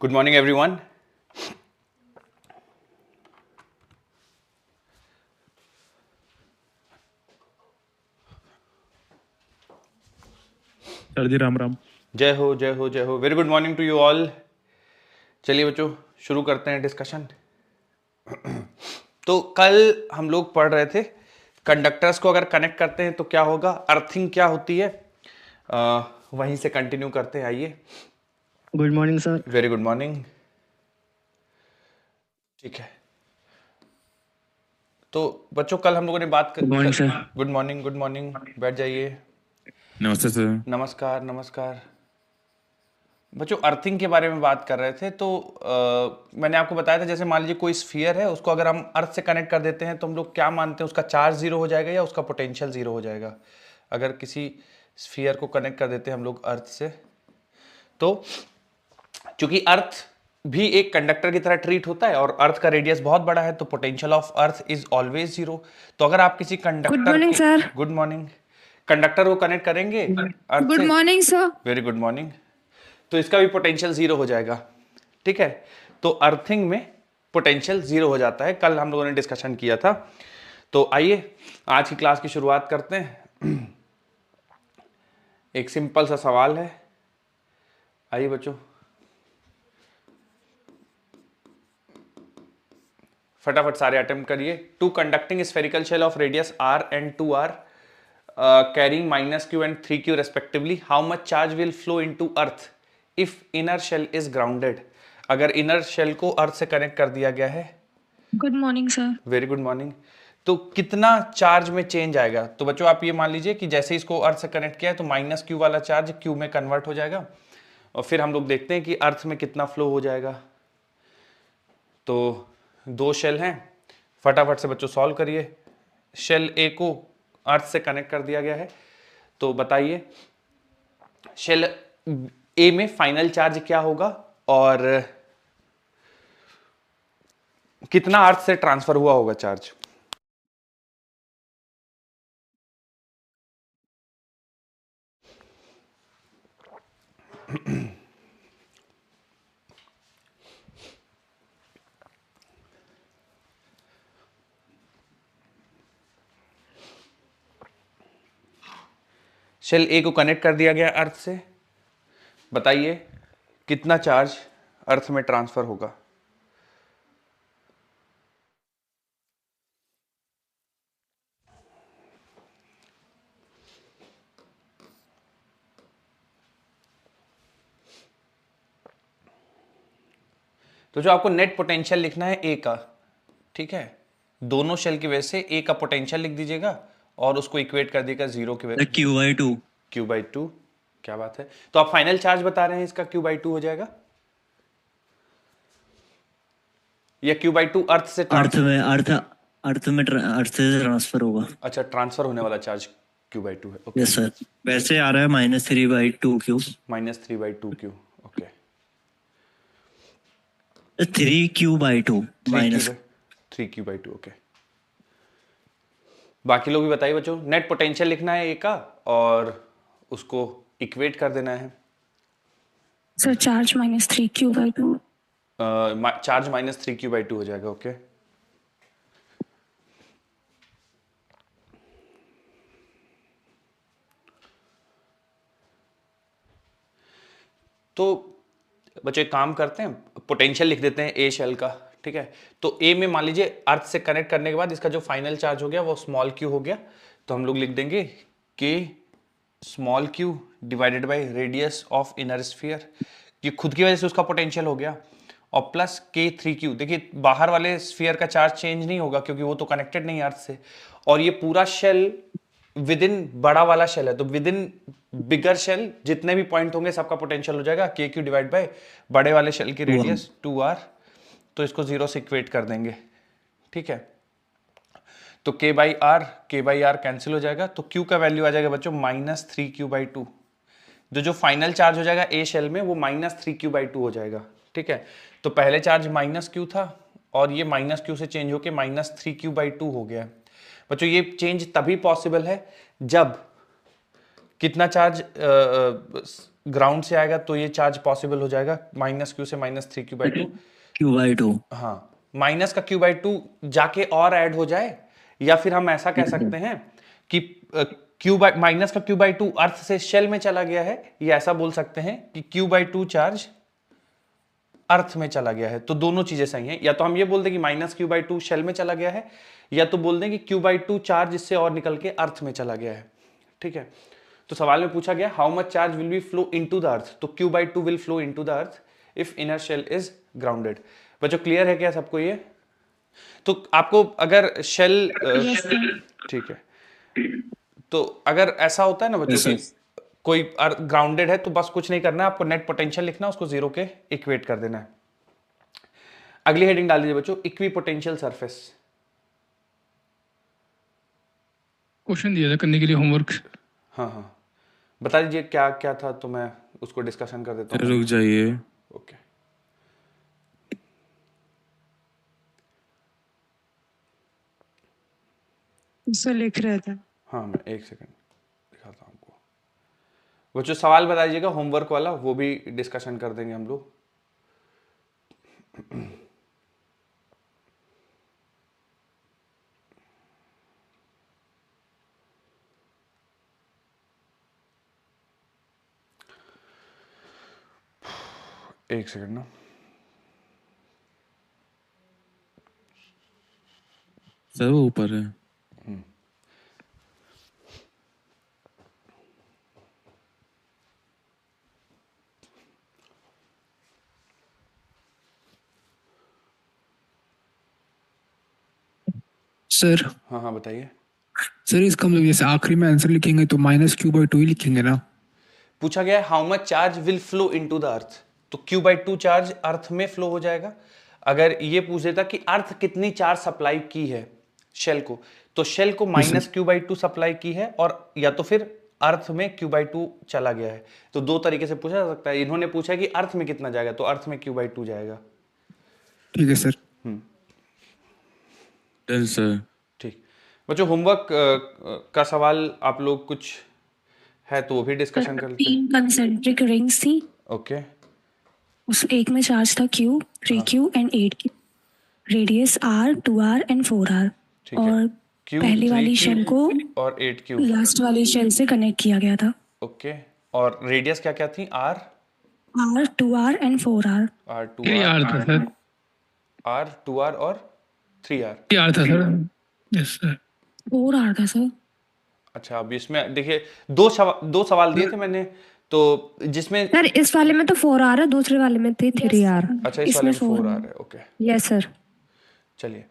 Good morning, everyone. Sir ji Ram Ram. जय हो जय हो जय हो। Very good morning to you all. चलिए बच्चों शुरू करते हैं डिस्कशन। तो कल हम लोग पढ़ रहे थे कंडक्टर्स को अगर कनेक्ट करते हैं तो क्या होगा, अर्थिंग क्या होती है। वहीं से कंटिन्यू करते हैं। आइए। Good morning sir. Very good morning. ठीक है, तो बच्चों कल हम लोगों ने बात good morning sir. Good morning good morning. बैठ जाइए। नमस्ते सर। नमस्कार नमस्कार। बच्चों अर्थिंग के बारे में बात कर रहे थे तो मैंने आपको बताया था, जैसे मान लीजिए कोई स्फीयर है, उसको अगर हम अर्थ से कनेक्ट कर देते हैं तो हम लोग क्या मानते हैं, उसका चार्ज जीरो हो जाएगा या उसका पोटेंशियल जीरो हो जाएगा। अगर किसी स्फीयर को कनेक्ट कर देते हैं हम लोग अर्थ से, तो चूंकि अर्थ भी एक कंडक्टर की तरह ट्रीट होता है और अर्थ का रेडियस बहुत बड़ा है, तो potential of earth is always zero. तो अगर आप किसी conductor good morning sir. Good morning conductor को कनेक्ट करेंगे अर्थ गुड से, morning sir. Very good morning, तो इसका भी पोटेंशियल जीरो हो जाएगा। ठीक है, तो अर्थिंग में पोटेंशियल जीरो हो जाता है। कल हम लोगों ने डिस्कशन किया था। तो आइए आज की क्लास की शुरुआत करते हैं। एक सिंपल सा सवाल है, आइए बच्चों फटाफट सारे अटेम्प्ट करिए। Two conducting spherical shell of radius R and two R carrying -q and 3q respectively, how much charge will flow into earth if inner shell is grounded। अगर इनर शेल को अर्थ से कनेक्ट कर दिया गया है, good morning sir. Very good morning, तो कितना charge में चेंज आएगा। तो बच्चों आप ये मान लीजिए कि जैसे इसको अर्थ से कनेक्ट किया है तो -q वाला चार्ज q में कन्वर्ट हो जाएगा, और फिर हम लोग देखते हैं कि अर्थ में कितना फ्लो हो जाएगा। तो दो शेल हैं, फटाफट से बच्चों सॉल्व करिए। शेल ए को अर्थ से कनेक्ट कर दिया गया है, तो बताइए शेल ए में फाइनल चार्ज क्या होगा और कितना अर्थ से ट्रांसफर हुआ होगा चार्ज। शेल ए को कनेक्ट कर दिया गया अर्थ से, बताइए कितना चार्ज अर्थ में ट्रांसफर होगा। तो जो आपको नेट पोटेंशियल लिखना है ए का, ठीक है, दोनों शेल की वजह से ए का पोटेंशियल लिख दीजिएगा और उसको इक्वेट कर देगा जीरो की वजह Q/2। Q/2। क्या बात है, तो आप फाइनल चार्ज बता रहे हैं इसका Q/2 हो जाएगा या Q/2 अर्थ से अर्थ में अर्थ से ट्रांसफर होगा। अच्छा, ट्रांसफर होने वाला चार्ज Q/2 है। Okay, yes sir. वैसे आ रहा है -3/2q। -3/2q। Okay, 3q/2 minus 3q/2। Okay, बाकी लोग भी बताइए बच्चों। नेट पोटेंशियल लिखना है ए का और उसको इक्वेट कर देना है। Sir charge -3q/2। Charge -3q/2 हो जाएगा। ओके, तो बच्चों एक काम करते हैं, पोटेंशियल लिख देते हैं ए शेल का। ठीक है, तो ए में मान लीजिए अर्थ से कनेक्ट करने के बाद इसका जो फाइनल चार्ज हो गया वो स्मॉल q हो गया, तो हम लोग लिख देंगे k small q divided by radius of inner sphere, कि खुद की वजह से उसका पोटेंशियल हो गया, और प्लस k3q। देखिए बाहर वाले स्फीयर का चार्ज चेंज नहीं होगा क्योंकि वो तो कनेक्टेड नहीं है अर्थ से, और ये पूरा शेल विद इन बड़ा वाला शेल है, तो विद इन बिगर शेल जितने भी पॉइंट होंगे सबका पोटेंशियल हो जाएगा KQ डिवाइड बाय बड़े वाले शेल की रेडियस 2r, तो इसको जीरो से इक्वेट कर देंगे। ठीक है, तो k/r कैंसिल हो जाएगा, तो q का वैल्यू आ जाएगा बच्चों -3q/2। जो फाइनल चार्ज हो जाएगा ए शेल में वो -3q/2 हो जाएगा। ठीक है, तो पहले चार्ज -q था और ये -q से चेंज होके -3q/2 हो गया। बच्चों ये चेंज तभी पॉसिबल है जब कितना चार्ज ग्राउंड से आएगा तो ये चार्ज पॉसिबल हो जाएगा माइनस क्यू से माइनस 3q/2। Q/2। हाँ, माइनस का q/2 जाके और ऐड हो जाए, या फिर हम ऐसा कह सकते हैं कि माइनस का q/2 अर्थ से शेल में चला गया है, या ऐसा बोल सकते हैं कि q/2 चार्ज अर्थ में चला गया है। तो दोनों चीजें सही हैं। या तो हम ये बोल दें कि माइनस q/2 शेल में चला गया है, या तो बोल दें कि q/2 चार्ज इससे और निकल के अर्थ में चला गया है। ठीक है, तो सवाल में पूछा गया how much charge will be flow into the earth, तो q/2 will flow into the earth if inner shell is grounded. बच्चों क्लियर है क्या सबको ये? तो आपको अगर शेल Yes, sir. ठीक है, तो अगर ऐसा होता है ना बच्चों Yes, कि कोई ग्राउंडेड है तो बस कुछ नहीं करना है, आपको नेट पोटेंशियल लिखना है, उसको जीरो के इक्वेट कर देना है। अगली हेडिंग डाल दीजिए बच्चों, इक्वी पोटेंशियल सरफेस। क्वेश्चन दिया था करने के लिए होमवर्क। हाँ हाँ, बता दीजिए क्या क्या था, तो मैं उसको डिस्कशन कर देता हूँ। रुक जाइए। ओके, उससे लिख रहे थे। हाँ मैं एक सेकंड दिखाता हूँ आपको। बच्चों सवाल बता दीजिएगा होमवर्क वाला, वो भी डिस्कशन कर देंगे हम लोग। एक सेकंड ना, सर वो ऊपर है। सर हाँ हाँ बताइए। सर इसका मतलब जैसे आखिरी में आंसर लिखेंगे तो -q/2 ही लिखेंगे ना? पूछा गया है how much charge will flow into the earth, तो q/2 चार्ज अर्थ में फ्लो हो जाएगा। अगर ये पूछ देता कि अर्थ कितनी चार्ज सप्लाई की है शेल को, तो शेल को माइनस q/2 सप्लाई की है, और या तो फिर अर्थ में q/2 चला गया है। तो दो तरीके से पूछा जा सकता है। इन्होंने पूछा है कि अर्थ में कितना जाएगा, तो अर्थ में q/2 जाएगा। ठीक है सर। Done sir. ठीक बच्चों, होमवर्क का सवाल आप लोग कुछ है तो वो भी डिस्कशन कर लेते हैं। 3 कंसेंट्रिक रिंग्स थी, ओके, उस एक में चार्ज था Q, 3Q and 8Q, radius R, 2R and 4R, ठीक है। और Q, पहली वाली 3Q शेल को और 8Q। लास्ट वाली शेल से कनेक्ट किया गया था। ओके, और रेडियस क्या क्या थी? R, R, 2R and 4R। R, 3R 2R, था सर। R, 2R और 3R। 3R था सर। Yes sir. 4R था सर। अच्छा, अब इसमें देखिए दो सवाल दिए थे मैंने, तो जिसमें सर इस वाले में तो 4R है, दूसरे वाले में थी 3R। अच्छा इस इसमें वाले में 4 4 आ रहा है। Okay yes sir. चलिए,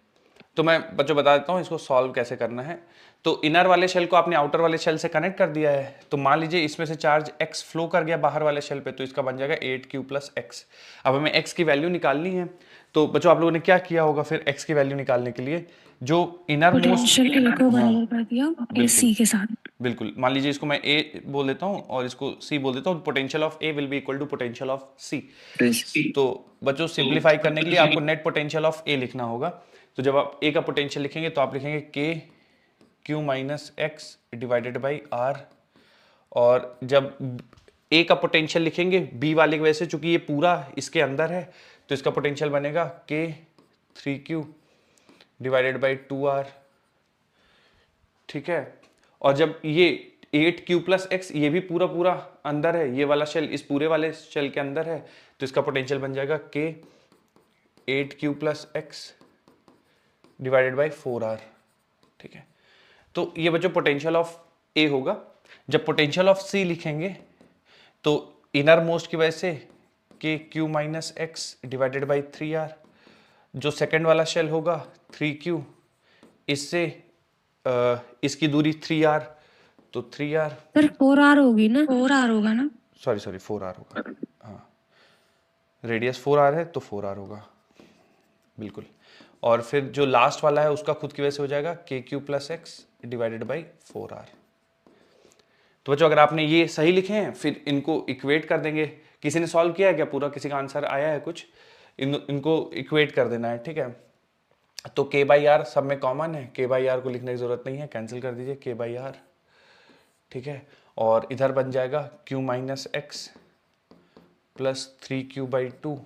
तो मैं बच्चों बता देता हूँ इसको सॉल्व कैसे करना है। तो इनर वाले शेल को आपने आउटर वाले शेल से कनेक्ट कर दिया है, तो मान लीजिए इसमें से चार्ज x फ्लो कर गया बाहर वाले शेल पे, तो इसका बन जाएगा 8q + x। अब हमें x की वैल्यू निकालनी है, तो बच्चों आप लोगों ने क्या किया होगा फिर x की वैल्यू निकालने के लिए, जो इनर मोस्ट, पोटेंशियल A को बराबर कर दिया AC के साथ। बिल्कुल, मान लीजिए इसको मैं a बोल देता हूँ और इसको c बोल देता हूँ, potential of a will be equal to potential of c। तो बच्चों सिंप्लीफाई करने के लिए आपको नेट पोटेंशियल ऑफ a लिखना होगा। तो जब आप a का पोटेंशियल लिखेंगे तो आप लिखेंगे k q - x divided by r, और जब a का पोटेंशियल लिखेंगे b वाले की वजह से, चूंकि ये पूरा इसके अंदर है, तो इसका पोटेंशियल बनेगा k 3q divided by 2r। ठीक है, और जब ये 8q + x ये भी पूरा पूरा अंदर है, ये वाला शेल इस पूरे वाले शेल के अंदर है, तो इसका पोटेंशियल बन जाएगा k 8q + x divided by 4r। ठीक है, तो ये बच्चों पोटेंशियल ऑफ a होगा। जब पोटेंशियल ऑफ c लिखेंगे तो इनर मोस्ट की वजह से k q - x divided by 3r, जो सेकंड वाला शेल होगा 3q, इससे इसकी दूरी 3r, तो 3r, सर 4R होगी ना? 4R होगा ना? सॉरी 4r होगा। हाँ, रेडियस 4r है तो 4r होगा, बिल्कुल। और फिर जो लास्ट वाला है उसका खुद की वजह से हो जाएगा kq + x divided by 4r। तो बच्चों अगर आपने ये सही लिखे हैं फिर इनको इक्वेट कर देंगे। किसी ने सॉल्व किया है क्या पूरा? किसी का आंसर आया है कुछ? इनको इक्वेट कर देना है। ठीक है, तो k/r सब में कॉमन है, k/r को लिखने की जरूरत नहीं है, कैंसिल कर दीजिए k/r। ठीक है, और इधर बन जाएगा q minus x plus 3q/2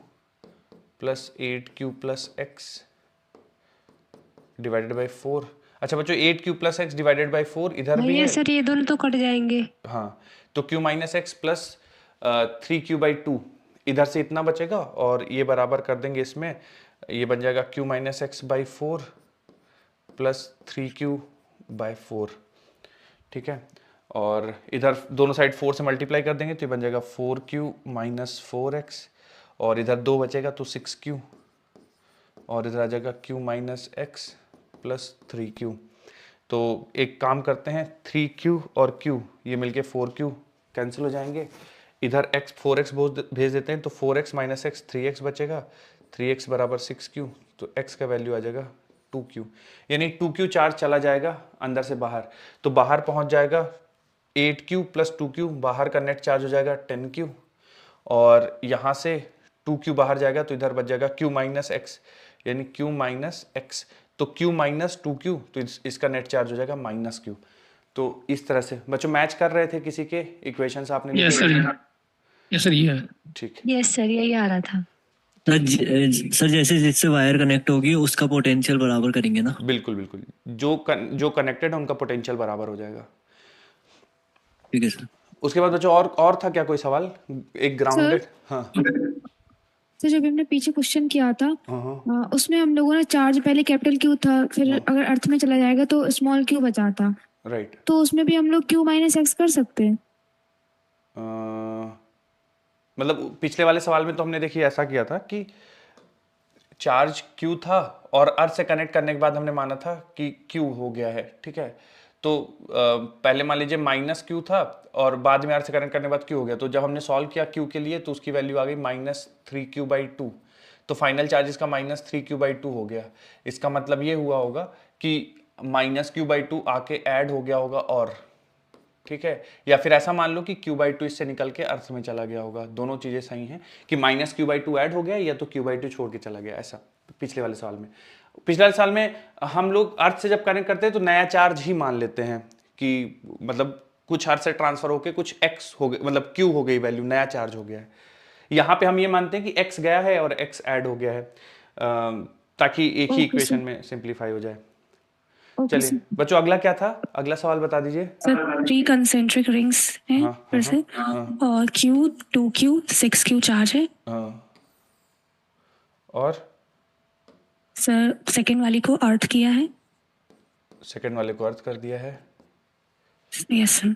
plus 8q plus x divided by 4। अच्छा बच्चों 8q plus x divided by 4 इधर भी भैया है। सर ये दोनों तो कट जाएंगे। हाँ तो q minus x plus 3q/2 इधर से इतना बचेगा और ये बराबर कर देंगे इसमें, ये बन जाएगा q minus x by 4 plus 3q/4। ठीक है, और इधर दोनों साइड 4 से मल्टीप्लाई कर देंगे तो ये बन जाएगा 4q माइनस 4x और इधर 2 बचेगा तो 6q और इधर आ जाएगा q minus x plus 3q। तो एक काम करते हैं 3q और q ये मिलके 4q कैंसिल हो जाएंगे, इधर x 4x भेज देते हैं तो 4x माइनस एक्स 3x बचेगा, 3x बराबर 6q तो x का वैल्यू आ जाएगा 2q, यानी 2q चार्ज चला जाएगा अंदर से बाहर, तो बाहर पहुंच जाएगा 8q प्लस 2q, बाहर का नेट चार्ज हो जाएगा 10q और यहाँ से 2q बाहर जाएगा तो इधर बच जाएगा q माइनस एक्स, यानी q माइनस एक्स, तो q माइनस 2q तो इसका नेट चार्ज हो जाएगा माइनस q। तो इस तरह से बच्चों मैच कर रहे थे किसी के इक्वेशंस आपने यस लिखे? सर, यस सर ये है। ठीक, यस सर यही आ रहा था। सर जैसे जिससे वायर कनेक्ट होगी उसका पोटेंशियल बराबर करेंगे ना? बिल्कुल बिल्कुल, जो कनेक्टेड है उनका पोटेंशियल बराबर हो जाएगा। ठीक है सर। उसके बाद बच्चों और था क्या कोई सवाल? एक ग्राउंडेड, हाँ तो जब हमने पीछे क्वेश्चन किया था हाँ उसमें हम लोगों ने चार्ज पहले कैपिटल क्यू था, फिर अगर अर्थ में चला जाएगा तो स्मॉल क्यू बचा था, राइट। तो उसमें भी हम लोग क्यू माइनस एक्स कर सकते हैं। मतलब पिछले वाले सवाल में तो हमने देखिए ऐसा किया था कि चार्ज Q था और अर्थ से कनेक्ट करने के बाद हमने माना था कि Q हो गया है, ठीक है। तो पहले मान लीजिए माइनस Q था और बाद में अर्थ से कनेक्ट करने के बाद Q हो गया, तो जब हमने सॉल्व किया Q के लिए तो उसकी वैल्यू आ गई माइनस 3q/2, तो फाइनल चार्ज इसका माइनस 3q/2 हो गया। इसका मतलब ये हुआ होगा कि माइनस q/2 आके ऐड हो गया होगा, और ठीक है, या फिर ऐसा मान लो कि q/2 इससे निकल के अर्थ में चला गया होगा। दोनों चीजें सही हैं कि माइनस q/2 ऐड हो गया या तो q/2 छोड़ के चला गया, ऐसा पिछले वाले साल में। पिछले वाले साल में हम लोग अर्थ से जब कनेक्ट करते हैं तो नया चार्ज ही मान लेते हैं कि मतलब कुछ अर्थ से ट्रांसफर होके कुछ x हो गया, मतलब q हो गई वैल्यू, नया चार्ज हो गया है। यहाँ पे हम ये मानते हैं कि x गया है और x ऐड हो गया है, ताकि एक ही इक्वेशन में सिंप्लीफाई हो जाए। चलिए बच्चों अगला क्या था, अगला सवाल बता दीजिए। सर 3 कंसेंट्रिक रिंग्स हैं फिर से, और Q 2Q 6Q चार्ज है। और सर सेकंड वाली को अर्थ किया है। सेकंड वाले को अर्थ कर दिया है, यस सर।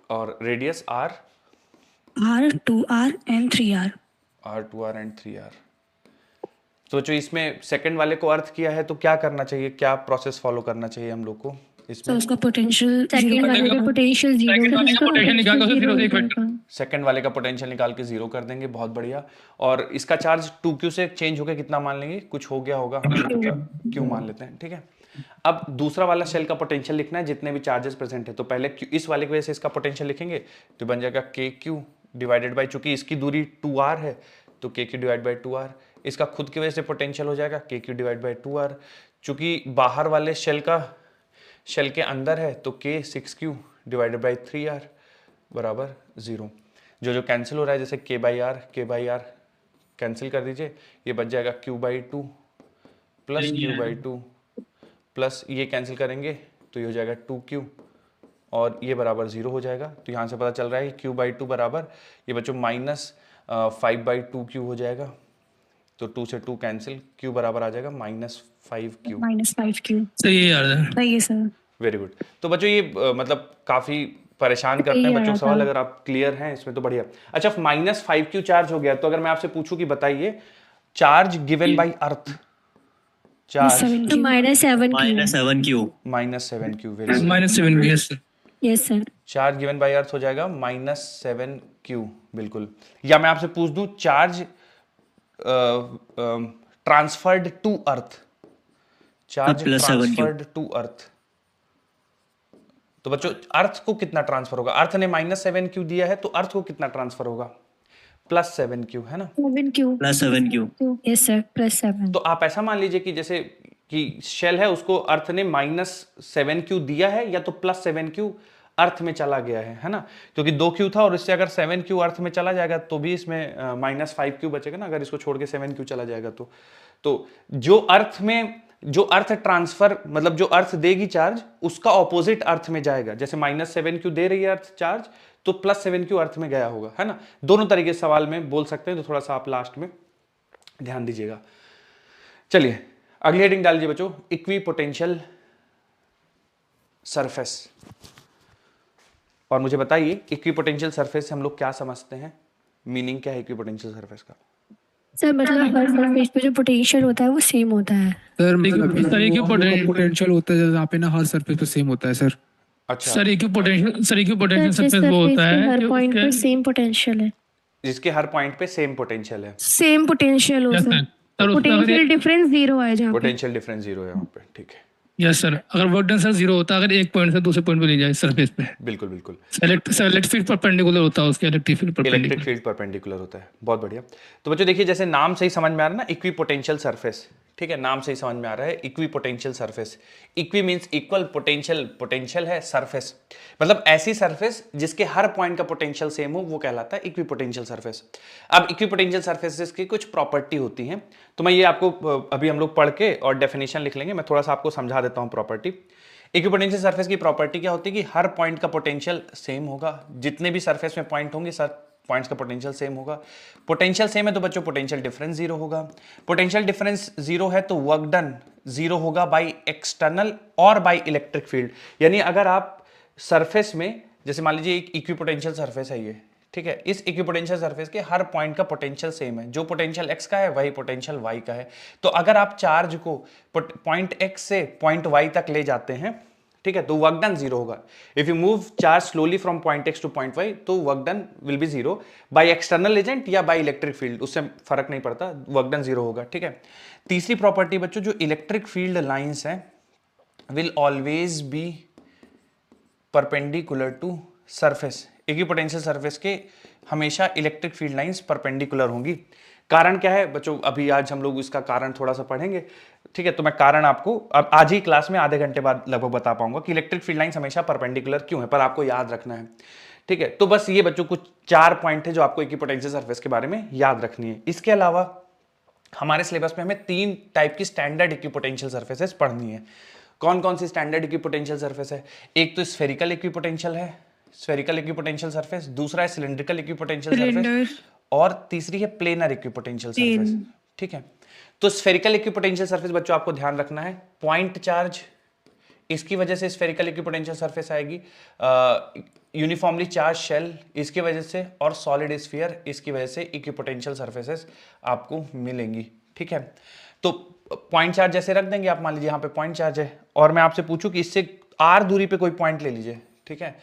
और radius r 2R and 3R। r 2r and 3r। तो जो इसमें सेकंड वाले को अर्थ किया है तो क्या करना चाहिए, क्या प्रोसेस फॉलो करना चाहिए हम लोग को तो इसमें? उसका पोटेंशियल सेकंड वाले का पोटेंशियल जीरो, सेकंड वाले का पोटेंशियल निकाल के जीरो कर देंगे, बहुत बढ़िया। और इसका चार्ज 2q से चेंज होकर कितना मान लेंगे, कुछ हो गया होगा, q मान लेते हैं, ठीक है। अब दूसरा वाला शेल का पोटेंशियल लिखना है, जितने भी चार्जेस प्रेजेंट है। तो पहले इस वाले की वजह से इसका पोटेंशियल लिखेंगे तो बन जाएगा kq डिवाइडेड बाई, चूंकि इसकी दूरी 2r है तो kq डिवाइड बाई 2r। इसका खुद की वजह से पोटेंशियल हो जाएगा kq डिवाइड बाई 2r, चूंकि बाहर वाले शेल के अंदर है तो k 6q divided by 3r बराबर 0। जो कैंसिल हो रहा है, जैसे k बाई r कैंसिल कर दीजिए, ये बच जाएगा q/2 प्लस q/2 प्लस ये कैंसिल करेंगे तो ये हो जाएगा 2q और ये बराबर 0 हो जाएगा। तो यहाँ से पता चल रहा है कि q/2 बराबर, ये बच्चों माइनस 5/2q हो जाएगा। तो 2 से 2 कैंसिल, q बराबर आ जाएगा माइनस 5q। -5Q सही है यार। सही है सर। Very good. तो बच्चों ये मतलब काफी परेशान करते हैं बच्चों सवाल, अगर आप क्लियर हैं इसमें तो बढ़िया। अच्छा -5q चार्ज हो गया, तो अगर मैं आपसे पूछूं कि बताइए charge given by earth, charge तो -7Q। -7q। Very good. -7 yes sir. Yes sir. Charge given by earth हो जाएगा -7q, बिल्कुल। या मैं आपसे पूछ दूं charge transferred to earth, charge transferred to earth, तो बच्चों अर्थ को कितना ट्रांसफर होगा? अर्थ ने -7q दिया है तो अर्थ को कितना ट्रांसफर होगा? +7q, है ना? 7q। Yes sir +7। तो आप ऐसा मान लीजिए कि जैसे कि शेल है उसको अर्थ ने -7q दिया है या तो +7q अर्थ में चला गया है ना, क्योंकि 2q था और इससे अगर 7q अर्थ में चला जाएगा तो भी इसमें -5q बचेगा ना, अगर इसको छोड़ के 7q चला जाएगा तो जो अर्थ ट्रांसफर मतलब जो अर्थ देगी चार्ज उसका ऑपोजिट अर्थ में जाएगा। जैसे -7q दे रही है अर्थ चार्ज तो +7q अर्थ में गया होगा, है ना। दोनों तरीके से सवाल में बोल सकते हैं, तो थोड़ा सा आप लास्ट में ध्यान दीजिएगा। चलिए अगली हेडिंग डाल दीजिए बच्चों, इक्वी पोटेंशियल सरफेस। और मुझे बताइए इक्वी पोटेंशियल सरफेस से हम लोग क्या समझते हैं, मीनिंग क्या है इक्वी पोटेंशियल सरफेस का? सर मतलब हर सरफेस पे जो पोटेंशियल होता है वो सेम होता है। सर मतलब सर, एक ही पोटेंशियल होता है जहाँ पे ना हर सरफेस पे सेम होता है सर। अच्छा, सर एक ही पोटेंशियल जिस सरफेस वो सरफेस होता पे है हर पॉइंट पे सेम पोटेंशियल है। जिसके हर पॉइंट पे सेम पोटेंशियल है, सेम पोटेंशियल हो यस सर, सर। सर उसमें पोटेंशियल डिफरेंस 0 है जहाँ पे। पोटेंशियल डिफरेंस 0 है वहां पे, ठीक है। यस सर, अगर वर्क डन सर 0 होता है अगर एक पॉइंट से दूसरे पॉइंट पे ले जाए सरफेस पे, बिल्कुल बिल्कुल, इलेक्ट्रिक फील्ड परपेंडिकुलर होता है उसके, electric field electric perpendicular. Field perpendicular होता है। बहुत बढ़िया। तो बच्चों देखिए जैसे नाम से ही समझ में आ रहा है ना, इक्वी पोटेंशियल सरफेस, ठीक है, नाम से ही समझ में आ रहा है equi potential surface. Equi means equal, potential potential है, सरफेस मतलब ऐसी सरफेस जिसके हर पॉइंट का पोटेंशियल सेम हो, वो कहलाता है इक्वी पोटेंशियल सरफेस। अब इक्वी पोटेंशियल सरफेसेस की कुछ प्रॉपर्टी होती हैं, तो मैं ये आपको अभी हम लोग पढ़ के और डेफिनेशन लिख लेंगे, मैं थोड़ा सा आपको समझा देता हूँ प्रॉपर्टी। इक्विपोटेंशियल सरफेस की प्रॉपर्टी क्या होती है कि हर पॉइंट का पोटेंशियल सेम होगा, जितने भी सरफेस में पॉइंट होंगे सर पॉइंट्स का पोटेंशियल सेम होगा। पोटेंशियल सेम है तो बच्चों पोटेंशियल डिफरेंस 0 होगा। पोटेंशियल डिफरेंस 0 है तो वर्क डन 0 होगा बाय एक्सटर्नल और बाय इलेक्ट्रिक फील्ड। यानी अगर आप सरफेस में, जैसे मान लीजिए एक इक्विपोटेंशियल सरफेस है ये, ठीक है, इस इक्विपोटेंशियल सरफेस के हर पॉइंट का पोटेंशियल सेम है, जो पोटेंशियल x का है वही पोटेंशियल y का है। तो अगर आप चार्ज को पॉइंट x से पॉइंट y तक ले जाते हैं, ठीक है, तो वर्क डन 0 होगा। If you move charge slowly from point x two point y तो work done will be 0 bye external agent या बाय इलेक्ट्रिक फील्ड, उससे फर्क नहीं पड़ता, वर्क डन 0 होगा, ठीक है। तीसरी प्रॉपर्टी बच्चों, जो इलेक्ट्रिक फील्ड लाइंस हैं will always be perpendicular to surface. Equipotential surface के हमेशा इलेक्ट्रिक फील्ड लाइंस परपेंडिकुलर होंगी। कारण क्या है बच्चों, अभी आज हम लोग इसका कारण थोड़ा सा पढ़ेंगे, ठीक है। तो मैं कारण आपको अब आज ही क्लास में आधे घंटे बाद लगभग बता पाऊंगा कि इलेक्ट्रिक फील्ड लाइंस हमेशा परपेंडिकुलर क्यों है, पर आपको याद रखना है, ठीक है। तो बस ये बच्चों कुछ 4 पॉइंट है जो आपको इक्विपोटेंशियल सरफेस के बारे में याद रखनी है। इसके अलावा हमारे सिलेबस में हमें 3 टाइप की स्टैंडर्ड इक्विपोटेंशियल सरफेसेस पढ़नी है। कौन कौन सी स्टैंडर्ड इक्विपोटेंशियल सरफेस है? एक तो स्फेरिकल इक्विपोटेंशियल है, स्फेरिकल इक्विपोटेंशियल सरफेस, दूसरा है सिलिंड्रिकल इक्विपोटेंशियल सरफेस, और तीसरी है प्लेनर इक्विपोटेंशियल सरफेस, ठीक है। तो स्फेरिकल इक्विपोटेंशियल सरफेस बच्चों आपको ध्यान रखना है, पॉइंट चार्ज इसकी वजह से स्फेरिकल इक्विपोटेंशियल सरफेस आएगी, यूनिफॉर्मली चार्ज शेल इसकी वजह से, और सॉलिड स्फीयर इसकी वजह से इक्विपोटेंशियल सरफेसेस आपको मिलेंगी, ठीक है। तो पॉइंट चार्ज जैसे रख देंगे आप, मान लीजिए यहाँ पे पॉइंट चार्ज है और मैं आपसे पूछूं कि इससे r दूरी पे कोई पॉइंट ले लीजिए, ठीक है,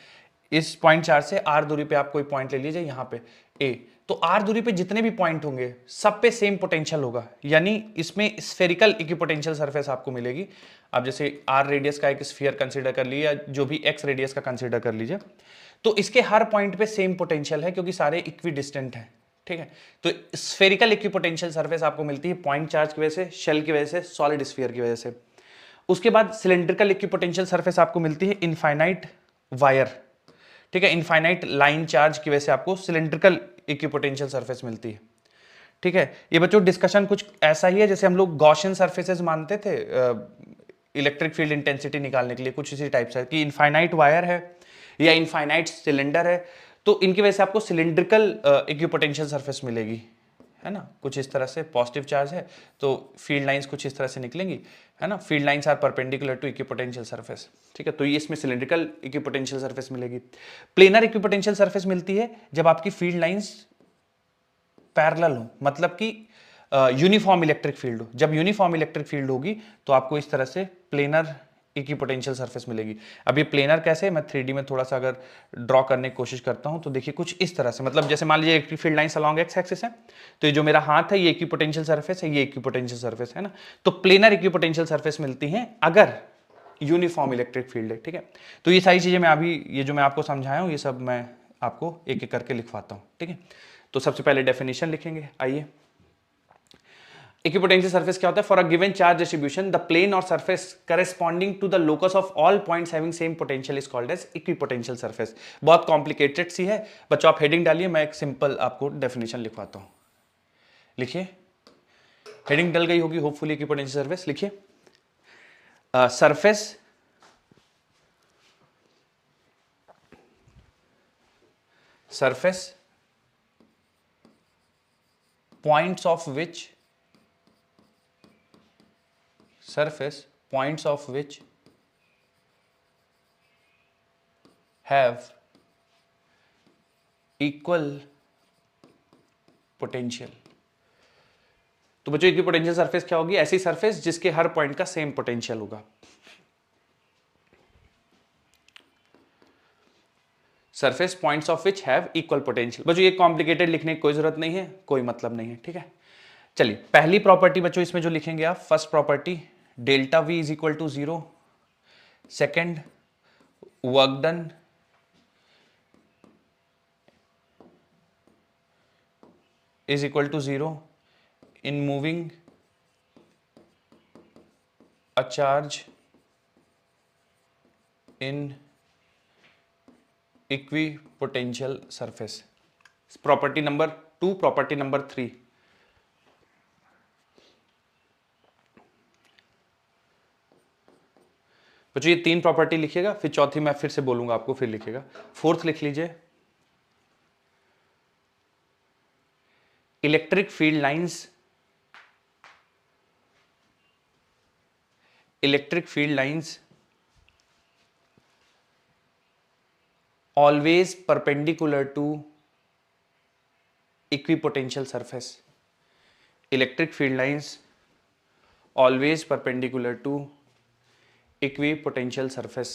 इस पॉइंट चार्ज से r दूरी पे आप कोई पॉइंट ले लीजिए यहाँ पे a, तो r दूरी पे जितने भी पॉइंट होंगे सब पे सेम पोटेंशियल होगा, यानी इसमें स्फेरिकल इक्विपोटेंशियल सरफेस आपको मिलेगी। आप जैसे r रेडियस का एक स्फीयर कंसीडर कर लीजिए, या जो भी x रेडियस का कंसीडर कर लीजिए, तो इसके हर पॉइंट पे सेम पोटेंशियल है क्योंकि सारे इक्वी डिस्टेंट है, ठीक है। तो स्फेरिकल इक्विपोटेंशियल सरफेस आपको मिलती है पॉइंट चार्ज की वजह से, शेल की वजह से, सॉलिड स्फीयर की वजह से। उसके बाद सिलिंड्रिकल इक्विपोटेंशियल सरफेस आपको मिलती है इनफाइनाइट वायर, ठीक है, इनफाइनाइट लाइन चार्ज की वजह से आपको सिलिंड्रिकल इक्विपोटेंशियल सरफेस मिलती है, ठीक है। ये बच्चों डिस्कशन कुछ ऐसा ही है जैसे हम लोग गॉसियन सरफेसेस मानते थे इलेक्ट्रिक फील्ड इंटेंसिटी निकालने के लिए, कुछ इसी टाइप से कि इनफाइनाइट वायर है या इनफाइनाइट सिलेंडर है, तो इनकी वजह से आपको सिलिंड्रिकल इक्विपोटेंशियल सरफेस मिलेगी, है ना, कुछ इस तरह से। पॉजिटिव चार्ज है तो फील्ड लाइंस कुछ इस तरह से निकलेंगी, है ना, field lines are perpendicular to equipotential surface, ठीक है। तो ये इसमें सिलिंड्रिकल इक्विपोटेंशियल सरफेस मिलेगी। प्लेनर इक्विपोटेंशियल सरफेस मिलती है जब आपकी फील्ड लाइंस पैरेलल हो, मतलब कि यूनिफॉर्म इलेक्ट्रिक फील्ड हो। जब यूनिफॉर्म इलेक्ट्रिक फील्ड होगी तो आपको इस तरह से प्लेनर इक्विपोटेंशियल सरफेस मिलेगी। अब ये प्लेनर कैसे, मैं 3D में थोड़ा सा अगर ड्रॉ करने की कोशिश करता हूं तो देखिए कुछ इस तरह से, मतलब जैसे मान लीजिए electric field lines along X axis है, तो ये जो मेरा हाथ है ये इक्विपोटेंशियल सरफेस है, ये इक्विपोटेंशियल सरफेस है ना। तो प्लेनर इक्विपोटेंशियल सरफेस मिलती है अगर यूनिफॉर्म इलेक्ट्रिक फील्ड है, ठीक है। तो ये सारी चीजें मैं अभी, ये जो मैं आपको समझाया हूं, ये सब मैं आपको एक एक करके लिखवाता हूं, ठीक है। तो सबसे पहले डेफिनेशन लिखेंगे, आइए। इक्विपोटेंशियल सरफेस क्या होता है? For a given charge distribution the plane और surface corresponding to the locus of all points having same potential is called as equipotential surface. बहुत कॉम्प्लिकेटेड सी है बच्चों, आप हेडिंग डालिए, मैं एक सिंपल आपको डेफिनेशन लिखवाता हूं। लिखिए, हेडिंग डल गई होगी होपफुली। इक्विपोटेंशियल सरफेस लिखिए, surface points of which have equal potential। तो बच्चों इक्विपोटेंशियल सरफेस क्या होगी? ऐसी सरफेस जिसके हर पॉइंट का सेम पोटेंशियल होगा। Surface points of which have equal potential. बच्चों ये कॉम्प्लिकेटेड लिखने की कोई जरूरत नहीं है, कोई मतलब नहीं है, ठीक है। चलिए पहली प्रॉपर्टी बच्चों इसमें जो लिखेंगे आप, first property delta V is equal to 0। Second, work done is equal to 0 in moving a charge in equipotential surface। Property number 2, property number 3। बच्चों ये 3 प्रॉपर्टी लिखिएगा, फिर चौथी मैं फिर से बोलूंगा आपको, फिर लिखिएगा। फोर्थ लिख लीजिए, electric field lines always perpendicular to equipotential surface। electric field lines always perpendicular to equipotential surface।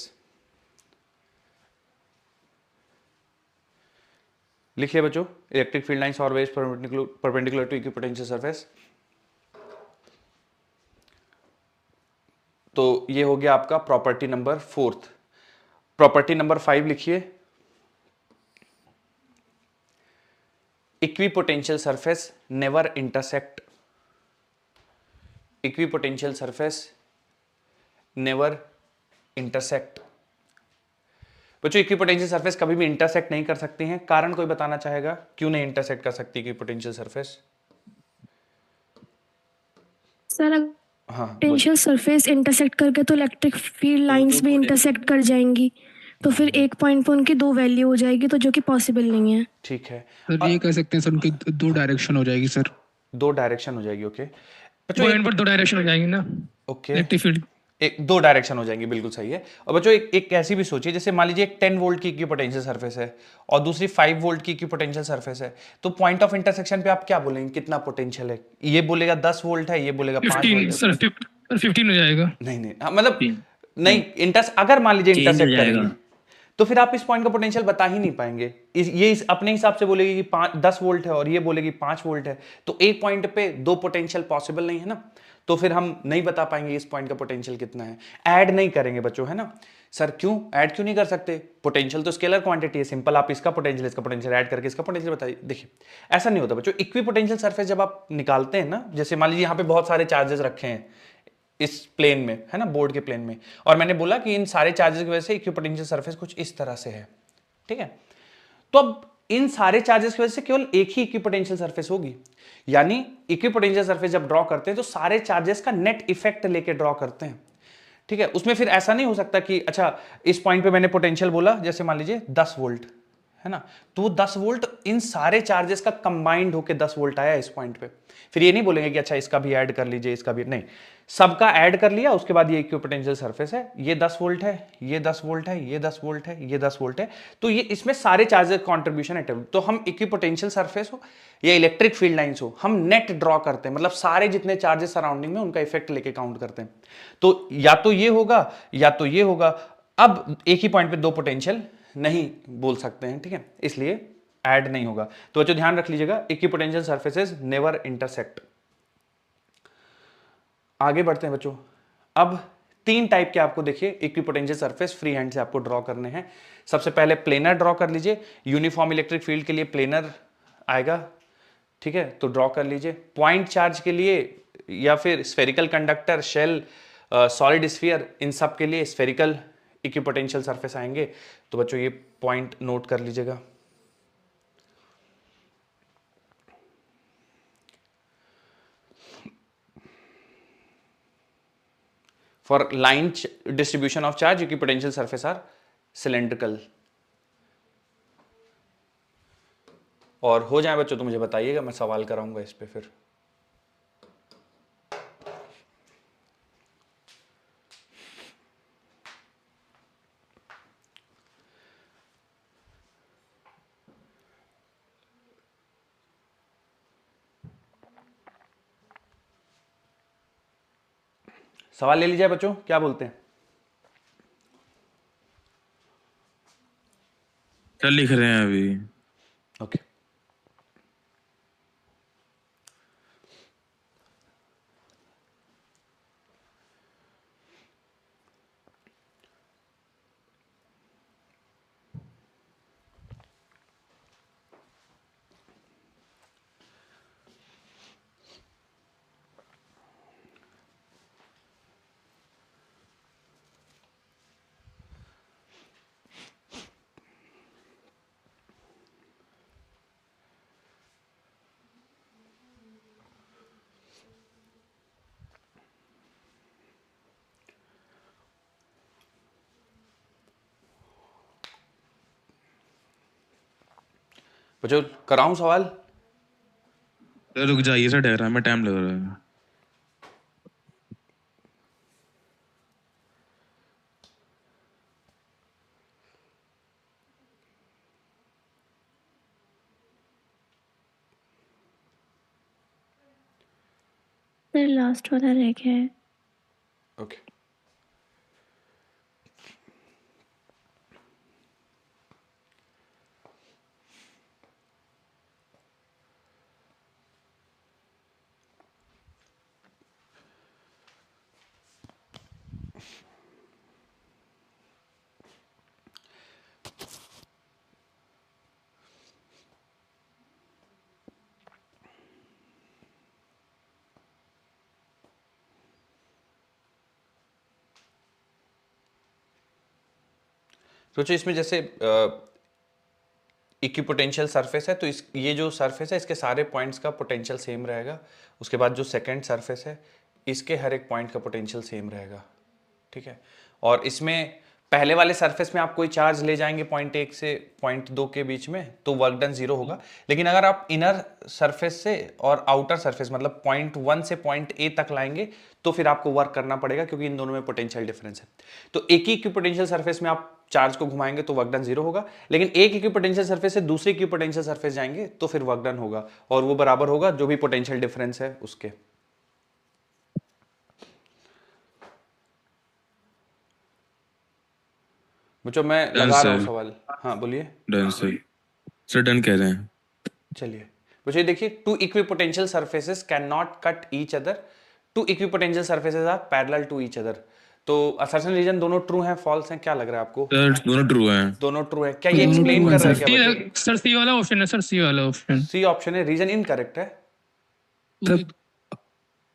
लिखिए बच्चों, electric field lines always perpendicular to equipotential surface. तो ये हो गया आपका प्रॉपर्टी नंबर 4। प्रॉपर्टी नंबर 5 लिखिए, equipotential surface never intersect. Equipotential surface never intersect. बच्चों equipotential surface कभी भी इंटरसेक्ट नहीं कर सकती हैं। कारण कोई बताना चाहेगा क्यों नहीं इंटरसेक्ट कर सकती इक्विपोटेंशियल सरफेस? सर हाँ, पोटेंशियल सरफेस इंटरसेक्ट करके तो इलेक्ट्रिक फील्ड लाइंस भी इंटरसेक्ट कर जाएंगी, तो फिर एक पॉइंट पे उनकी 2 वैल्यू हो जाएगी, तो जो कि पॉसिबल नहीं है। ठीक है, सर ये कह सकते हैं सर उनकी 2 डायरेक्शन हो जाएगी सर। 2 डायरेक्शन हो जाएगी। ओके बच्चों, पॉइंट पर 2 डायरेक्शन हो जाएंगी ना ओके, इलेक्ट्रिक फील्ड। 2 डायरेक्शन हो जाएंगी, बिल्कुल सही है। और बच्चों एक ऐसी भी सोचिए, जैसे मान लीजिए एक 10 वोल्ट की इक्विपोटेंशियल सरफेस है और दूसरी 5 वोल्ट की इक्विपोटेंशियल सरफेस है, तो पॉइंट ऑफ इंटरसेक्शन पे आप क्या बोलेंगे, कितना पोटेंशियल है? ये बोलेगा 10 वोल्ट है, ये बोलेगा 5 15 वोल्ट सर, 15 हो जाएगा। नहीं, हाँ, मतलब नहीं, अगर मान लीजिए Change हो इंटरसेक्ट जाएगा। करेंगे तो फिर आप इस पॉइंट का पोटेंशियल बता ही नहीं पाएंगे। ये अपने हिसाब से बोलेगी कि 10 वोल्ट है और ये बोलेगी 5 वोल्ट है, तो एक पॉइंट पे 2 पोटेंशियल पॉसिबल नहीं है ना, तो फिर हम नहीं बता पाएंगे इस पॉइंट का पोटेंशियल कितना है। ऐड नहीं करेंगे बच्चों, है ना। सर क्यों ऐड क्यों नहीं कर सकते? पोटेंशियल तो स्केलर क्वांटिटी है, सिंपल आप इसका पोटेंशियल ऐड करके इसका पोटेंशियल बताइए। देखिए ऐसा नहीं होता बच्चों। इक्विपोटेंशियल सरफेस जब आप निकालते हैं ना, जैसे मान लीजिए यहाँ पे बहुत सारे चार्जेस रखे हैं इस प्लेन में, है ना, बोर्ड के प्लेन में, और मैंने बोला कि इन सारे चार्जेस की वजह से इक्विपोटेंशियल सरफेस कुछ इस तरह से है, ठीक है। तो अब इन सारे चार्जेस की वजह से केवल एक ही इक्विपोटेंशियल सरफेस होगी, यानी इक्विपोटेंशियल सरफेस जब ड्रॉ करते हैं तो सारे चार्जेस का नेट इफेक्ट लेके ड्रॉ करते हैं, ठीक है। उसमें फिर ऐसा नहीं हो सकता कि अच्छा इस पॉइंट पे मैंने पोटेंशियल बोला, जैसे मान लीजिए 10 वोल्ट, है ना, तो वो 10 वोल्ट इन सारे चार्जेस का कंबाइंड होकर 10 वोल्ट आया इस पॉइंट पे। फिर ये नहीं बोलेंगे कि अच्छा इसका भी ऐड कर लीजिए, इसका भी नहीं, सबका ऐड कर लिया, उसके बाद ये इक्विपोटेंशियल सरफेस है, ये 10 वोल्ट है, ये 10 वोल्ट है, ये 10 वोल्ट है, ये 10 वोल्ट है, तो ये इसमें सारे चार्जेस कॉन्ट्रीब्यूशन है। तो हम इक्विपोटेंशियल सरफेस हो या इलेक्ट्रिक फील्ड लाइंस हो, हम नेट ड्रॉ करते हैं, मतलब सारे जितने चार्जेस सराउंडिंग में उनका इफेक्ट लेके काउंट करते हैं। तो या तो ये होगा या तो ये होगा। अब एक ही पॉइंट पे 2 पोटेंशियल नहीं बोल सकते हैं, ठीक है, इसलिए ऐड नहीं होगा। तो बच्चों ध्यान रख लीजिएगा, इक्विपोटेंशियल सरफेसेस नेवर इंटरसेक्ट। आगे बढ़ते हैं बच्चों। अब 3 टाइप के आपको देखिए इक्विपोटेंशियल सरफेस फ्री हैंड से आपको ड्रॉ करने हैं। सबसे पहले प्लेनर ड्रॉ कर लीजिए, यूनिफॉर्म इलेक्ट्रिक फील्ड के लिए प्लेनर आएगा, ठीक है, तो ड्रॉ कर लीजिए। पॉइंट चार्ज के लिए या फिर spherical conductor, shell, solid sphere, इन सब के लिए स्फेरिकल इक्विपोटेंशियल सरफेस आएंगे। तो बच्चों ये पॉइंट नोट कर लीजिएगा। For line distribution of charge, equipotential surface are cylindrical। और हो जाए बच्चों तो मुझे बताइएगा, मैं सवाल कराऊंगा इस पे फिर। सवाल ले लीजिए बच्चों, क्या बोलते हैं? क्या लिख रहे हैं अभी? ओके बच्चों, कराऊं सवाल? रुक जाइए सर, डायग्राम में टाइम लग रहा है। सर लास्ट वाला रह गया है। ओके सोचो, इसमें जैसे इक्विपोटेंशियल सरफेस है, तो इस ये जो सरफेस है इसके सारे पॉइंट्स का पोटेंशियल सेम रहेगा। उसके बाद जो सेकंड सरफेस है इसके हर एक पॉइंट का पोटेंशियल सेम रहेगा, ठीक है। और इसमें पहले वाले सरफेस में आप कोई चार्ज ले जाएंगे पॉइंट 1 से पॉइंट 2 के बीच में तो वर्क डन 0 होगा। लेकिन अगर आप इनर सरफेस से और आउटर सरफेस मतलब पॉइंट 1 से पॉइंट ए तक लाएंगे तो फिर आपको वर्क करना पड़ेगा, क्योंकि इन दोनों में पोटेंशियल डिफरेंस है। तो एक ही इक्विपोटेंशियल सरफेस में आप चार्ज को घुमाएंगे तो वर्क डन 0 होगा, लेकिन एक इक्विपोटेंशियल सरफेस से दूसरी इक्विपोटेंशियल सरफेस जाएंगे तो फिर वर्क डन होगा, और वो बराबर होगा जो भी पोटेंशियल डिफरेंस है उसके। बच्चों मैं लगा रहा हूँ सवाल। हाँ बोलिए। डन सर, सर डन कह रहे हैं। चलिए बच्चों देखिए, two equipotential surfaces can not cut each other, two equipotential surfaces are parallel to each other. तो असर्शन रीजन दोनों ट्रू हैं फॉल्स हैं, क्या लग रहा है आपको? सर दोनों ट्रू हैं। दोनों ट्रू है। क्या ये एक्सप्लेन कर रहा है क्या बच्चों? सर सी वाला ऑप्शन है, सर सी वाला ऑप्शन। सी ऑप्शन है, रीजन इनकरेक्ट है।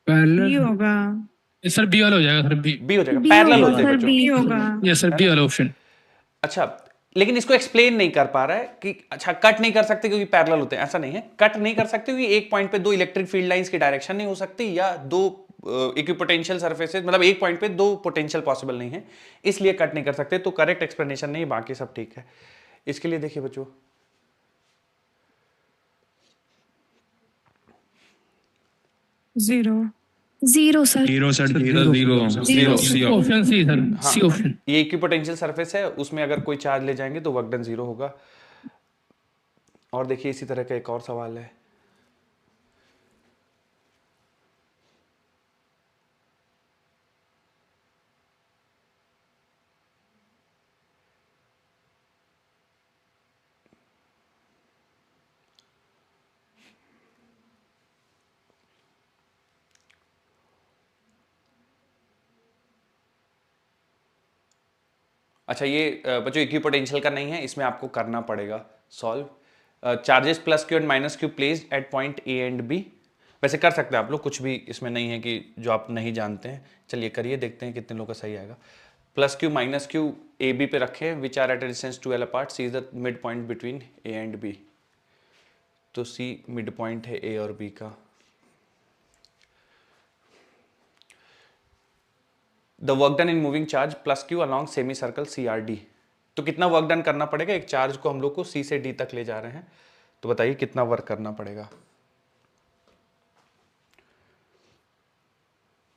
बी होगा। सर बी वाला हो जाएगा, सर बी। बी हो जाएगा, पैरेलल होते हैं बच्चों। बी होगा। यस सर, बी वाला ऑप्शन। अच्छा, लेकिन इसको एक्सप्लेन नहीं कर पा रहा है कि अच्छा कट नहीं कर सकते क्योंकि पैरेलल होते हैं, ऐसा नहीं है। कट नहीं कर सकते क्योंकि एक पॉइंट पे दो इलेक्ट्रिक फील्ड लाइंस की डायरेक्शन नहीं हो सकती, या दो इक्विपोटेंशियल सरफेसेस मतलब एक पॉइंट पे दो पोटेंशियल पॉसिबल नहीं है, इसलिए कट नहीं कर सकते। तो करेक्ट एक्सप्लेनेशन नहीं, बाकी सब ठीक है। इसके लिए देखिए बच्चों, zero sir. Zero sir, zero zero C option C sir, C हाँ, ऑप्शन। ये इक्विपोटेंशियल सरफेस है, उसमें अगर कोई चार्ज ले जाएंगे तो वर्क डन 0 होगा। और देखिए इसी तरह का एक और सवाल है। अच्छा, ये बच्चों इक्विपोटेंशियल का नहीं है, इसमें आपको करना पड़ेगा solve. Charges plus Q and minus Q placed at point A and B. वैसे कर सकते हैं आप लोग, कुछ भी इसमें नहीं है कि जो आप नहीं जानते हैं। चलिए करिए, देखते हैं कितने लोग का सही आएगा। Plus Q minus Q A B पे रखे, which are at a distance 2l apart, C is the mid point between A and B. तो सी मिड पॉइंट है ए और बी का। The work done in moving charge plus Q along semi circle C R D. तो कितना work done करना पड़ेगा? एक charge को हम लोग को सी से डी तक ले जा रहे हैं, तो बताइए कितना वर्क करना पड़ेगा।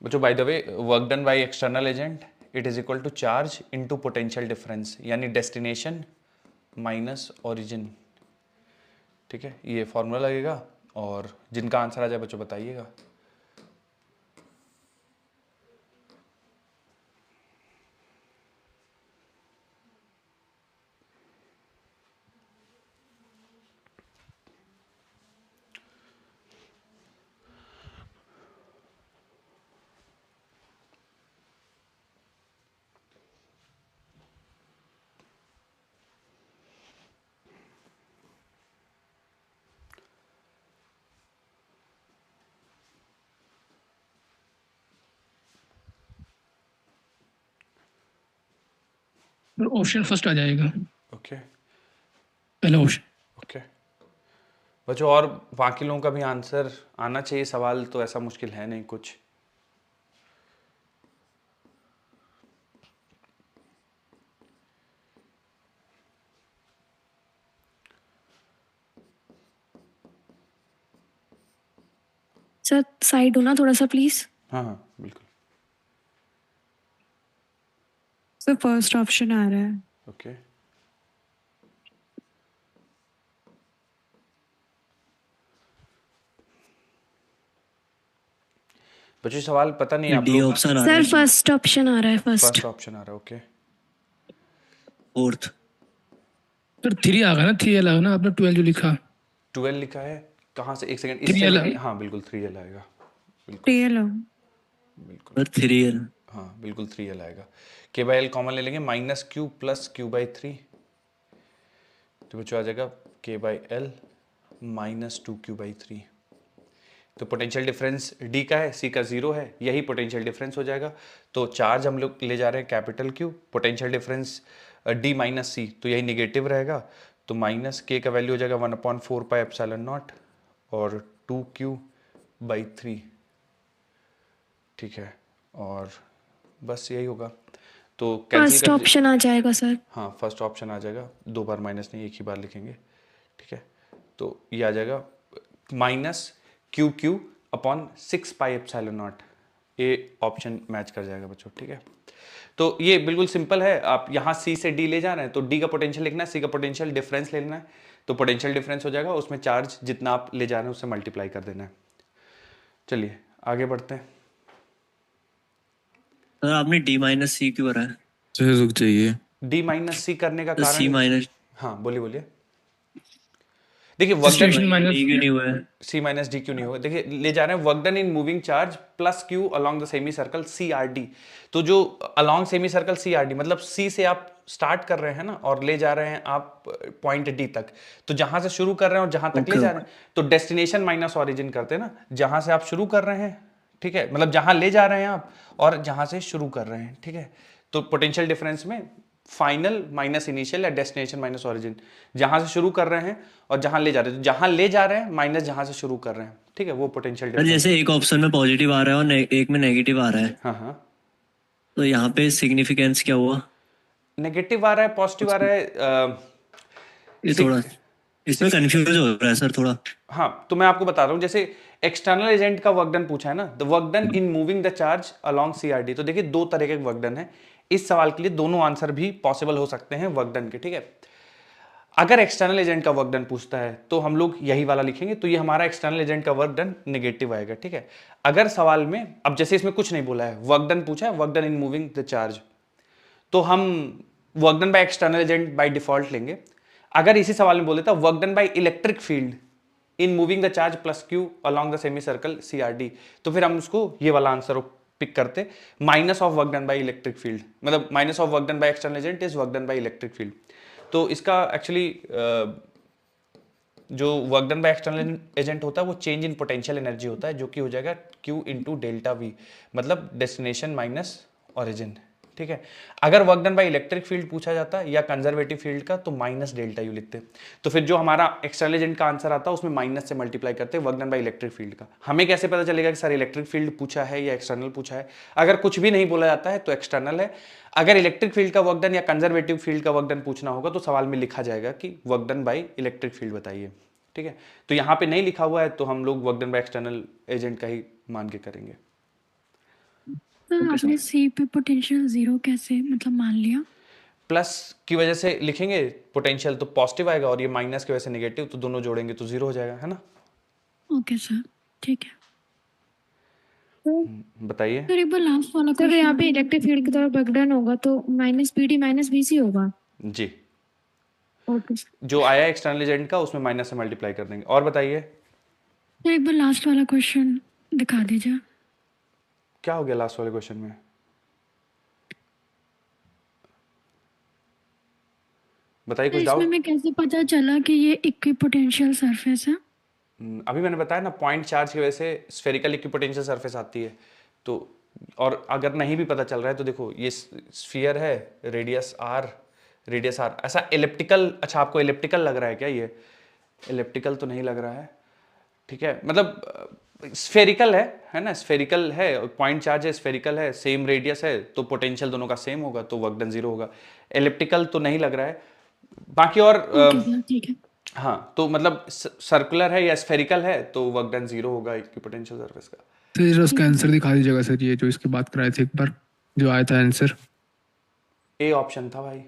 बच्चों by the way, work done by external agent it is equal to charge into potential difference, यानी डेस्टिनेशन माइनस ओरिजिन। ठीक है, ये फॉर्मूला लगेगा, और जिनका आंसर आ जाए बच्चों बताइएगा। ऑप्शन फर्स्ट आ जाएगा, ओके पहला ऑप्शन। ओके बच्चों, और बाकी लोगों का भी आंसर आना चाहिए। सवाल तो ऐसा मुश्किल है नहीं कुछ। सर साइड होना थोड़ा सा प्लीज। हाँ हाँ बिल्कुल। सर फर्स्ट ऑप्शन आ रहा है। ओके बच्चों सवाल पता नहीं आप डी लोग। ऑप्शन आ रहा सर है, फर्स्ट ऑप्शन आ रहा है, फर्स्ट। फर्स्ट ऑप्शन आ रहा है, ओके। फोर्थ। सर 3 आ गया ना, 3l आ गया ना, आपने 12 जो लिखा। 12 लिखा है कहाँ से? एक सेकंड, 3L इससे आएगा। हाँ बिल्कुल 3l आएगा, टेल बिल्कुल। 3l। हाँ बिल्कुल 3l आएगा। k बाई एल कॉमन ले लेंगे, minus Q plus Q by 3, तो बच्चों आ जाएगा k by L minus 2q by 3। तो पोटेंशियल डिफरेंस d का है, c का 0 है, यही पोटेंशियल डिफरेंस हो जाएगा। तो चार्ज हम लोग ले जा रहे हैं capital Q, potential difference d minus c, तो यही निगेटिव रहेगा। तो माइनस k का वैल्यू हो जाएगा 1/4 पाई एप्सिलॉन नॉट और 2q बाई 3। ठीक है, और बस यही होगा। तो कैंसिल फर्स्ट कर, ऑप्शन आ जाएगा सर। हाँ फर्स्ट ऑप्शन आ जाएगा, 2 बार माइनस नहीं, एक ही बार लिखेंगे। ठीक है, तो ये आ जाएगा minus Q Q upon 6 pi epsilon not. ये ऑप्शन मैच कर जाएगा बच्चों। ठीक है, तो ये बिल्कुल सिंपल है। आप यहाँ C से D ले जा रहे हैं, तो D का पोटेंशियल लिखना है, C का पोटेंशियल डिफरेंस लेना है, तो पोटेंशियल डिफरेंस हो जाएगा, उसमें चार्ज जितना आप ले जा रहे हैं उससे मल्टीप्लाई कर देना है। चलिए आगे बढ़ते हैं। सर आपने डी माइनस सी क्यों करा है? सर रुक जाइए। D माइनस C करने का सी कारण, माइनस हाँ बोलिए बोलिए। देखिए work Situation done, minus- D क्यों नहीं हुआ है? C माइनस डी क्यों नहीं होगा? देखिए ले जा रहे हैं work done in moving charge plus Q along the semi circle C R D. तो जो along semi circle C R D मतलब C से आप स्टार्ट कर रहे हैं ना और ले जा रहे हैं आप पॉइंट D तक, तो जहां से शुरू कर रहे हैं और जहां तक ले जा रहे हैं, तो डेस्टिनेशन माइनस ऑरिजिन करते हैं ना, जहां से आप शुरू कर रहे हैं। ठीक है, मतलब जहां ले जा रहे हैं आप और जहां से शुरू कर रहे हैं। ठीक है, तो पोटेंशियल डिफरेंस में फाइनल माइनस इनिशियल या डेस्टिनेशन माइनस ऑरिजिन, जहां से शुरू कर रहे हैं और जहां ले जा रहे हैं, जहां ले जा रहे हैं माइनस जहां से शुरू कर रहे हैं। ठीक है, वो पोटेंशियल सर डिफरेंस। जैसे एक ऑप्शन में पॉजिटिव आ रहा है और एक में नेगेटिव आ रहा है, हाँ हाँ, तो यहाँ पे सिग्निफिकेंस क्या हुआ? नेगेटिव आ रहा है पॉजिटिव आ रहा है, ये थोड़ा इसमें कंफ्यूज हो रहा है सर थोड़ा। हाँ तो मैं आपको बता रहा हूँ, जैसे एक्सटर्नल एजेंट का वर्क डन पूछा है ना, the work done in moving the charge along CRD. तो देखिए दो तरह के वर्क डन है, इस सवाल के लिए दोनों आंसर भी पॉसिबल हो सकते हैं वर्क डन के। ठीक है, अगर एक्सटर्नल एजेंट का वर्क डन पूछता है तो हम लोग यही वाला लिखेंगे, तो ये हमारा एक्सटर्नल एजेंट का वर्क डन नेगेटिव आएगा। ठीक है, अगर सवाल में अब जैसे इसमें कुछ नहीं बोला है, वर्क डन पूछा है, work done in moving the charge, तो हम work done by external agent by default लेंगे। अगर इसी सवाल में बोल देता work done by electric field in moving the charge plus Q along the semi circle CRD, तो फिर हम उसको ये वाला आंसर पिक करते, minus of work done by electric field, मतलब minus of work done by external agent is work done by electric field. तो इसका एक्चुअली जो work done by external agent होता है वो चेंज इन पोटेंशियल एनर्जी होता है, जो कि हो जाएगा Q इंटू डेल्टा वी, मतलब डेस्टिनेशन माइनस ओरिजिन। ठीक है, अगर work done by electric field पूछा जाता या कंजर्वेटिव फील्ड का तो माइनस डेल्टा यू लिखते। तो फिर जो हमारा एक्सटर्नल एजेंट का आंसर आता है उसमें माइनस से मल्टीप्लाई करते वर्क डन बाय इलेक्ट्रिक फील्ड का। हमें कैसे पता चलेगा कि सर इलेक्ट्रिक फील्ड पूछा है या एक्सटर्नल पूछा है? अगर कुछ भी नहीं बोला जाता है तो एक्सटर्नल है, अगर इलेक्ट्रिक फील्ड का वर्क डन या कंजर्वेटिव फील्ड का वर्क डन पूछना होगा तो सवाल में लिखा जाएगा कि work done by electric field बताइए। ठीक है, तो यहाँ पे नहीं लिखा हुआ है तो हम लोग work done by external agent का ही मान के करेंगे। सर आपने सी पे पोटेंशियल जीरो कैसे मतलब मान लिया? प्लस की वजह से लिखेंगे पोटेंशियल तो पॉजिटिव आएगा और ये माइनस की वजह से नेगेटिव, तो दोनों जोड़ेंगे तो जीरो हो जाएगा, है ना? ओके सर, ठीक है। बताइए। सर एक बार लास्ट वाला सर यहाँ पे इलेक्ट्रिक फील्ड की तरफ बगडन होगा तो minus B D minus B C होगा। जी, ओके सर। जो आया एक्सटर्नल एजेंट का उसमें माइनस से मल्टीप्लाई कर देंगे। और बताइए सर एक बार लास्ट वाला क्वेश्चन दिखा दीजिए। क्या हो गया लास्ट वाले क्वेश्चन में? बताइए कुछ इसमें डाउट? मैं कैसे पता चला कि ये इक्विपोटेंशियल सरफेस है? अभी मैंने बताया ना, पॉइंट चार्ज की वजह से स्फेरिकल इक्विपोटेंशियल सरफेस आती है। तो और अगर नहीं भी पता चल रहा है तो देखो ये स्फीयर है, रेडियस आर, ऐसा एलिप्टिकल। अच्छा आपको एलिप्टिकल लग रहा है क्या? ये एलिप्टिकल तो नहीं लग रहा है, ठीक है, मतलब स्फेरिकल है ना, स्फेरिकल है, पॉइंट चार्ज है, स्फेरिकल है, सेम रेडियस है, तो पोटेंशियल दोनों का सेम होगा, तो वर्क डन जीरो होगा। एलिप्टिकल तो नहीं लग रहा है बाकी। और ओके सर, ठीक है। हाँ, तो मतलब सर्कुलर है या स्फेरिकल है तो वर्क डन जीरो होगा इक्विपोटेंशियल सरफेस का। तो जरा उसका आंसर दिखा दीजिएगा सर, ये जो इसकी बात कराए थे एक बार, जो आया था आंसर। ए ऑप्शन था भाई।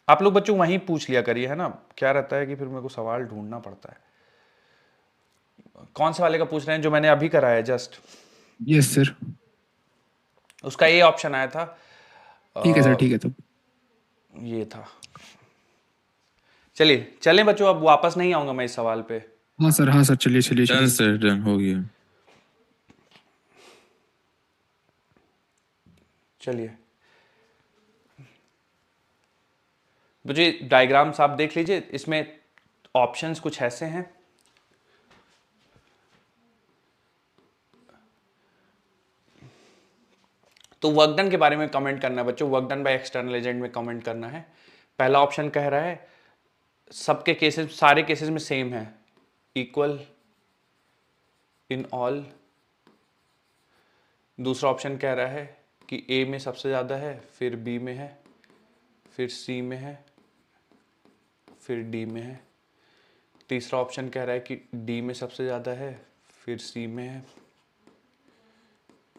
आप लोग बच्चों वहीं पूछ लिया करिए, है ना? क्या रहता है कि फिर मेरे को सवाल ढूंढना पड़ता है। कौन से वाले का पूछ रहे हैं? जो मैंने अभी कराया जस्ट। Yes sir. उसका ए ऑप्शन आया था। ठीक है सर, ठीक है। तो ये था। चलिए चलें बच्चों, अब वापस नहीं आऊंगा मैं इस सवाल पे। हाँ सर, हाँ सर, चलिए चलिए डन चलिए। सर, डन हो गया। चलिए बच्चों, डायग्राम्स आप देख लीजिए, इसमें ऑप्शंस कुछ ऐसे हैं। तो वर्क डन के बारे में कमेंट करना है बच्चों, work done by external agent में कमेंट करना है। पहला ऑप्शन कह रहा है सबके केसेस, सारे केसेस में सेम है, इक्वल इन ऑल। दूसरा ऑप्शन कह रहा है कि ए में सबसे ज़्यादा है, फिर बी में है, फिर सी में है, फिर डी में है। तीसरा ऑप्शन कह रहा है कि डी में सबसे ज़्यादा है, फिर सी में है,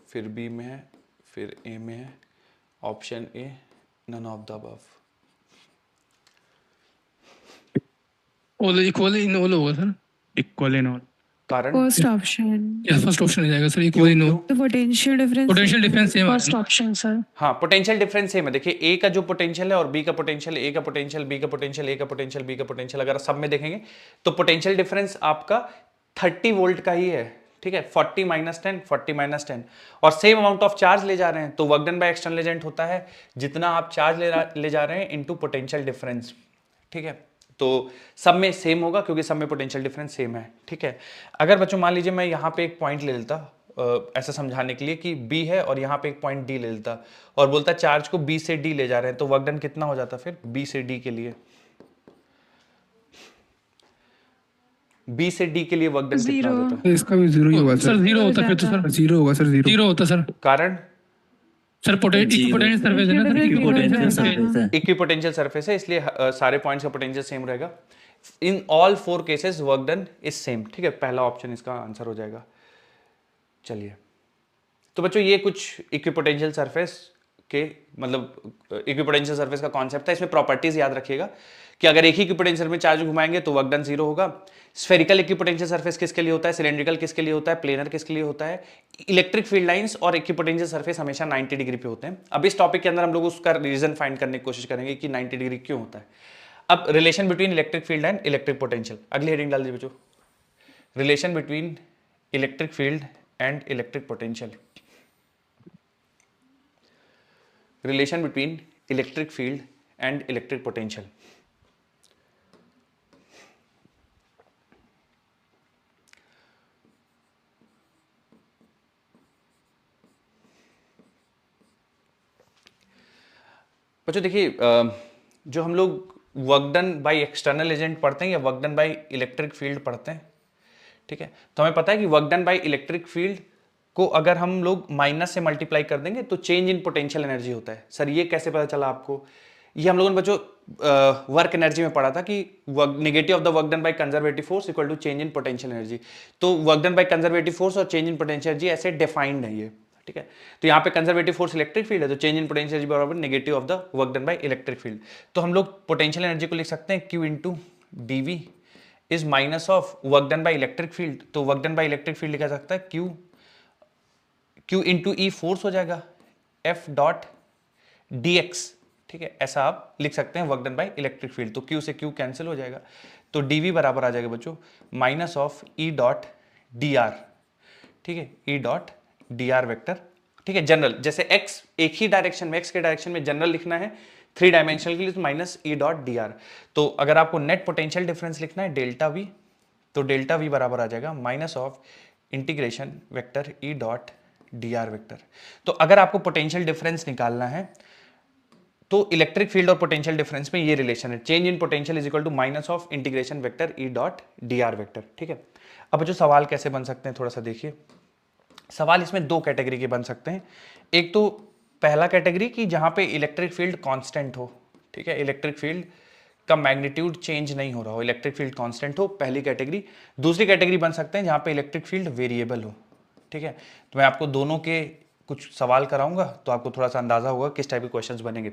फिर बी में है, फिर ए में है। Option A, none of the above. All equal in all होगा सर। Equal in all. कारण फर्स्ट ऑप्शन। या फर्स्ट ऑप्शन आ जाएगा सर, इक्वल इन ऑल। तो potential difference. Potential difference same है। First option sir. हाँ, पोटेंशियल डिफरेंस सेम है। देखिए ए का जो पोटेंशियल है और बी का पोटेंशियल, ए का पोटेंशियल, बी का पोटेंशियल, ए का पोटेंशियल, बी का पोटेंशियल, अगर सब में देखेंगे तो पोटेंशियल डिफरेंस आपका 30 वोल्ट का ही है। ठीक है, 40 माइनस 10, 40 माइनस 10, और सेम अमाउंट ऑफ चार्ज ले जा रहे हैं। तो work done by external agent होता है जितना आप चार्ज ले जा रहे हैं इनटू पोटेंशियल डिफरेंस। ठीक है, तो सब में सेम होगा क्योंकि सब में पोटेंशियल डिफरेंस सेम है। ठीक है, अगर बच्चों मान लीजिए मैं यहाँ पे एक पॉइंट ले लेता ऐसा समझाने के लिए कि B है और यहाँ पे एक पॉइंट D ले लेता और बोलता चार्ज को B से D ले जा रहे हैं, तो वर्क डन कितना हो जाता फिर B से D के लिए? B से D के लिए वर्क डन कितना हो जाता? तो इसका भी जीरो ही होगा सर सर। जीरो होता फिर तो सर, जीरो होगा सर, जीरो। जीरो होता सर। कारण सर इक्विपोटेंशियल सरफेस है ना सर, इक्विपोटेंशियल इक्विपोटेंशियल सरफेस है। इक्विपोटेंशियल सरफेस है, इसलिए सारे पॉइंट्स का पोटेंशियल सेम रहेगा। In all 4 cases work done is same. ठीक है, पहला ऑप्शन इसका आंसर हो जाएगा। चलिए, तो बच्चों ये कुछ इक्विपोटेंशियल सरफेस के मतलब इक्विपोटेंशियल सरफेस का कॉन्सेप्ट था। इसमें प्रॉपर्टीज याद रखिएगा कि अगर एक ही इक्विपोटेंशियल में चार्ज घुमाएंगे तो वर्क डन जीरो होगा। स्फेरिकल इक्विपोटेंशियल सरफेस किसके लिए होता है, सिलेंड्रिकल किसके लिए होता है, प्लेनर किसके लिए होता है, इलेक्ट्रिक फील्ड लाइंस और इक्विपोटेंशियल सरफेस हमेशा 90 डिग्री पे होते हैं। अब इस टॉपिक के अंदर हम लोग उसका रीजन फाइंड करने की कोशिश करेंगे कि 90 डिग्री क्यों होता है। अब relation between electric field and electric potential, अगली हेडिंग डाल दीजिए बच्चों, relation between electric field and electric potential. Relation between electric field and electric potential. बच्चों देखिए, जो हम लोग work done by external agent पढ़ते हैं या work done by electric field पढ़ते हैं, ठीक है, तो हमें पता है कि work done by electric field को अगर हम लोग माइनस से मल्टीप्लाई कर देंगे तो चेंज इन पोटेंशियल एनर्जी होता है। सर ये कैसे पता चला आपको? ये हम लोगों ने बच्चों वर्क एनर्जी में पढ़ा था कि negative of the work done by conservative force equal to change in potential energy. तो work done by conservative force और चेंज इन पोटेंशियल एनर्जी ऐसे डिफाइंड है ये, ठीक है। तो यहाँ पे कंजर्वेटिव फोर्स इलेक्ट्रिक फील्ड है, तो चेंज इन पोटेंशियल एनर्जी बराबर negative of the work done by electric field. तो हम लोग पोटेंशियल एनर्जी को लिख सकते हैं Q into dV is minus of work done by electric field. तो work done by electric field लिखा सकता है Q इंटू E फोर्स हो जाएगा F डॉट dx, ठीक है, ऐसा आप लिख सकते हैं work done by electric field. तो Q से Q कैंसिल हो जाएगा, तो dV बराबर आ जाएगा बच्चों minus of E dot dr, ठीक है, E डॉट dr वेक्टर, ठीक है। जनरल जैसे x एक ही डायरेक्शन में, x के डायरेक्शन में जनरल लिखना है 3 डायमेंशनल के लिए, तो माइनस E डॉट dr। तो अगर आपको नेट पोटेंशियल डिफरेंस लिखना है डेल्टा V, तो डेल्टा V बराबर आ जाएगा minus of integration vector E dot dr vector. तो अगर आपको पोटेंशियल डिफरेंस निकालना है तो इलेक्ट्रिक फील्ड और पोटेंशियल डिफरेंस में ये रिलेशन है, change in potential is equal to minus of integration vector E dot dr vector, ठीक है। अब जो सवाल कैसे बन सकते हैं थोड़ा सा देखिए। सवाल इसमें दो कैटेगरी के बन सकते हैं। एक तो पहला कैटेगरी कि जहां पे इलेक्ट्रिक फील्ड कांस्टेंट हो, ठीक है, इलेक्ट्रिक फील्ड का मैग्नीट्यूड चेंज नहीं हो रहा हो, इलेक्ट्रिक फील्ड कांस्टेंट हो, पहली कैटेगरी। दूसरी कैटेगरी बन सकते हैं जहां पे इलेक्ट्रिक फील्ड वेरिएबल हो, ठीक है। तो मैं आपको दोनों के कुछ सवाल कराऊंगा तो आपको थोड़ा सा अंदाजा होगा किस टाइप के क्वेश्चंस बनेंगे।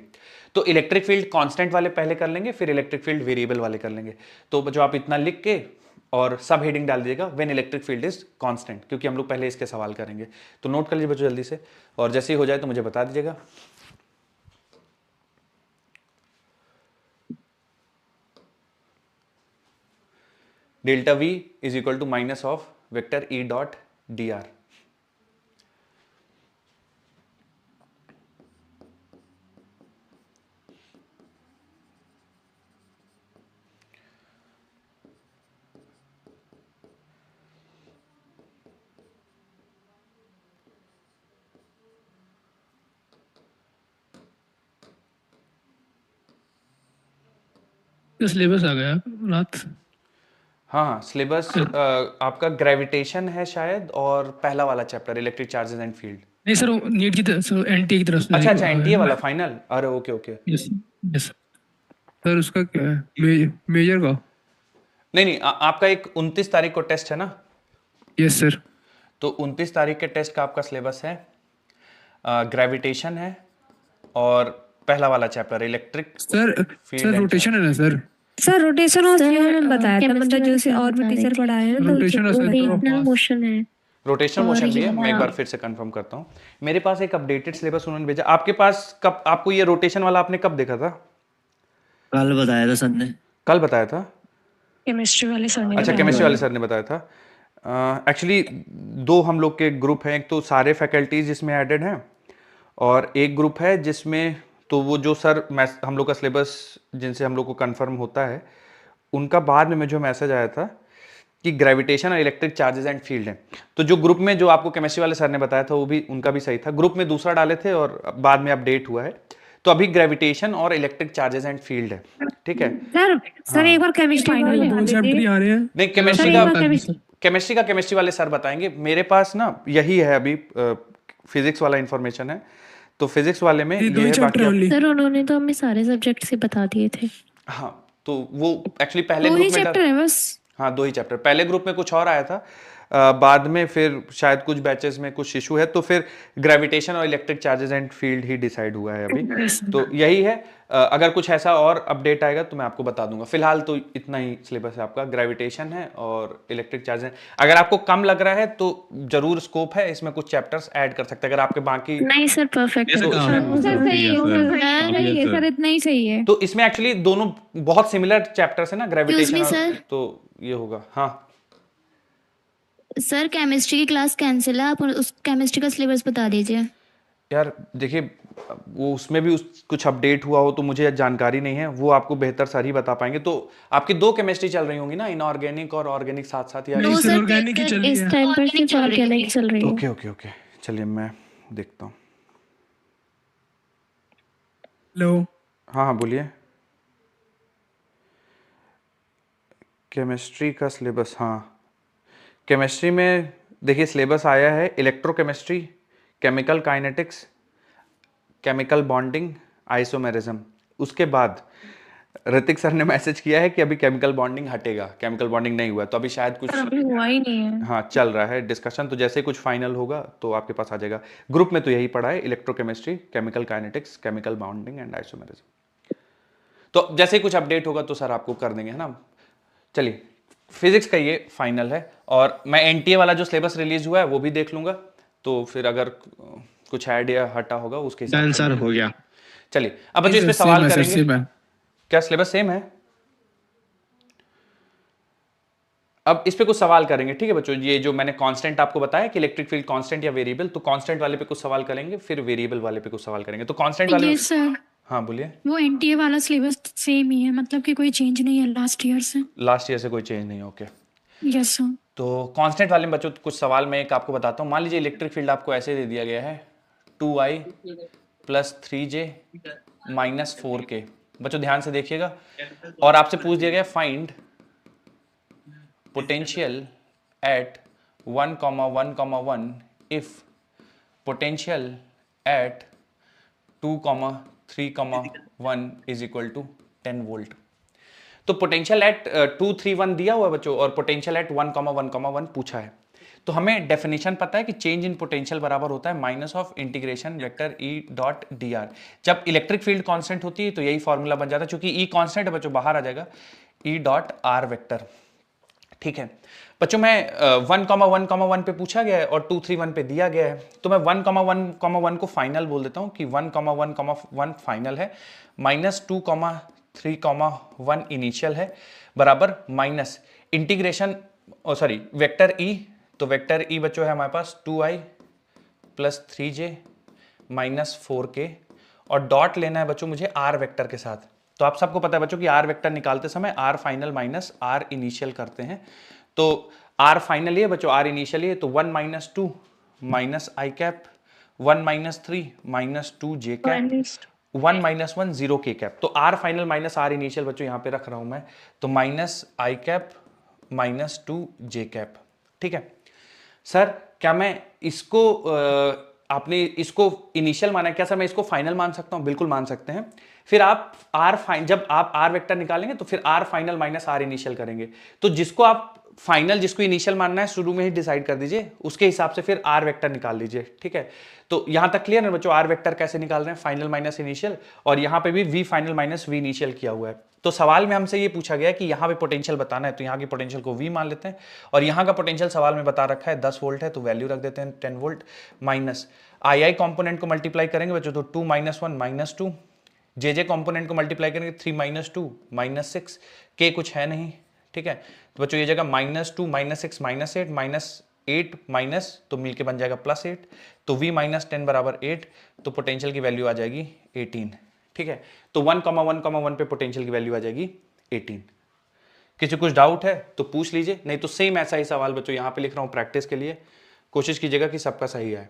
तो इलेक्ट्रिक फील्ड कांस्टेंट वाले पहले कर लेंगे, फिर इलेक्ट्रिक फील्ड वेरिएबल वाले कर लेंगे। तो जो आप इतना लिख के और सब हेडिंग डाल दीजिएगा when electric field is constant, क्योंकि हम लोग पहले इसके सवाल करेंगे। तो नोट कर लीजिए बच्चों जल्दी से, और जैसे ही हो जाए तो मुझे बता दीजिएगा। Delta V is equal to minus of vector E dot dr। तो सिलेबस आ गया रात। हाँ हाँ, सिलेबस आपका ग्रेविटेशन है शायद, और पहला वाला chapter electric charges and field. नहीं सर, वो नीट की तरफ से, एनटीए की तरफ से। अच्छा अच्छा, एनटीए वाला फाइनल, अरे okay okay. Yes yes. Sir उसका क्या है मेजर का? नहीं नहीं, आपका एक 29 तारीख को टेस्ट है ना? Yes sir. तो 29 तारीख के टेस्ट का आपका सिलेबस है ग्रेविटेशन है और पहला वाला chapter electric sir sir rotation है ना सर? सर रोटेशन और थ्योरम बताया था, मतलब जैसे और भी टीचर पढ़ाए हैं तो रोटेशन और रोटेशनल मोशन है। रोटेशनल मोशन भी है। मैं एक बार फिर से कंफर्म करता हूँ, मेरे पास एक अपडेटेड सिलेबस उन्होंने भेजा। आपके पास कब, आपको ये रोटेशन वाला आपने कब देखा था? कल बताया था सर ने। कल बताया था? केमिस्ट्री वाले सर ने अच्छा, केमिस्ट्री वाले सर ने बताया था। एक्चुअली दो हम लोग के ग्रुप हैं, एक तो सारे फैकल्टीज जिसमें एडेड हैं, और एक ग्रुप है जिसमें तो वो जो सर हम लोग का सिलेबस जिनसे हम लोग को कंफर्म होता है उनका बाद में जो मैसेज आया था कि ग्रेविटेशन और इलेक्ट्रिक चार्जेस एंड फील्ड है। तो जो ग्रुप में जो आपको केमिस्ट्री वाले सर ने बताया था वो भी उनका भी सही था, ग्रुप में दूसरा डाले थे और बाद में अपडेट हुआ है। तो अभी ग्रेविटेशन और इलेक्ट्रिक चार्जेस एंड फील्ड है, ठीक है। सर एक बार केमिस्ट्री दो चैप्टर ही आ रहे हैं। नहीं, केमिस्ट्री का केमिस्ट्री वाले सर बताएंगे। मेरे पास ना यही है अभी, फिजिक्स वाला इंफॉर्मेशन है, तो फिजिक्स वाले में ये है बाकी। सर उन्होंने तो हमें सारे सब्जेक्ट से बता दिए थे। हाँ, तो वो एक्चुअली पहले दो ग्रुप ही में चैप्टर है बस। हाँ 2 ही चैप्टर, पहले ग्रुप में कुछ और आया था, बाद में फिर शायद कुछ बैचेस में कुछ इशू है, तो फिर ग्रेविटेशन और electric charges and field he decide हुआ है अभी। तो यही है, अगर कुछ ऐसा और अपडेट आएगा तो मैं आपको बता दूंगा। फिलहाल तो इतना ही सिलेबस है आपका, ग्रेविटेशन है और इलेक्ट्रिक चार्जेस। अगर आपको कम लग रहा है तो जरूर स्कोप है, इसमें कुछ चैप्टर्स ऐड कर सकते हैं अगर आपके बाकी। नहीं सर परफेक्ट है। सर सही है सर, इतना ही सही है। तो इसमें एक्चुअली दोनों बहुत सिमिलर चैप्टर्स है ना, ग्रेविटेशन सर? तो ये होगा। हाँ सर केमिस्ट्री की क्लास कैंसिल है, आप उस केमिस्ट्री का सिलेबस बता दीजिए। यार देखिए, वो उसमें भी कुछ अपडेट हुआ हो तो मुझे जानकारी नहीं है, वो आपको बेहतर सर ही बता पाएंगे। तो आपकी 2 केमिस्ट्री चल रही होंगी ना, इनऑर्गेनिक और ऑर्गेनिक साथ साथ, या नहीं सर, ऑर्गेनिक ही चल रही इस है। टाइम पर सिर्फ ऑर्गेनिक चल रही है। ओके ओके ओके, चलिए मैं देखता हूँ। हेलो। हाँ हाँ बोलिए। केमिस्ट्री का सिलेबस, हाँ केमिस्ट्री में देखिए सिलेबस आया है electrochemistry, chemical kinetics, chemical bonding, isomerism. उसके बाद ऋतिक सर ने मैसेज किया है कि अभी केमिकल बॉन्डिंग हटेगा, केमिकल बॉन्डिंग नहीं हुआ, तो अभी शायद कुछ अभी हुआ ही नहीं है। हाँ चल रहा है डिस्कशन, तो जैसे कुछ फाइनल होगा तो आपके पास आ जाएगा। ग्रुप में तो यही पढ़ा है, electrochemistry, chemical kinetics, chemical bonding and isomerism. तो जैसे ही कुछ अपडेट होगा तो सर आपको कर देंगे, है ना। चलिए, फिजिक्स का ये फाइनल है, और मैं एनटीए वाला जो सिलेबस रिलीज हुआ है वो भी देख लूंगा, तो फिर अगर कुछ ऐड या हटा होगा उसके हिसाब डन से सर, हो गया। चलिए अब बच्चों इस पे सवाल करेंगे। सेम है। क्या सिलेबस सेम है? अब इस पे कुछ सवाल करेंगे, ठीक है बच्चों। ये जो मैंने कांस्टेंट आपको बताया कि इलेक्ट्रिक फील्ड कांस्टेंट या वेरिएबल, तो कांस्टेंट वाले पे कुछ सवाल करेंगे, फिर वेरिएबल वाले पे कुछ सवाल करेंगे। तो कांस्टेंट वाले, ये सर हाँ बोलिए। वो एनटीए वाला सिलेबस सेम ही है, मतलब कि कोई चेंज नहीं है लास्ट ईयर से। लास्ट ईयर से कोई चेंज नहीं है, ओके। Yes sir. तो कांस्टेंट वाले में बच्चों कुछ सवाल मैं एक आपको बताता हूँ। मान लीजिए इलेक्ट्रिक फील्ड आपको ऐसे दे दिया गया है, 2i plus 3j minus 4k। बच्चों ध्यान से देखिएगा, और आपसे पूछ दिया गया find potential at 1,1,1 if potential at 2,3,1 is equal to 10 volt. तो पोटेंशियल एट 2, 3, 1 दिया हुआ है बच्चों, और पोटेंशियल एट 1,1,1 पूछा है। तो हमें डेफिनेशन पता है कि चेंज इन पोटेंशियल बराबर होता है minus of integration vector E dot D R. जब इलेक्ट्रिक फील्ड कांस्टेंट होती है तो यही फॉर्मूला बन जाता है, क्योंकि ई कांस्टेंट है बच्चों, बाहर आ जाएगा ई डॉट आर वेक्टर। ठीक है बच्चों, मैं 1,1,1 पे पूछा गया है और 2, 3, 1 पे दिया गया है, तो मैं 1,1,1 को फाइनल बोल देता हूं कि 1,1,1 फाइनल है, माइनस 2,3,1 इनिशियल है, बराबर minus integration sorry vector E. तो वेक्टर ई बच्चों है हमारे पास 2i plus 3j minus 4k, और डॉट लेना है बच्चों मुझे आर वेक्टर के साथ। तो आप सबको पता है बच्चों कि आर वेक्टर निकालते समय R final minus R initial करते हैं। तो आर फाइनल ये बच्चों, आर इनिशियल ये, तो 1 minus 2 minus I cap, 1 minus 3 minus 2 J cap, 1 minus 1 0 K cap. तो R final minus R initial बच्चों यहाँ पे रख रहा हूं मैं, तो minus I cap minus 2 J cap. ठीक है सर, क्या मैं इसको आपने इसको इनिशियल माना है, क्या सर मैं इसको फाइनल मान सकता हूं? बिल्कुल मान सकते हैं। फिर आप जब आप आर वेक्टर निकालेंगे तो फिर R final minus R initial करेंगे, तो जिसको आप फाइनल, जिसको इनिशियल मानना है शुरू में ही डिसाइड कर दीजिए, उसके हिसाब से फिर आर वेक्टर निकाल लीजिए। ठीक है, तो यहां तक क्लियर है बच्चों, आर वेक्टर कैसे निकाल रहे हैं, फाइनल माइनस इनिशियल, और यहां पे भी V final minus V initial किया हुआ है। तो सवाल में हमसे ये पूछा गया कि यहाँ पे पोटेंशियल बताना है, तो यहाँ की पोटेंशियल को V मान लेते हैं, और यहाँ का पोटेंशियल सवाल में बता रखा है 10 वोल्ट है, तो वैल्यू रख देते हैं 10 वोल्ट, माइनस आई कॉम्पोनेंट को मल्टीप्लाई करेंगे बच्चों, तो 2 माइनस 1 माइनस 2, जे कॉम्पोनेंट को मल्टीप्लाई करेंगे 3 माइनस 2 माइनस 6, के कुछ है नहीं। ठीक है, तो बच्चों ये जगह minus 2 minus 6 minus 8 minus 8 minus, तो मिलके बन जाएगा प्लस 8, तो V माइनस 10 बराबर 8, तो पोटेंशियल की वैल्यू आ जाएगी 18। ठीक है, तो 1,1,1 पे पोटेंशियल की वैल्यू आ जाएगी 18। किसी कुछ डाउट है तो पूछ लीजिए, नहीं तो सेम ऐसा ही सवाल बच्चों यहाँ पे लिख रहा हूँ प्रैक्टिस के लिए, कोशिश कीजिएगा कि सबका सही है।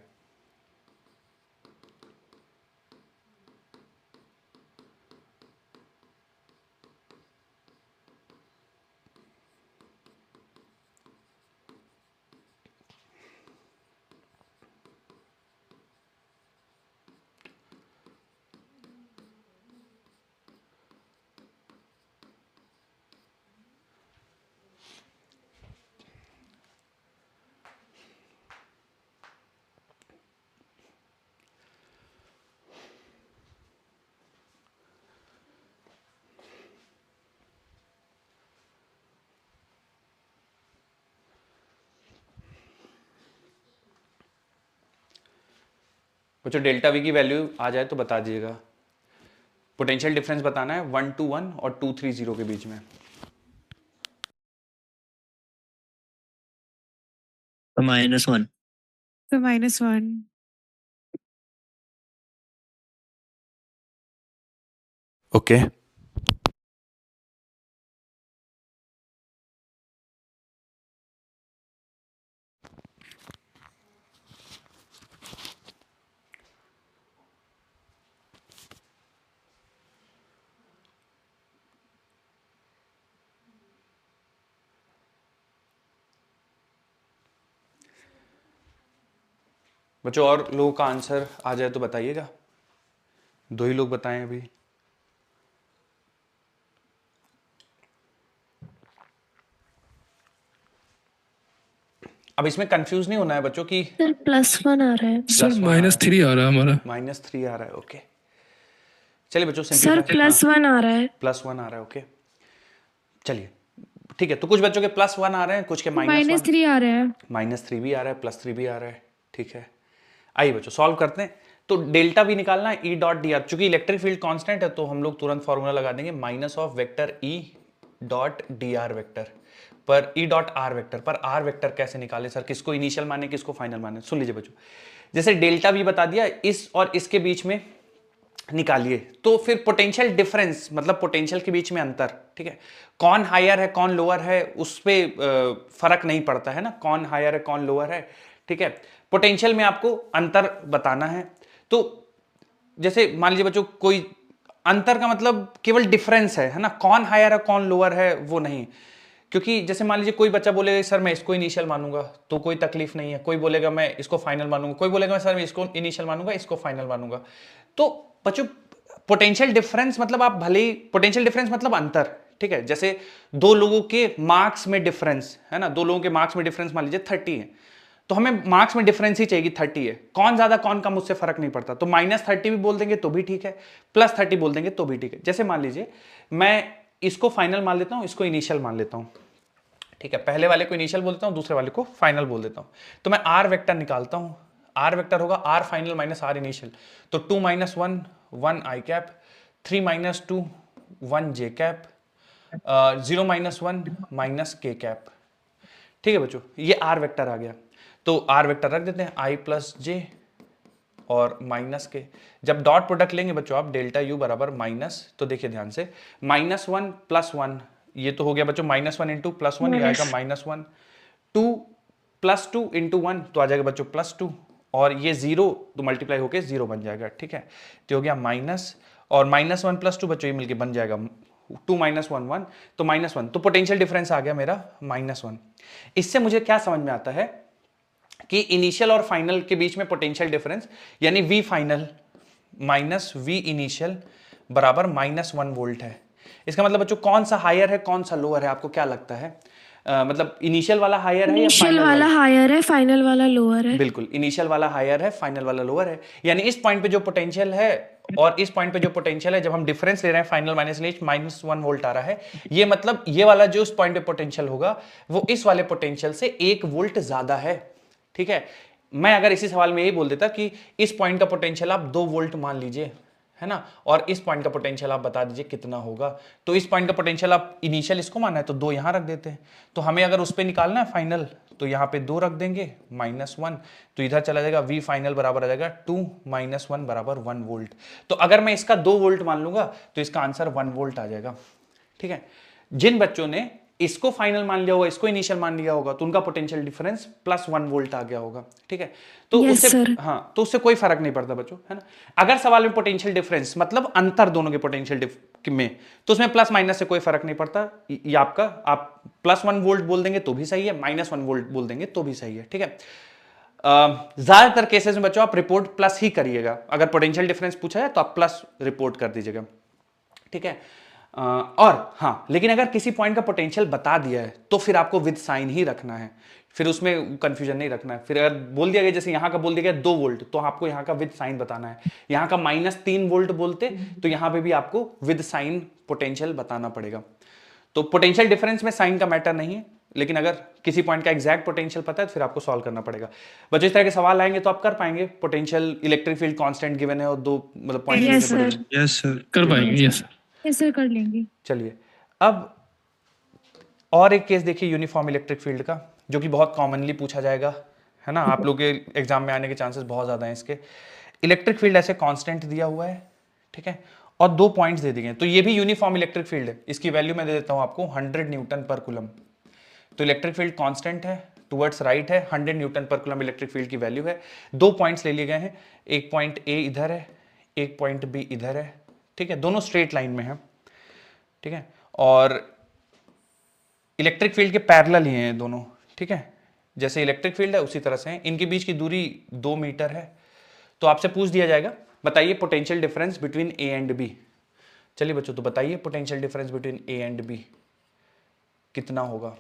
बच्चों डेल्टा वी की वैल्यू आ जाए तो बता दीजिएगा। पोटेंशियल डिफरेंस बताना है 1 to 1 और 2 3 0 के बीच में। -1। तो -1। ओके बच्चों, और लोगों का आंसर आ जाए तो बताइएगा। 2 ही लोग बताएं अभी। अब इसमें कंफ्यूज नहीं होना है बच्चों कि सर +1 आ रहा है। सर -3 आ रहा है हमारा। -3 आ रहा है। ओके, चलिए बच्चों, सर सिंपलीफाई। +1 आ रहा है। +1 आ रहा है। ओके, चलिए ठीक है। तो कुछ बच्चों के +1 आ रहे हैं, कुछ के -3 -1, आ रहा है। -3 भी आ रहा है, +3 भी आ रहा है। ठीक है, आइए बच्चों सॉल्व करते हैं। तो डेल्टा भी निकालना है, ई डॉट डी आर। चूंकि इलेक्ट्रिक फील्ड कांस्टेंट है तो हम लोग तुरंत फॉर्मूला लगा देंगे -((E.dr वेक्टर पर E.r वेक्टर पर आर वेक्टर कैसे निकाले सर? किसको इनिशियल माने, किसको फाइनल माने? सुन लीजिए बच्चों, जैसे डेल्टा भी बता दिया, इस और इसके बीच में निकालिए तो फिर पोटेंशियल डिफरेंस मतलब पोटेंशियल के बीच में अंतर, ठीक है, कौन हायर है कौन लोअर है उस पर फर्क नहीं पड़ता है ना, कौन हायर है कौन लोअर है। ठीक है, पोटेंशियल में आपको अंतर बताना है। तो जैसे मान लीजिए बच्चों, कोई अंतर का मतलब केवल डिफरेंस है ना, कौन हायर है कौन लोअर है वो नहीं। क्योंकि जैसे मान लीजिए कोई बच्चा बोलेगा सर मैं इसको इनिशियल मानूंगा तो कोई तकलीफ नहीं है, कोई बोलेगा मैं इसको फाइनल मानूंगा, कोई बोलेगा सर मैं इसको इनिशियल मानूंगा इसको फाइनल मानूंगा। तो बच्चों पोटेंशियल डिफरेंस मतलब आप भले ही, पोटेंशियल डिफरेंस मतलब अंतर, ठीक है। जैसे 2 लोगों के मार्क्स में डिफरेंस है ना, 2 लोगों के मार्क्स में डिफरेंस मान लीजिए 30 है, तो हमें मार्क्स में डिफरेंस ही चाहिए 30 है, कौन ज्यादा कौन कम उससे फर्क नहीं पड़ता। तो -30 भी बोल देंगे तो भी ठीक है, +30 बोल देंगे तो भी ठीक है। जैसे मान लीजिए मैं इसको फाइनल मान लेता हूं, इसको इनिशियल मान लेता हूं, ठीक है, पहले वाले को इनिशियल बोल देता हूं, दूसरे वाले को फाइनल बोल देता हूं। तो मैं आर वेक्टर निकालता हूं, आर वेक्टर होगा R final minus R initial. तो 2 - 1 1 I cap, 3 - 2 1 J cap, 0 - 1 -k cap. ठीक है बच्चों, ये आर वेक्टर आ गया। तो आर वेक्टर रख देते हैं i + j और -k। जब डॉट प्रोडक्ट लेंगे बच्चों आप डेल्टा u बराबर माइनस, तो देखिए ध्यान से -1 + 1 ये तो हो गया बच्चों, -1 × +1 ये आएगा -1, 2 + 2 × 1 तो आ जाएगा बच्चों +2, और ये 0 तो मल्टीप्लाई होके 0 बन जाएगा। ठीक है, तो हो गया माइनस, और -1 + 2 बच्चों ये मिलके बन जाएगा 2 - 1 1, तो -1, तो पोटेंशियल डिफरेंस आ गया मेरा -1। इससे मुझे क्या समझ में आता है कि इनिशियल और फाइनल के बीच में पोटेंशियल डिफरेंस यानी V final minus V initial बराबर -1 वोल्ट है। इसका मतलब बच्चों कौन सा हायर है कौन सा लोअर है, आपको क्या लगता है? मतलब इनिशियल वाला हायर है या इनिशियल फाइनल वाला हायर है, फाइनल वाला लोअर है। बिल्कुल, इनिशियल वाला हायर है फाइनल वाला लोअर है। यानी इस पॉइंट पे जो पोटेंशियल है और इस पॉइंट पे जो पोटेंशियल है, जब हम डिफरेंस ले रहे हैं फाइनल -1 वोल्ट आ रहा है, ये मतलब ये वाला जो उस पॉइंट पे पोटेंशियल होगा वो इस वाले पोटेंशियल से 1 वोल्ट ज्यादा है। ठीक है, मैं अगर इसी सवाल में यही बोल देता कि इस पॉइंट का पोटेंशियल आप 2 वोल्ट मान लीजिए, है ना, और इस पॉइंट का पोटेंशियल आप बता दीजिए कितना होगा, तो इस पॉइंट का पोटेंशियल आप इनिशियल इसको मानना है तो 2 यहां रख देते हैं। तो हमें अगर उस पर निकालना है फाइनल तो यहाँ पे 2 रख देंगे -1, तो इधर चला जाएगा V फाइनल बराबर आ जाएगा 2 - 1 बराबर 1 वोल्ट। तो अगर मैं इसका 2 वोल्ट मान लूंगा तो इसका आंसर 1 वोल्ट आ जाएगा। ठीक है, जिन बच्चों ने इसको फाइनल मान लिया होगा इसको इनिशियल मान लिया होगा तो उनका पोटेंशियल डिफरेंस +1 वोल्ट आ गया होगा। ठीक है, तो Yes, उससे sir. हाँ, तो उससे कोई फर्क नहीं पड़ता बच्चों, है ना। अगर सवाल में पोटेंशियल डिफरेंस मतलब अंतर दोनों के पोटेंशियल में, तो उसमें प्लस माइनस से कोई फर्क नहीं पड़ता। ये आपका आप +1 वोल्ट बोल देंगे तो भी सही है, -1 वोल्ट बोल देंगे तो भी सही है। ठीक है, ज्यादातर केसेस में बच्चों आप रिपोर्ट प्लस ही करिएगा, अगर पोटेंशियल डिफरेंस पूछा जाए तो आप प्लस रिपोर्ट कर दीजिएगा। ठीक है, और हाँ, लेकिन अगर किसी पॉइंट का पोटेंशियल बता दिया है तो फिर आपको विद साइन ही रखना है, फिर उसमें कंफ्यूजन नहीं रखना है। फिर अगर बोल दिया गया, जैसे यहाँ का बोल दिया गया 2 वोल्ट, तो आपको यहाँ का विद साइन बताना है। यहाँ का -3 वोल्ट बोलते तो यहाँ पे भी आपको विद साइन पोटेंशियल बताना पड़ेगा। तो पोटेंशियल डिफरेंस में साइन का मैटर नहीं है, लेकिन अगर किसी पॉइंट का एग्जैक्ट पोटेंशियल पता है तो फिर आपको सॉल्व करना पड़ेगा। बच्चों इस तरह के सवाल आएंगे तो आप कर पाएंगे, potential electric field constant given है और 2 मतलब point Yes, sir. Yes sir. कर पाएंगे। यस ऐसे कर लेंगे। चलिए, अब और एक केस देखिए यूनिफॉर्म इलेक्ट्रिक फील्ड का, जो कि बहुत कॉमनली पूछा जाएगा, है ना, आप लोग के एग्जाम में आने के चांसेस बहुत ज्यादा हैं इसके। इलेक्ट्रिक फील्ड ऐसे कांस्टेंट दिया हुआ है, ठीक है, और 2 पॉइंट्स दे दिए हैं, तो ये भी यूनिफॉर्म इलेक्ट्रिक फील्ड है। इसकी वैल्यू मैं दे देता हूं आपको 100 न्यूटन पर कूलम। तो इलेक्ट्रिक फील्ड कांस्टेंट है, टुवर्ड्स राइट है, 100 न्यूटन पर कूलम इलेक्ट्रिक फील्ड की वैल्यू है। 2 पॉइंट्स ले लिए गए हैं, एक पॉइंट ए इधर है, एक पॉइंट बी इधर है, ठीक है, दोनों स्ट्रेट लाइन में है, ठीक है, और इलेक्ट्रिक फील्ड के पैरेलल ही हैं दोनों, ठीक है, जैसे इलेक्ट्रिक फील्ड है उसी तरह से है। इनके बीच की दूरी 2 मीटर है। तो आपसे पूछ दिया जाएगा बताइए potential difference between A and B. चलिए बच्चों, तो बताइए potential difference between A and B कितना होगा।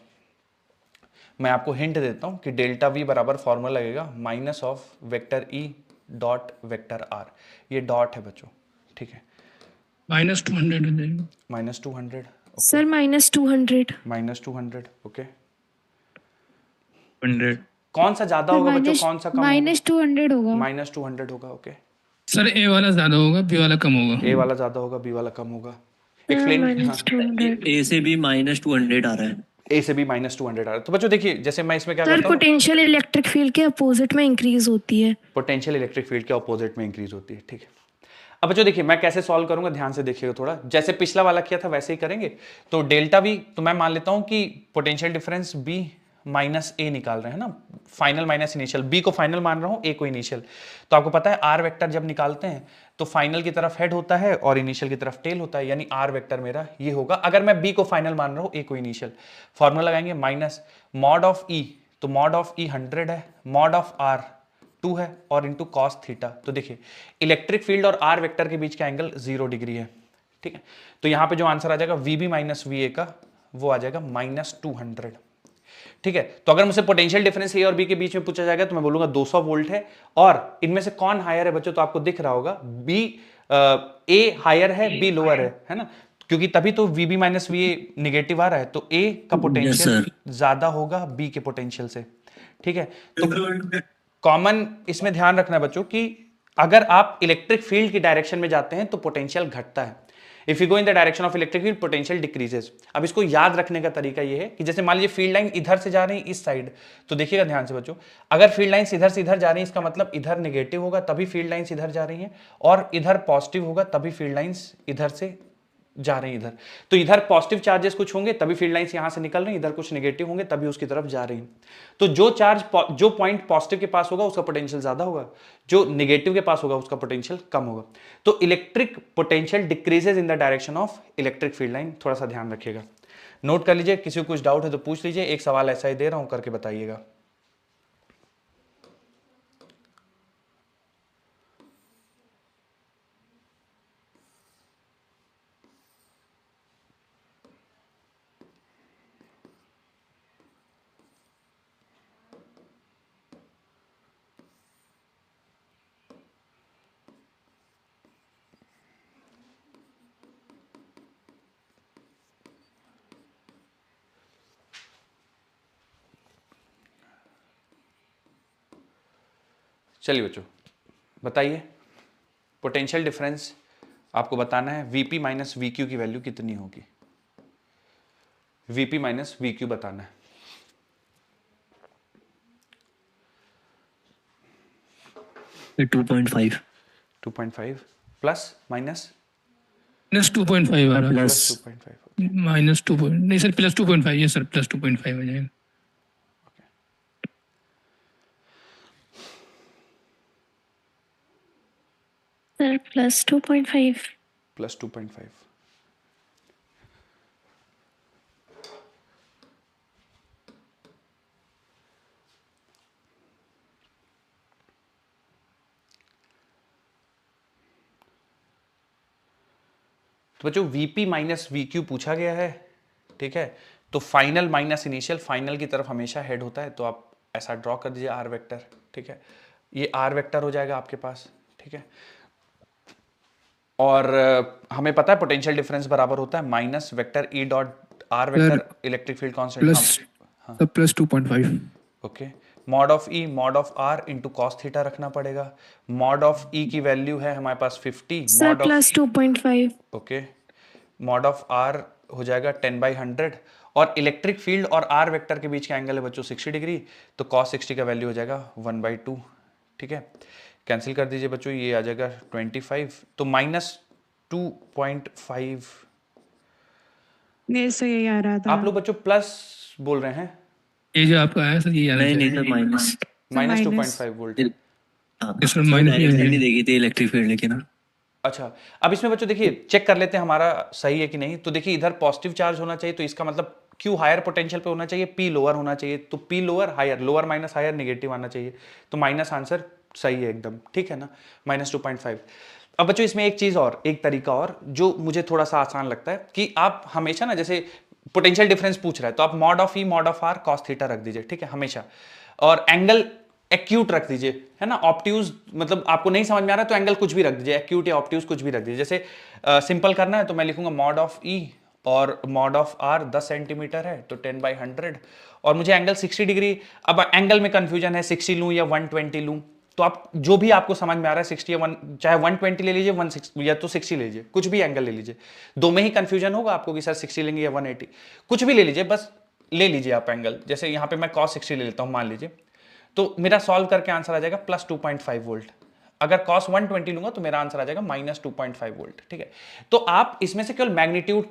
मैं आपको हिंट देता हूं कि डेल्टा वी बराबर फॉर्मूला लगेगा minus of vector E dot vector R. ये डॉट है बच्चों, ठीक है, -200 हो जाएगा। -200, सर -200। -200, ओके। 100 कौन सा ज्यादा होगा बच्चों, कौन सा कम होगा? -200 होगा। -200 होगा, ओके। सर ए वाला ज्यादा होगा, बी वाला कम होगा। ए वाला ज्यादा होगा, बी वाला कम होगा। एक्सप्लेन। -200। ए से भी -200 आ रहा है। ए से भी -200 आ रहा है। तो बच्चों देखिए, जैसे मैं इसमें क्या सर करता हूँ, पोटेंशियल इलेक्ट्रिक फील्ड के अपोजिट में इंक्रीज होती है। पोटेंशियल इलेक्ट्रिक फील्ड के ऑपोजिट में इंक्रीज होती है, ठीक है। अब बच्चों देखिए मैं कैसे सॉल्व करूंगा, ध्यान से देखिएगा थोड़ा, जैसे पिछला वाला किया था वैसे ही करेंगे। तो डेल्टा वी, तो मैं मान लेता हूं कि पोटेंशियल डिफरेंस बी माइनस ए निकाल रहे हैं ना, फाइनल माइनस इनिशियल, बी को फाइनल मान रहा हूं, ए को इनिशियल। तो आपको पता है आर वेक्टर जब निकालते हैं तो फाइनल की तरफ हेड होता है और इनिशियल की तरफ टेल होता है, यानी आर वेक्टर मेरा ये होगा। अगर मैं बी को फाइनल मान रहा हूं, ए को इनिशियल, फॉर्मूला लगाएंगे माइनस मॉड ऑफ ई, तो मॉड ऑफ ई 100 है, मॉड ऑफ आर 2 है, और इंटू कॉस थीटा। तो देखिए इलेक्ट्रिक फील्ड और आर वेक्टर के बीच का एंगल 0 डिग्री है, ठीक है। तो यहां पे जो आंसर आ जाएगा V B minus V A का, वो आ जाएगा -200, ठीक है। तो अगर मुझसे पोटेंशियल डिफरेंस ए और बी के बीच में पूछा जाएगा तो मैं बोलूंगा 200 वोल्ट है, और इनमें से कौन हायर है बच्चों, तो आपको दिख रहा होगा बी, ए हायर है, बी लोअर है ना, क्योंकि तभी तो V B minus V A negative आ रहा है, तो ए का पोटेंशियल ज्यादा होगा बी के पोटेंशियल से, ठीक है। तो कॉमन इसमें ध्यान रखना है बच्चों कि अगर आप इलेक्ट्रिक फील्ड की डायरेक्शन में जाते हैं तो पोटेंशियल घटता है। If you go in the direction of electric field potential decreases. अब इसको याद रखने का तरीका ये है कि जैसे मान लीजिए फील्ड लाइन इधर से जा रही है इस साइड, तो देखिएगा ध्यान से बच्चों, अगर फील्ड लाइंस इधर से इधर जा रही है इसका मतलब इधर नेगेटिव होगा तभी फील्ड लाइंस इधर जा रही हैं, और इधर पॉजिटिव होगा तभी फील्ड लाइंस इधर से जा रही हैं इधर। तो इधर पॉजिटिव चार्जेस कुछ होंगे तभी फील्ड लाइंस यहां से निकल रही हैं, इधर कुछ नेगेटिव होंगे तभी उसकी तरफ जा रही हैं। तो जो पॉइंट पॉजिटिव के पास होगा उसका पोटेंशियल ज्यादा होगा, जो नेगेटिव के पास होगा उसका पोटेंशियल कम होगा। तो electric potential decreases in the direction of electric field line, थोड़ा सा ध्यान रखिएगा, नोट कर लीजिए। किसी को कुछ डाउट है तो पूछ लीजिए, एक सवाल ऐसा ही दे रहा हूं, करके बताइएगा। चलिए बच्चों बताइए, पोटेंशियल डिफरेंस आपको बताना है, वीपी माइनस वी क्यू की वैल्यू कितनी होगी। वीपी माइनस वी क्यू बताना है। ये 2.5 प्लस माइनस -2.5 आ रहा है। प्लस 2.5, -2. नहीं सर, +2.5, ये सर +2.5 आ जाएगा। सर +2.5। +2.5। तो बच्चों वीपी माइनस वी क्यू पूछा गया है, ठीक है। तो फाइनल माइनस इनिशियल, फाइनल की तरफ हमेशा हेड होता है, तो आप ऐसा ड्रॉ कर दीजिए आर वेक्टर, ठीक है। ये आर वेक्टर हो जाएगा आपके पास, ठीक है। और हमें पता है पोटेंशियल डिफरेंस बराबर होता है minus vector E dot R vector electric field constant +2.5। Okay. Mod of E mod of R into cos theta रखना पड़ेगा। मॉड ऑफ ई की वैल्यू है हमारे पास 50, sir mod of +2.5। Okay, mod of R हो जाएगा 10/100, और इलेक्ट्रिक फील्ड और आर वेक्टर के बीच का एंगल है बच्चों 60 डिग्री, तो cos 60 का वैल्यू हो जाएगा 1/2, ठीक है। कैंसिल कर दीजिए बच्चों, ये आ जाएगा 25, तो 2.5। मेरे से यही आ रहा था। आप लोग बच्चों प्लस बोल रहे हैं, ये जो आपका आया सर, ये आना नहीं चाहिए। नहीं sir, minus. Minus minus। 2.5 volt. हाँ इस पर सर, minus डायरेक्ट नहीं लाइन है। ही देखी थी इलेक्ट्रिक फील्ड, लेकिन हाँ। अच्छा, अब इसमें बच्चों देखिए चेक कर लेते हैं हमारा सही है कि नहीं। तो देखिए इधर पॉजिटिव चार्ज होना चाहिए, तो इसका मतलब Q हायर पोटेंशियल पे होना चाहिए, P लोअर होना चाहिए। तो P lower higher, lower minus higher negative आना चाहिए। तो माइनस आंसर सही है एकदम, ठीक है ना, -2.5। अब बच्चों इसमें एक चीज और, एक तरीका और जो मुझे थोड़ा सा आसान लगता है कि आप हमेशा ना, जैसे पोटेंशियल डिफरेंस पूछ रहा है तो आप mod of E mod of R cos theta रख दीजिए, ठीक है हमेशा। और एंगल एक्यूट रख दीजिए, है ना। ऑप्ट्यूज मतलब आपको नहीं समझ में आ रहा है तो एंगल कुछ भी रख दीजिए, एक्यूट या ऑप्ट्यूज कुछ भी रख दीजिए। जैसे सिंपल करना है तो मैं लिखूंगा मॉड ऑफ E और मॉड ऑफ R 10 सेंटीमीटर है तो 10/100, और मुझे एंगल 60 डिग्री। अब एंगल में कंफ्यूजन है, 60 लूं या 120 लूं, तो आप जो भी आपको समझ में आ रहा है 60 या 1, चाहे 120 ले लीजिए, 160 या तो 60 ले लीजिए, कुछ भी एंगल ले लीजिए। दो में ही कंफ्यूजन होगा आपको कि सर 60 लेंगे या 180, कुछ भी ले लीजिए, बस ले लीजिए आप एंगल। जैसे यहाँ पे मैं cos 60 ले लेता हूँ मान लीजिए, तो मेरा सॉल्व करके आंसर आ जाएगा +2.5 वोल्ट। अगर cos 120 लूंगा तो मेरा आंसर आ जाएगा -2.5 वोल्ट, ठीक है। तो आप इसमें से केवल मैग्नीट्यूड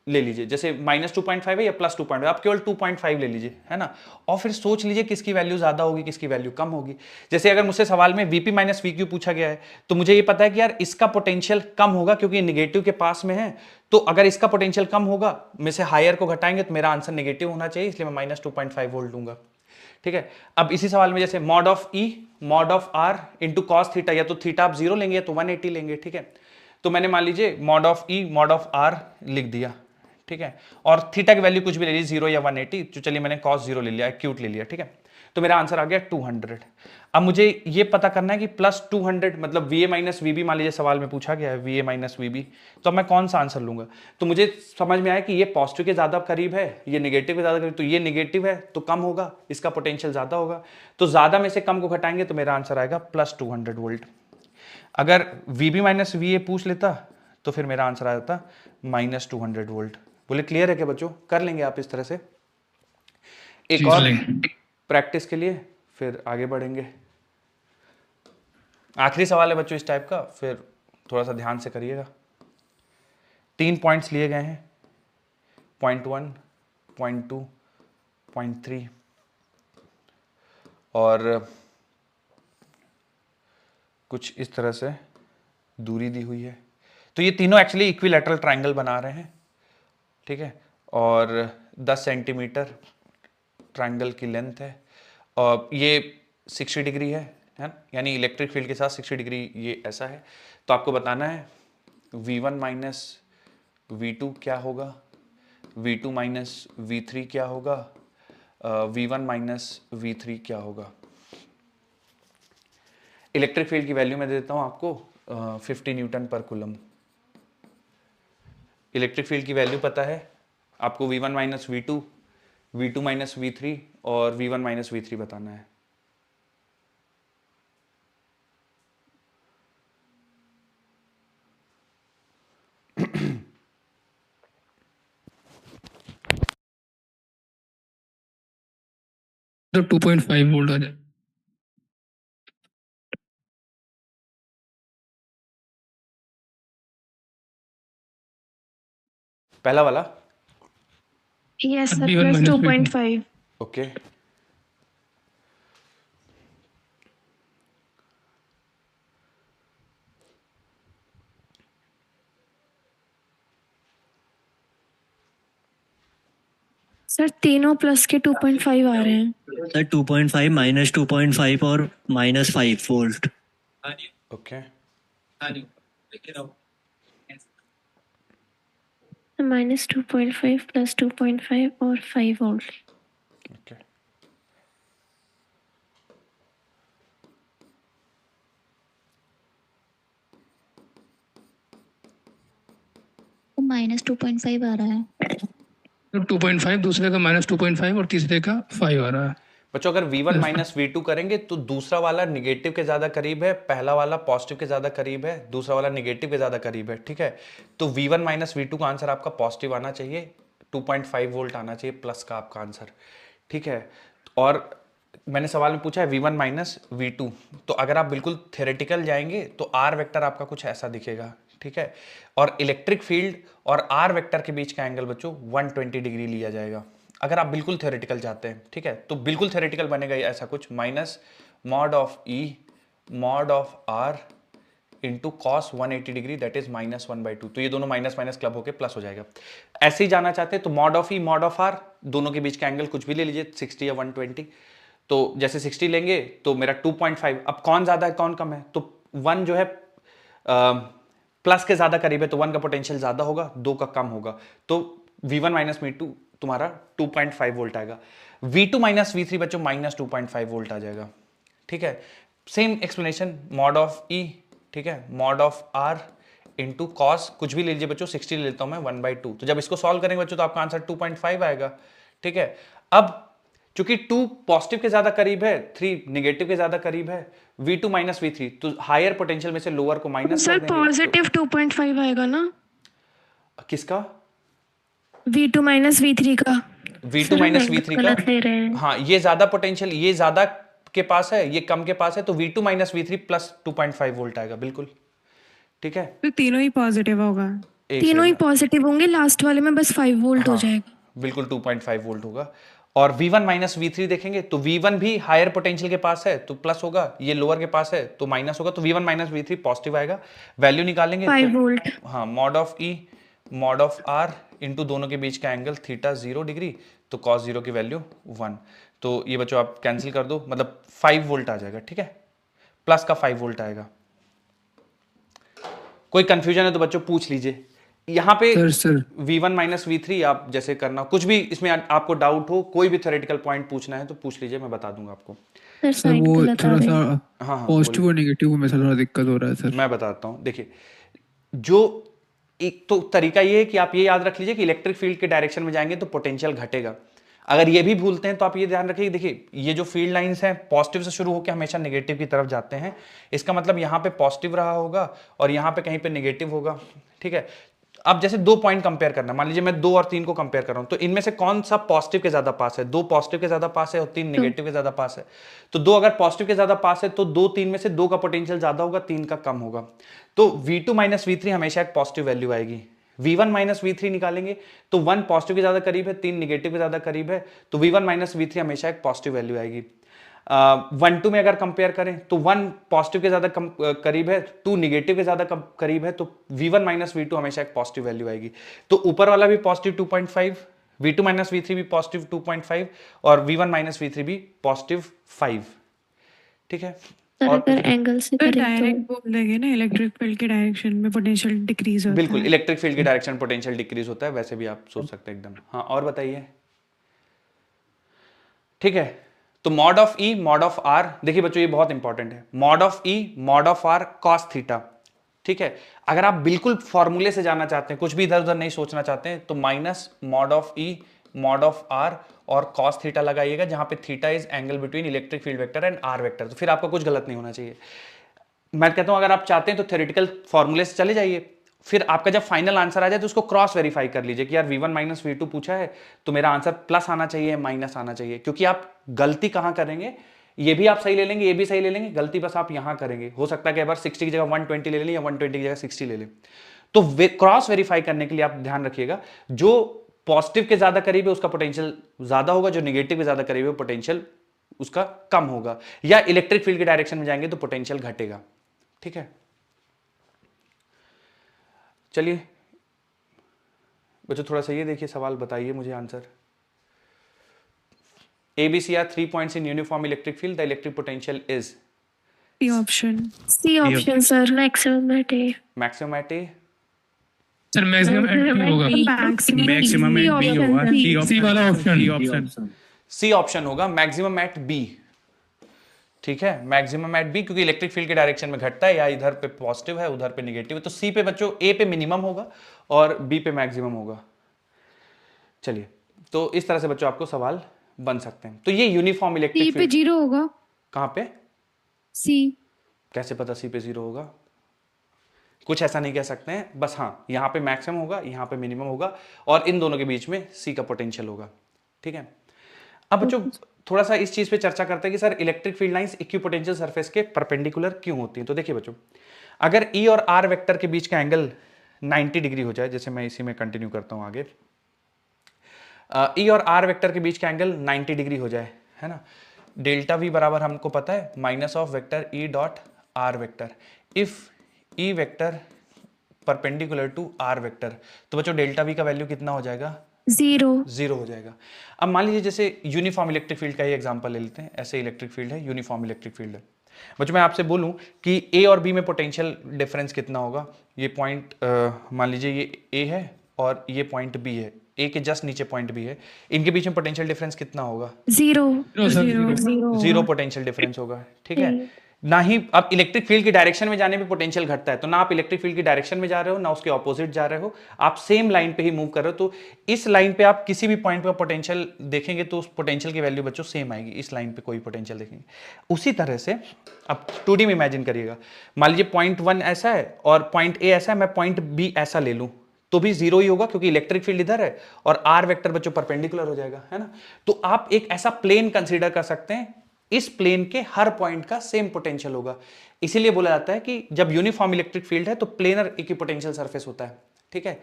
ले लीजिए, जैसे -2.5 है या +2.5, आप केवल 2.5 ले लीजिए, है ना। और फिर सोच लीजिए किसकी वैल्यू ज्यादा होगी, किसकी वैल्यू कम होगी। जैसे अगर मुझसे सवाल में Vp - Vq पूछा गया है तो मुझे ये पता है कि यार इसका पोटेंशियल कम होगा क्योंकि निगेटिव के पास में है, तो अगर इसका पोटेंशियल कम होगा, में से हायर को घटाएंगे तो मेरा आंसर नेगेटिव होना चाहिए, इसलिए मैं -2.5 वोल्ट लूंगा, ठीक है। अब इसी सवाल में जैसे mod of E mod of R into cos theta, या तो थीटा आप 0 लेंगे या तो 180 लेंगे, ठीक है। तो मैंने मान लीजिए mod of E mod of R लिख दिया, ठीक है, और थीटा की वैल्यू कुछ भी ले लीजिए 0 या 180, तो चलिए मैंने cos 0 ले लिया, एक्यूट ले लिया, ठीक है। तो मेरा आंसर आ गया 200। अब मुझे ये पता करना है कि +200 मतलब VA - VB, मान लीजिए सवाल में पूछा गया है VA - VB, तो अब मैं कौन सा आंसर लूंगा। तो मुझे समझ में आया कि ये पॉजिटिव के ज्यादा करीब है, ये नेगेटिव के ज्यादा करीब, तो ये नेगेटिव है तो कम होगा, इसका पोटेंशियल ज्यादा होगा, तो ज्यादा में से कम को घटाएंगे तो मेरा आंसर आएगा +200 वोल्ट। अगर VB - VA पूछ लेता तो फिर मेरा आंसर आ जाता -200 वोल्ट। बोले क्लियर है क्या बच्चों, कर लेंगे आप इस तरह से। एक जी, और चलेंगे। प्रैक्टिस के लिए फिर आगे बढ़ेंगे। आखिरी सवाल है बच्चों इस टाइप का, फिर थोड़ा सा ध्यान से करिएगा। 3 पॉइंट्स लिए गए हैं, पॉइंट 1, पॉइंट 2, पॉइंट 3, और कुछ इस तरह से दूरी दी हुई है। तो ये तीनों एक्चुअली इक्विलैटरल ट्रायंगल बना रहे हैं, ठीक है, और 10 सेंटीमीटर ट्रायंगल की लेंथ है, और ये 60 डिग्री है ना, यानी इलेक्ट्रिक फील्ड के साथ 60 डिग्री ये ऐसा है। तो आपको बताना है V1 - V2 क्या होगा, V2 - V3 क्या होगा, V1 - V3 क्या होगा। इलेक्ट्रिक फील्ड की वैल्यू मैं दे देता हूं आपको 50 न्यूटन पर कूलम। इलेक्ट्रिक फील्ड की वैल्यू पता है आपको, V1 - V2, V2 - V3 और V1 - V3 बताना है। तो 2.5 वोल्ट आ जाए। पहला वाला, yes sir, V1 - +2.5। Okay. Sir तीनों प्लस के 2.5 आ रहे हैं। सर 2.5 -2.5 और -5 वोल्ट। ओके, -2.5 +2.5 और 5 वोल्ट। ओके। -2.5 आ रहा है। तो 2.5, दूसरे का -2.5 और तीसरे का 5 आ रहा है। बच्चों अगर V1 - V2 करेंगे तो दूसरा वाला निगेटिव के ज्यादा करीब है, पहला वाला पॉजिटिव के ज्यादा करीब है, दूसरा वाला निगेटिव के ज्यादा करीब है, ठीक है। तो V1 - V2 का आंसर आपका पॉजिटिव आना चाहिए, 2.5 वोल्ट आना चाहिए प्लस का आपका आंसर, ठीक है। और मैंने सवाल में पूछा है V1 - V2, तो अगर आप बिल्कुल थ्योरेटिकल जाएंगे तो R वेक्टर आपका कुछ ऐसा दिखेगा, ठीक है, और इलेक्ट्रिक फील्ड और आर वेक्टर के बीच का एंगल बच्चों 120 डिग्री लिया जाएगा। अगर आप बिल्कुल थ्योरेटिकल चाहते हैं, ठीक है, तो बिल्कुल थ्योरेटिकल बनेगा ऐसा कुछ, minus mod of E mod of R into cos 180 degree, that is -1/2। तो ये दोनों माइनस माइनस क्लब होके प्लस हो जाएगा। ऐसे ही जाना चाहते हैं तो mod of E mod of R, दोनों के बीच का एंगल कुछ भी ले लीजिए, 60 या 120। तो जैसे 60 लेंगे तो मेरा 2.5, अब कौन ज्यादा है कौन कम है, तो 1 जो है प्लस के ज्यादा करीब है तो 1 का पोटेंशियल ज्यादा होगा, 2 का कम होगा, तो V1 माइनस V2 तुम्हारा 2.5 वोल्ट आएगा। V2 माइनस V3 बच्चों -2.5 वोल्ट आ जाएगा। ठीक है, same explanation, mod of E, ठीक है, mod of R into cos कुछ भी ले लीजिए बच्चों, 60 ले लेता हूं मैं 1/2। तो जब इसको सॉल्व करेंगे बच्चों तो आपका आंसर 2.5 आएगा। ठीक है, अब चूंकि 2 पॉजिटिव के ज्यादा करीब है, 3 नेगेटिव के ज्यादा करीब है, V2 माइनस V3, तो हायर पोटेंशियल में से लोअर को माइनस सर कर देंगे। पॉजिटिव 2.5 आएगा ना, किसका? V2 माइनस V3 का। V2 माइनस V3 गलत ले रहे हैं। का, हाँ ये ज्यादा पोटेंशियल, ये ज्यादा के पास है, ये कम के पास है, तो V2 minus V3 plus 2.5 volt आएगा, बिल्कुल ठीक है। तो तीनों ही पॉजिटिव होगा। एक तीनों ही सेकंड, पॉजिटिव होंगे, लास्ट वाले में बस 5 वोल्ट हो हाँ, जाएगा। बिल्कुल 2.5 वोल्ट होगा। और V1 माइनस V3 देखेंगे तो V1 भी हायर पोटेंशियल के पास है तो प्लस होगा, ये लोअर के पास है तो माइनस होगा, तो V1 माइनस V3 पॉजिटिव आएगा। वैल्यू निकालेंगे 5 तो वोल्ट। हाँ, mod of E mod of R into दोनों के बीच का एंगल थीटा 0 डिग्री, तो कॉस 0 की वैल्यू 1। तो ये बच्चों आप कैंसिल कर दो, मतलब 5 वोल्ट आ जाएगा। ठीक है, प्लस का 5 वोल्ट आएगा। कोई कंफ्यूजन है तो बच्चों पूछ लीजिए। यहाँ पे सर V1 माइनस V3 आप जैसे करना, कुछ भी इसमें आपको डाउट हो, कोई भी थ्योरेटिकल पॉइंट पूछना है तो पूछ लीजिए, मैं बता दूंगा आपको। सर सर साइड वो गलत आ थोड़ा रही सा है। हाँ, पॉजिटिव और नेगेटिव में थोड़ा दिक्कत हो रहा है सर। मैं बताता हूँ, देखिए, जो एक तो तरीका ये है कि आप ये याद रख लीजिए कि इलेक्ट्रिक फील्ड के डायरेक्शन में जाएंगे तो पोटेंशियल घटेगा। अगर ये भी भूलते हैं तो आप ये ध्यान रखिए, देखिए ये जो फील्ड लाइंस हैं पॉजिटिव से शुरू होकर हमेशा नेगेटिव की तरफ जाते हैं, इसका मतलब यहाँ पे पॉजिटिव रहा होगा और यहाँ पे कहीं पे नेगेटिव होगा। ठीक है, अब जैसे 2 पॉइंट कंपेयर करना, मान लीजिए मैं 2 और 3 को कंपेयर कर रहा हूं, तो इनमें से कौन सा पॉजिटिव के ज्यादा पास है? 2 पॉजिटिव के ज्यादा पास है और 3 नेगेटिव के ज्यादा पास है। तो 2 अगर पॉजिटिव के ज्यादा पास है तो 2 3 में से 2 का पोटेंशियल ज्यादा होगा, 3 का कम होगा। तो V2 माइनस V3 हमेशा एक पॉजिटिव वैल्यू आएगी। V1 माइनस V3 निकालेंगे तो 1 पॉजिटिव के ज्यादा करीब है, 3 नेगेटिव के ज्यादा करीब है, तो V1 माइनस V3 हमेशा एक पॉजिटिव वैल्यू आएगी। 1 2 में अगर कंपेयर करें तो 1 पॉजिटिव के ज्यादा करीब है, 2 नेगेटिव के ज्यादा करीब है, तो V1 माइनस V2 हमेशा एक पॉजिटिव वैल्यू आएगी। तो ऊपर वाला भी पॉजिटिव 2.5, V2 माइनस V3 भी पॉजिटिव 2.5 और V1 माइनस V3 भी पॉजिटिव 5। ठीक है, सर और अगर एंगल से तो करें डायरेक्ट तो बोल देंगे ना, इलेक्ट्रिक फील्ड के डायरेक्शन में पोटेंशियल डिक्रीज होता बिल्कुल है। इलेक्ट्रिक फील्ड की डायरेक्शन पोटेंशियल डिक्रीज होता है, वैसे भी आप सोच सकते हैं एकदम। हाँ, और बताइए। ठीक है, तो mod of E mod of R, देखिए बच्चों ये बहुत इंपॉर्टेंट है, mod of E mod of R cos theta. ठीक है, अगर आप बिल्कुल फॉर्मूले से जाना चाहते हैं, कुछ भी इधर उधर नहीं सोचना चाहते हैं, तो minus mod of E mod of R और कॉस थीटा लगाइएगा, जहां पे theta is angle between electric field vector and R vector. तो फिर आपका कुछ गलत नहीं होना चाहिए। मैं कहता हूं अगर आप चाहते हैं तो थ्योरेटिकल फॉर्मूले से चले जाइए, फिर आपका जब फाइनल आंसर आ जाए तो उसको क्रॉस वेरीफाई कर लीजिए कि यार V1 माइनस V2 पूछा है तो मेरा आंसर प्लस आना चाहिए, माइनस आना चाहिए, क्योंकि आप गलती कहां करेंगे, ये भी आप सही ले लेंगे, ये भी सही ले लेंगे, गलती बस आप यहां करेंगे। हो सकता है कि बार 60 की जगह 120 ले लें या 120 की जगह 60 ले लें। तो क्रॉस वेरीफाई करने के लिए आप ध्यान रखिएगा, जो पॉजिटिव के ज्यादा करीब है उसका पोटेंशियल ज्यादा होगा, जो नेगेटिव के ज्यादा करीब है पोटेंशियल उसका कम होगा, या इलेक्ट्रिक फील्ड के डायरेक्शन में जाएंगे तो पोटेंशियल घटेगा। ठीक है, चलिए बच्चों थोड़ा सा ये देखिए, सवाल बताइए मुझे answer. ABC are 3 points in uniform electric field, the electric potential is C option. C option sir, maximum at A. maximum at A, sir maximum at होगा, मैक्सिमम एट बी होगा, सी वाला ऑप्शन। C ऑप्शन होगा maximum at B। ठीक है, maximum at B, क्योंकि electric field के direction में घटता है, या इधर पे पॉजिटिव है उधर पे नेगेटिव है, तो C पे बच्चों A पे मिनिमम होगा और B पे मैक्सिमम होगा। चलिए, तो इस तरह से बच्चों आपको सवाल बन सकते हैं। तो ये यूनिफॉर्म सी इलेक्ट्रिक पे फील्ड 0 होगा। कहां पे, सी कैसे पता C पे 0 होगा? कुछ ऐसा नहीं कह सकते हैं, बस हाँ यहां पे मैक्सिमम होगा, यहां पे मिनिमम होगा और इन दोनों के बीच में C का पोटेंशियल होगा। ठीक है, अब बच्चों थोड़ा सा इस चीज पे चर्चा करते हैं कि sir electric field lines equipotential surface के परपेंडिकुलर क्यों होती हैं। तो देखिए बच्चों, अगर ई और आर वेक्टर के बीच का एंगल 90 डिग्री हो जाए, जैसे मैं इसी में कंटिन्यू करता हूं आगे, ई और आर वेक्टर के बीच का एंगल 90 डिग्री हो जाए, है ना, डेल्टा वी बराबर हमको पता है minus of vector E dot R vector if E vector perpendicular to R vector. तो बच्चों डेल्टा वी का वैल्यू कितना हो जाएगा? 0 हो जाएगा। अब मान लीजिए जैसे यूनिफॉर्म इलेक्ट्रिक फील्ड का ही एग्जांपल ले लेते हैं, ऐसे इलेक्ट्रिक फील्ड है, यूनिफॉर्म इलेक्ट्रिक फील्ड है। बच्चों मैं आपसे बोलूं कि ए और बी में पोटेंशियल डिफरेंस कितना होगा, ये पॉइंट मान लीजिए ये ए है और ये पॉइंट बी है, ए के जस्ट नीचे पॉइंट बी है, इनके बीच में पोटेंशियल डिफरेंस कितना होगा? 0 पोटेंशियल डिफरेंस होगा, ठीक है ना ही। अब इलेक्ट्रिक फील्ड की डायरेक्शन में जाने में पोटेंशियल घटता है, तो ना आप इलेक्ट्रिक फील्ड की डायरेक्शन में जा रहे हो ना उसके ऑपोजिट जा रहे हो, आप सेम लाइन पे ही मूव कर रहे हो। तो इस लाइन पे आप किसी भी पॉइंट पे पोटेंशियल देखेंगे तो उस पोटेंशियल की वैल्यू बच्चों सेम आएगी। इस लाइन पे कोई पोटेंशियल देखेंगे उसी तरह से अब 2D में इमेजिन करिएगा, मान लीजिए पॉइंट 1 ऐसा है और पॉइंट ए ऐसा है, मैं पॉइंट बी ऐसा ले लूं तो भी 0 ही होगा क्योंकि इलेक्ट्रिक फील्ड इधर है और आर वेक्टर बच्चों परपेंडिकुलर हो जाएगा, है ना। तो आप एक ऐसा प्लेन कंसीडर कर सकते हैं, इस प्लेन के हर पॉइंट का सेम पोटेंशियल होगा। इसीलिए बोला जाता है कि जब यूनिफॉर्म इलेक्ट्रिक फील्ड है तो प्लेनर इक्विपोटेंशियल सरफेस होता है, ठीक है।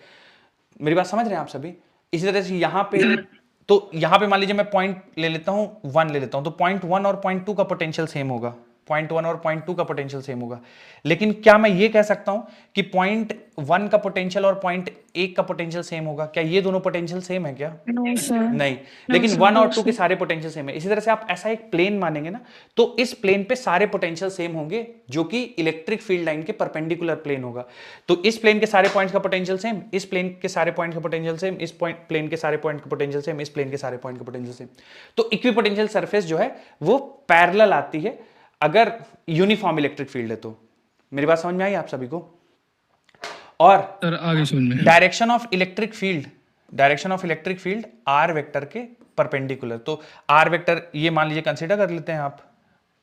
मेरी बात समझ रहे हैं आप सभी? इसी तरह से यहां पे तो यहां पे मान लीजिए मैं पॉइंट ले लेता हूं 1 ले लेता हूं, तो पॉइंट 1 और पॉइंट 2 का पोटेंशियल सेम होगा, पॉइंट 1 और पॉइंट 2 का पोटेंशियल सेम होगा। लेकिन क्या मैं ये कह सकता हूं कि पॉइंट 1 का पोटेंशियल और पॉइंट 1 का पोटेंशियल सेम होगा? क्या ये दोनों पोटेंशियल सेम है क्या? No sir. नहीं, लेकिन 1 और 2 के सारे पोटेंशियल सेम है। इसी तरह से आप ऐसा एक प्लेन मानेंगे ना, तो इस प्लेन पे सारे पोटेंशियल सेम होंगे जो कि इलेक्ट्रिक फील्ड लाइन के परपेंडिकुलर प्लेन होगा। तो इस प्लेन के सारे पॉइंट्स का पोटेंशियल सेम, इस प्लेन के सारे पॉइंट का पोटेंशियल सेम, इस प्लेन के सारे पॉइंट का पोटेंशियल सेम, इस प्लेन के सारे पॉइंट का पोटेंशियल सेम। तो इक्विपोटेंशियल सरफेस जो है वो पैरेलल आती है अगर यूनिफॉर्म इलेक्ट्रिक फील्ड है तो। मेरी बात समझ में आई आप सभी को? और सर आगे सुन में direction of electric field R vector के परपेंडिकुलर। तो आर वेक्टर ये मान लीजिए कंसीडर कर लेते हैं आप,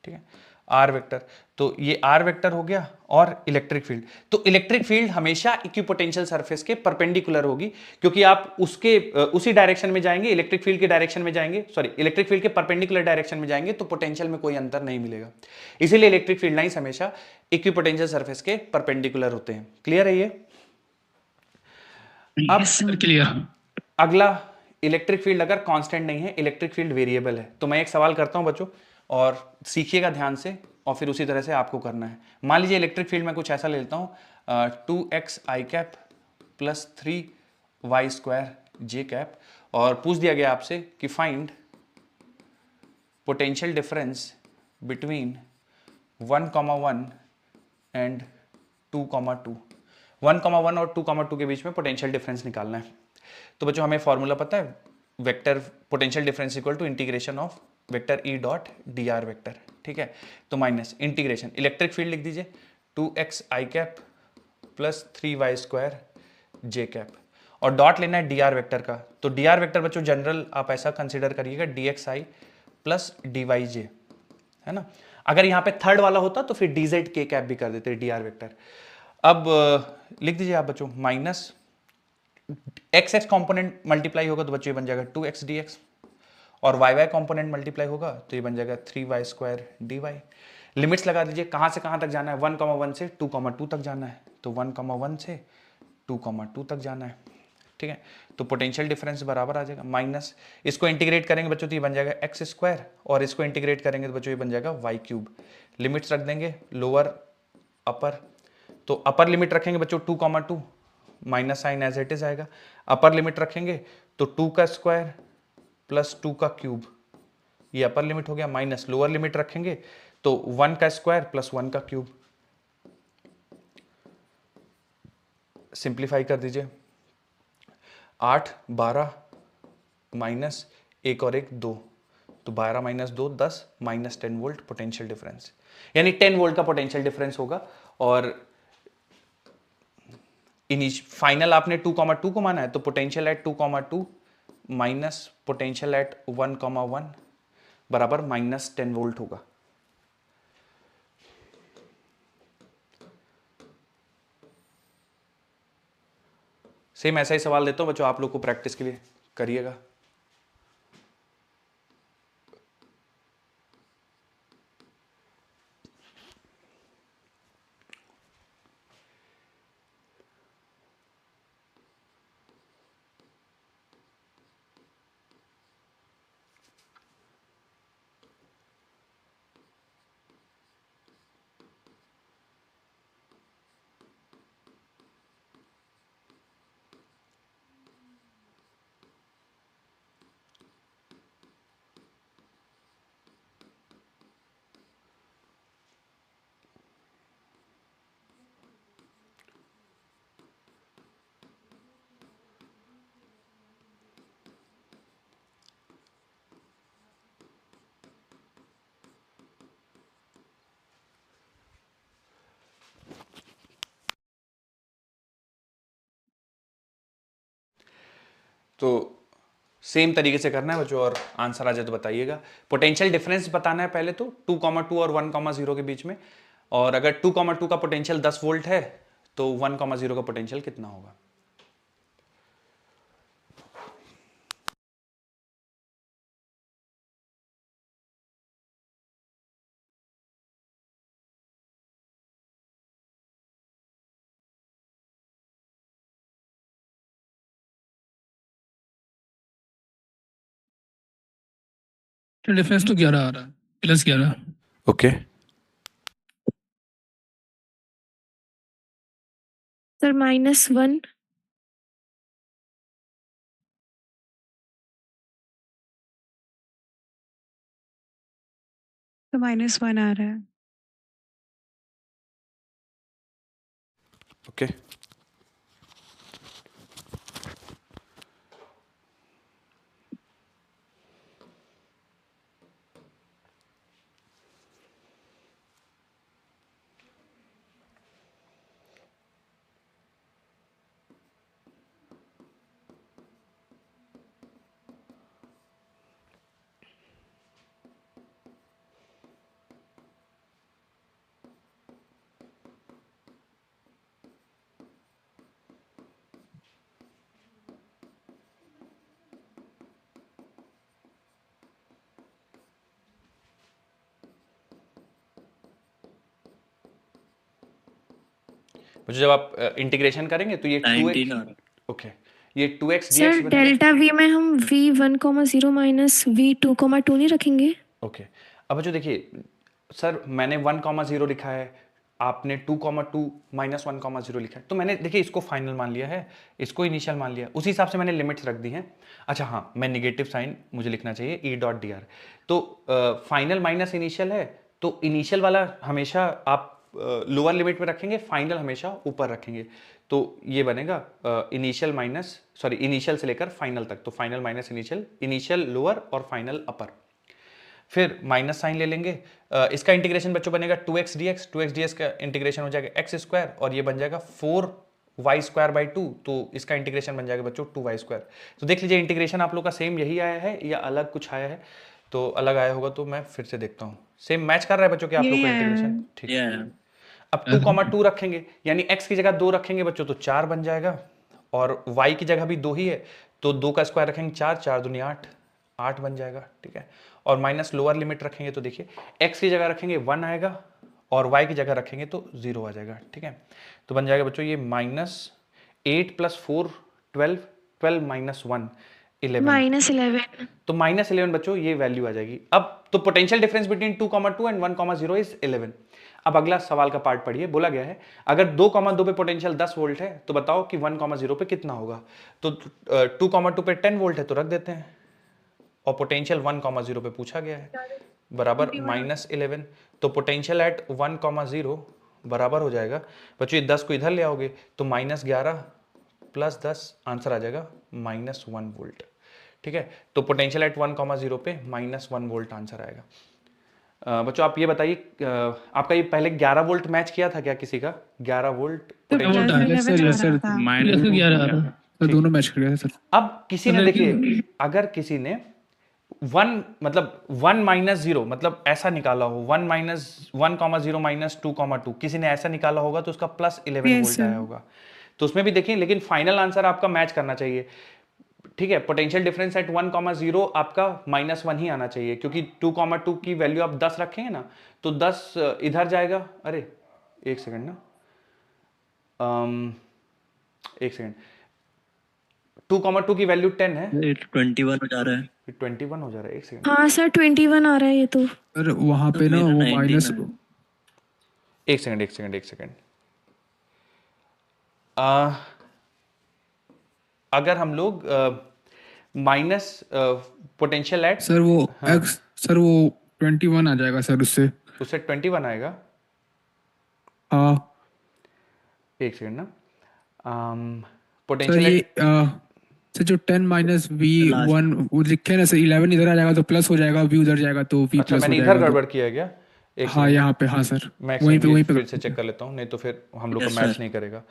ठीक है, आर वेक्टर, तो ये आर वेक्टर हो गया और इलेक्ट्रिक फील्ड। तो इलेक्ट्रिक फील्ड हमेशा इक्विपोटेंशियल सरफेस के परपेंडिकुलर होगी क्योंकि आप उसी डायरेक्शन में जाएंगे, इलेक्ट्रिक फील्ड के डायरेक्शन में जाएंगे, सॉरी इलेक्ट्रिक फील्ड के परपेंडिकुलर डायरेक्शन में जाएंगे तो पोटेंशियल में कोई अंतर नहीं मिलेगा। इसीलिए इलेक्ट्रिक फील्ड लाइंस हमेशा इक्विपोटेंशियल सरफेस के परपेंडिकुलर होते हैं। क्लियर है ये? अब क्लियर। अगला, इलेक्ट्रिक फील्ड अगर कांस्टेंट नहीं है, इलेक्ट्रिक फील्ड वेरिएबल है, तो मैं एक सवाल करता हूं बच्चों और सीखिएगा ध्यान से और फिर उसी तरह से आपको करना है। मान लीजिए इलेक्ट्रिक फील्ड में कुछ ऐसा ले लेता हूं 2x i cap plus 3y square j cap और पूछ दिया गया आपसे कि find potential difference between 1,1 and 2,2। 1,1 और 2,2 के बीच में पोटेंशियल डिफरेंस निकालना है। तो बच्चों हमें फॉर्मूला पता है, vector potential difference equal to integration of vector E dot D r vector, ठीक है। तो माइनस इंटीग्रेशन इलेक्ट्रिक फील्ड लिख दीजिए 2x i cap plus 3y square j cap और डॉट लेना है डी आर वेक्टर का। तो डी आर वेक्टर बच्चों जनरल आप ऐसा कंसिडर करिएगा dxi प्लस dyj, है ना। अगर यहाँ पे थर्ड वाला होता तो फिर dz k कैप भी कर देते डी आर वेक्टर। अब लिख दीजिए आप बच्चों माइनस x कॉम्पोनेंट मल्टीप्लाई होगा तो बच्चों ये बन जाएगा 2x dx और y कॉम्पोनेंट मल्टीप्लाई होगा तो ये बन जाएगा 3y स्क्वायर dy। लिमिट्स लगा दीजिए, कहां से कहां तक जाना है, 1,1 से 2,2 तक जाना है, तो 1,1 से 2,2 तक जाना है, ठीक है। तो पोटेंशियल डिफरेंस बराबर आ जाएगा माइनस, इसको इंटीग्रेट करेंगे बच्चों तो ये बन जाएगा x स्क्वायर और इसको इंटीग्रेट करेंगे तो बच्चों ये बन जाएगा y क्यूब। लिमिट्स रख देंगे लोअर अपर, तो अपर लिमिट रखेंगे बच्चों 2,2, minus sign as it is आएगा। अपर लिमिट रखेंगे तो 2 का स्क्वायर प्लस 2 का क्यूब, ये अपर लिमिट हो गया, माइनस लोअर लिमिट रखेंगे तो 1 का स्क्वायर प्लस 1 का क्यूब। सिंप्लीफाई कर दीजिए, 8 12 माइनस 1 और 1 2, तो 12 minus 2 10 minus 10 volt potential difference, यानी 10 वोल्ट का पोटेंशियल डिफरेंस होगा। और फाइनल आपने 2,2 को माना है तो potential at 2,2 minus potential at 1,1 बराबर माइनस 10 वोल्ट होगा। सेम ऐसा ही सवाल देता हूं बच्चों, आप लोग को प्रैक्टिस के लिए करिएगा। तो सेम तरीके से करना है बच्चों, और आंसर आ जाए तो बताइएगा। पोटेंशियल डिफरेंस बताना है पहले तो 2,2 और 1,0 के बीच में, और अगर 2,2 का पोटेंशियल 10 वोल्ट है तो 1,0 का पोटेंशियल कितना होगा। डिफरेंस तो 11 आ रहा है, +11। ओके सर -1 तो -1 आ रहा है। ओके बच्चों जब आप इंटीग्रेशन करेंगे तो ये 19 आ रहा है। ओके ये 2x सर dx बनेगा। डेल्टा v में हम v1,0 माइनस v2,2 नहीं रखेंगे? ओके अब बच्चों देखिए सर मैंने 1,0 लिखा है, आपने 2,2 माइनस 1,0 लिखा है, तो मैंने देखिए इसको फाइनल मान लिया है, इसको इनिशियल मान लिया, उसी हिसाब से मैंने लिमिट्स रख दी हैं। अच्छा हाँ, मैं निगेटिव साइन मुझे लिखना चाहिए E.dr। तो फाइनल माइनस इनिशियल है, तो इनिशियल वाला हमेशा आप लोअर लिमिट में रखेंगे, फाइनल हमेशा ऊपर रखेंगे, तो ये बनेगा इनिशियल से लेकर फाइनल तक, तो final minus initial, initial lower और फाइनल अपर। फिर माइनस साइन ले लेंगे, इसका इंटीग्रेशन बच्चों बनेगा 2x dx का इंटीग्रेशन हो जाएगा x², और ये बन जाएगा 4y²/2, तो इसका इंटीग्रेशन बन जाएगा बच्चों 2y²। तो देख लीजिए इंटीग्रेशन आप लोग का सेम यही आया है या अलग कुछ आया है, तो अलग आया होगा तो मैं फिर से देखता हूँ। सेम मैच कर रहा है बच्चों कि आप लोग का इंटीग्रेशन ठीक है। अब 2,2 रखेंगे, यानी x की जगह 2 रखेंगे बच्चों तो 4 बन जाएगा, और y की जगह भी 2 ही है, तो 2 का स्क्वायर रखेंगे 4, 4 दूनी 8 बन जाएगा, ठीक है। और माइनस लोअर लिमिट रखेंगे तो देखिए x की जगह रखेंगे 1 आएगा, और y की जगह रखेंगे तो 0 आ जाएगा, ठीक है। तो बन जाएगा बच्चों ये -8 + 4 12, 12 - 1 11, तो -11 बच्चों ये वैल्यू आ जाएगी। अब तो potential difference between 2,2 and 1,0 is 11। अब अगला सवाल का पार्ट पढ़िए, बोला गया है अगर 2,2 पे पोटेंशियल 10 वोल्ट है तो बताओ कि 1,0 पे कितना होगा। तो 2,2 पे 10 वोल्ट है तो रख देते हैं, और पोटेंशियल 1,0 पे पूछा गया है बराबर -11, तो पोटेंशियल एट 1,0 बराबर हो जाएगा बच्चों, ये 10 को इधर ले आओगे तो -11 + 10 आंसर आ जाएगा -1 वोल्ट, ठीक है। तो पोटेंशियल एट 1,0 पे -1 वोल्ट आंसर आएगा। बच्चों आप ये बताइए, आपका ये पहले 11 वोल्ट मैच किया था क्या किसी का? 11 वोल्ट पोटेंशियल, यस सर, -11 आ रहा है। सर दोनों मैच कर गया सर। अब किसी ने देखिए अगर किसी ने 1 मतलब 1 - 0 मतलब ऐसा निकाला हो, 1,0 - 2,2 किसी ने ऐसा निकाला होगा तो उसका +11 वोल्ट आया होगा। तो उसमें भी देखिए, लेकिन फाइनल आंसर आपका मैच करना चाहिए, ठीक है। पोटेंशियल डिफरेंस एट 1,0 आपका -1 ही आना चाहिए, क्योंकि 2,2 की वैल्यू आप 10 रखेंगे ना तो 10 इधर जाएगा। अरे एक सेकंड ना, एक सेकंड, 2,2 की वैल्यू 10 है, 21 हो जा रहा है। 21 हो जा रहा है, एक सेकंड। हाँ सर 21 आ रहा है ये तो। सर वहाँ पे ना वो माइनस, एक सेकंड अगर हम लोग माइनस पोटेंशियल एट सर वो x, सर वो 21 आ जाएगा सर उससे। 21 आएगा। हाँ एक सेकंड ना, सर पोटेंशियल ये सर जो 10 - v1 वो लिखे ना सर, 11 इधर आ जाएगा तो प्लस हो जाएगा, v उधर जाएगा तो v अच्छा प्लस हो मैंने जाएगा। इधर गड़बड़ किया है क्या? हाँ यहाँ पे, हाँ सर मैं वहीं पे फिर से चेक कर लेता हूँ, नहीं तो फिर हम लोग Yes, को मैच sir. नहीं करेगा।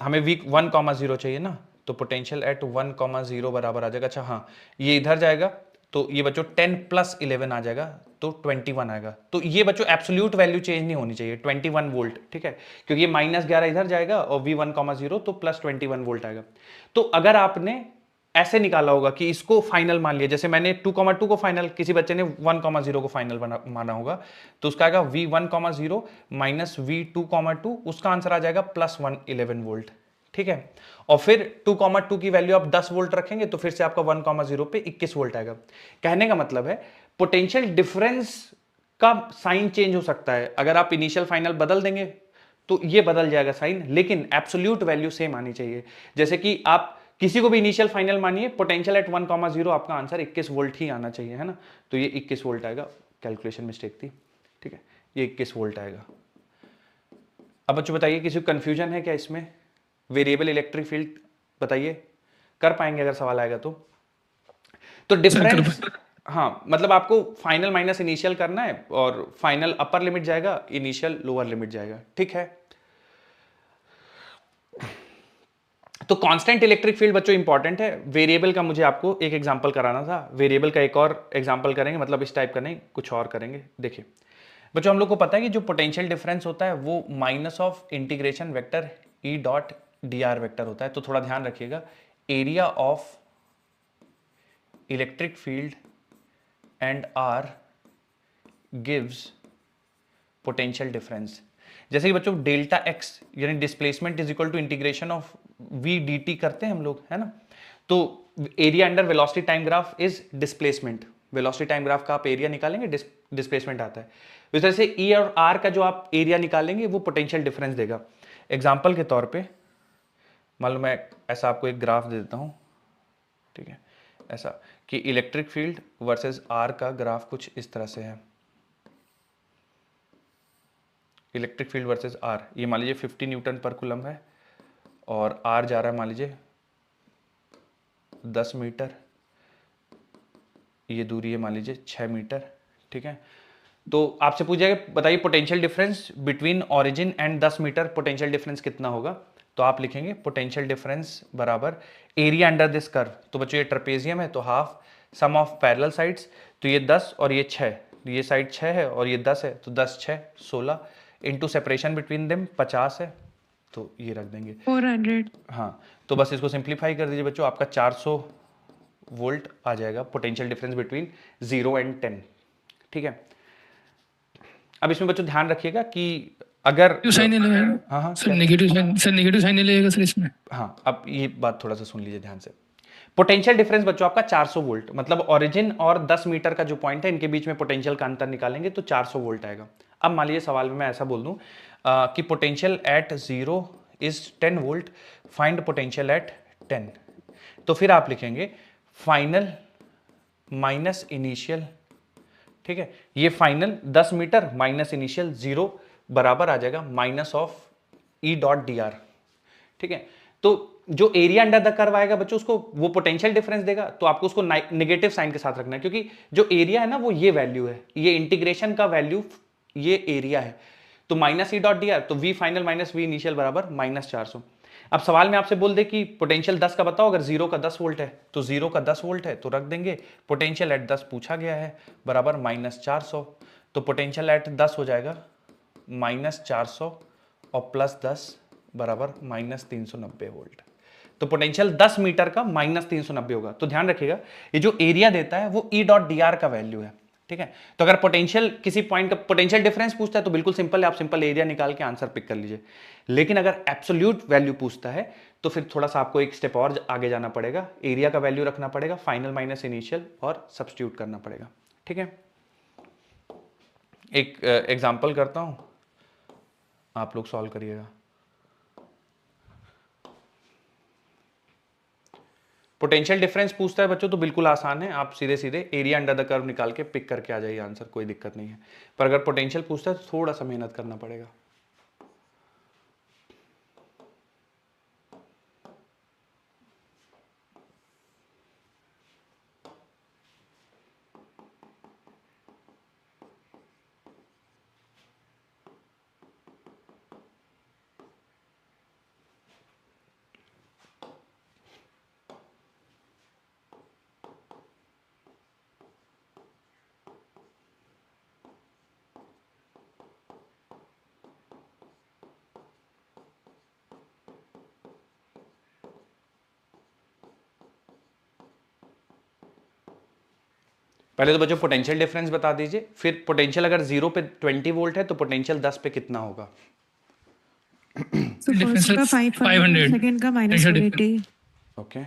हमें वीक 1,0 चाहिए ना, तो पोटेंशियल एट 1,0 बराबर आ जाएगा, अच्छा हाँ ये इधर जाएगा तो ये बच्चों 10 + 11 आ जाएगा तो 21 आएगा। तो ये बच्चों एब्सोल्यूट वैल्यू चेंज नहीं होनी चाहिए, 21 वोल्ट, ठीक है, क्योंकि ये -11 इधर जाएगा और V1,0 तो +21 वोल्ट आएगा। तो अगर आपने ऐसे निकाला होगा कि इसको फाइनल मान लिया, जैसे मैंने 2,2 को फाइनल, किसी बच्चे ने 1,0 को फाइनल माना होगा, तो उसका आएगा V1,0 माइनस V2,2, उसका आंसर आ जाएगा +111 वोल्ट, ठीक है। और फिर 2,2 की वैल्यू आप 10 वोल्ट रखेंगे तो फिर से आपका 1,0 पे 21 वोल्ट आएगा। कहने का मतलब है पोटेंशियल डिफरेंस का साइन चेंज हो सकता है, अगर आप इनिशियल फाइनल बदल देंगे तो ये बदल जाएगा साइन, लेकिन एब्सोल्यूट वैल्यू सेम आनी चाहिए। जैसे कि आप किसी को भी इनिशियल फाइनल मानिए, पोटेंशियल एट 1,0 आपका आंसर 21 वोल्ट ही आना चाहिए, है ना, तो ये 21 वोल्ट आएगा, कैलकुलेशन मिस्टेक थी, ठीक है, ये 21 वोल्ट आएगा। अब बच्चों बताइए किसी को कंफ्यूजन है क्या इसमें? वेरिएबल इलेक्ट्रिक फील्ड बताइए, कर पाएंगे अगर सवाल आएगा तो डिफरेंस, हाँ मतलब आपको फाइनल माइनस इनिशियल करना है और फाइनल अपर लिमिट जाएगा, इनिशियल लोअर लिमिट जाएगा, ठीक है। तो कांस्टेंट इलेक्ट्रिक फील्ड बच्चों इंपॉर्टेंट है। वेरिएबल का मुझे आपको एक एग्जांपल कराना था, वेरिएबल का एक और एग्जांपल करेंगे, मतलब इस टाइप का नहीं, कुछ और करेंगे। देखिए बच्चों हम लोग को पता है कि जो पोटेंशियल डिफरेंस होता है वो minus of integration vector E dot D r vector होता है। तो थोड़ा ध्यान रखिएगा, area of electric field and R gives potential difference. जैसे कि बच्चों डेल्टा एक्स यानी displacement is equal to integration of V d t करते हैं हम लोग, है ना, तो area under velocity time graph is displacement, velocity time graph का आप एरिया निकालेंगे, डिस्प्लेसमेंट आता है। इस तरह से ई और आर का जो आप एरिया निकालेंगे वो पोटेंशियल डिफरेंस देगा। एग्जाम्पल के तौर पे मान लो मैं ऐसा आपको एक ग्राफ दे देता हूँ, ठीक है, ऐसा कि इलेक्ट्रिक फील्ड वर्सेस आर का ग्राफ कुछ इस तरह से है, इलेक्ट्रिक फील्ड वर्सेस आर, ये मान लीजिए 50 न्यूटन पर कूलम है और आर जा रहा है मान लीजिए 10 मीटर, ये दूरी है मान लीजिए 6 मीटर, ठीक है। तो आपसे पूछा जाएगा बताइए potential difference between origin and 10 metre, potential difference कितना होगा? तो आप लिखेंगे पोटेंशियल डिफरेंस बराबर एरिया अंडर दिस कर्व। तो बच्चों ये ट्रेपेजियम है तो half sum of parallel sides, तो ये 10 और ये 6, ये साइड 6 है और ये 10 है, तो 10 6 16 इंटू सेपरेशन बिटवीन देम 50 है, तो ये रख देंगे 400। हाँ, तो बस इसको सिंप्लीफाई कर दीजिए बच्चों, आपका 400 वोल्ट आ जाएगा पोटेंशियल डिफरेंस बिटवीन 0 एंड 10, ठीक है। अब इसमें बच्चों ध्यान रखिएगा कि अगर साइन नहीं लगेगा, हाँ हाँ सर नेगेटिव साइन नहीं लगेगा सर इसमें। हाँ, अब ये बात थोड़ा सा सुन लीजिए ध्यान से। पोटेंशियल डिफरेंस बच्चों आपका 400 वोल्ट, मतलब ओरिजिन और 10 मीटर का जो पॉइंट है इनके बीच में पोटेंशियल का अंतर निकालेंगे तो 400 वोल्ट आएगा। अब मान लीजिए सवाल में मैं ऐसा बोल दूं कि potential at 0 is 10 volt, find potential at 10, तो फिर आप लिखेंगे फाइनल माइनस इनिशियल, ठीक है, ये फाइनल 10 मीटर माइनस इनिशियल 0 बराबर आ जाएगा minus of E dot D R, ठीक है। तो जो एरिया अंडर द कर्व आएगा बच्चों उसको वो पोटेंशियल डिफरेंस देगा, तो आपको उसको नेगेटिव साइन के साथ रखना है, क्योंकि जो एरिया है ना वो ये वैल्यू है, ये इंटीग्रेशन का वैल्यू ये एरिया है, तो minus E dot D R, तो V final minus V initial बराबर -400। अब सवाल में आपसे बोल दे कि पोटेंशियल 10 का बताओ, अगर 0 का 10 वोल्ट है तो 0 का 10 वोल्ट है तो रख देंगे, पोटेंशियल एट 10 पूछा गया है बराबर -400, तो पोटेंशियल एट 10 हो जाएगा -400 और +10 बराबर -390 वोल्ट। तो पोटेंशियल 10 मीटर का -390 होगा। तो ध्यान रखिएगा ये जो एरिया देता है वो ई डॉट डी आर का वैल्यू है, ठीक है। तो अगर पोटेंशियल किसी पॉइंट का पोटेंशियल डिफरेंस पूछता है तो बिल्कुल सिंपल है, आप सिंपल एरिया निकाल के आंसर पिक कर लीजिए। लेकिन अगर एब्सोल्यूट वैल्यू पूछता है तो फिर थोड़ा सा आपको एक स्टेप और आगे जाना पड़ेगा, एरिया का वैल्यू रखना पड़ेगा, फाइनल माइनस इनिशियल और सब्स्टिट्यूट करना पड़ेगा, ठीक है। एक एग्जाम्पल करता हूं, आप लोग सॉल्व करिएगा। पोटेंशियल डिफरेंस पूछता है बच्चों तो बिल्कुल आसान है, आप सीधे सीधे एरिया अंडर द कर्व निकाल के पिक करके आ जाइए आंसर, कोई दिक्कत नहीं है। पर अगर पोटेंशियल पूछता है तो थोड़ा सा मेहनत करना पड़ेगा। पहले तो बच्चों पोटेंशियल डिफरेंस बता दीजिए, फिर पोटेंशियल अगर 0 पे 20 वोल्ट है तो पोटेंशियल 10 पे कितना होगा। So first का 500, सेकंड का -480. ओके,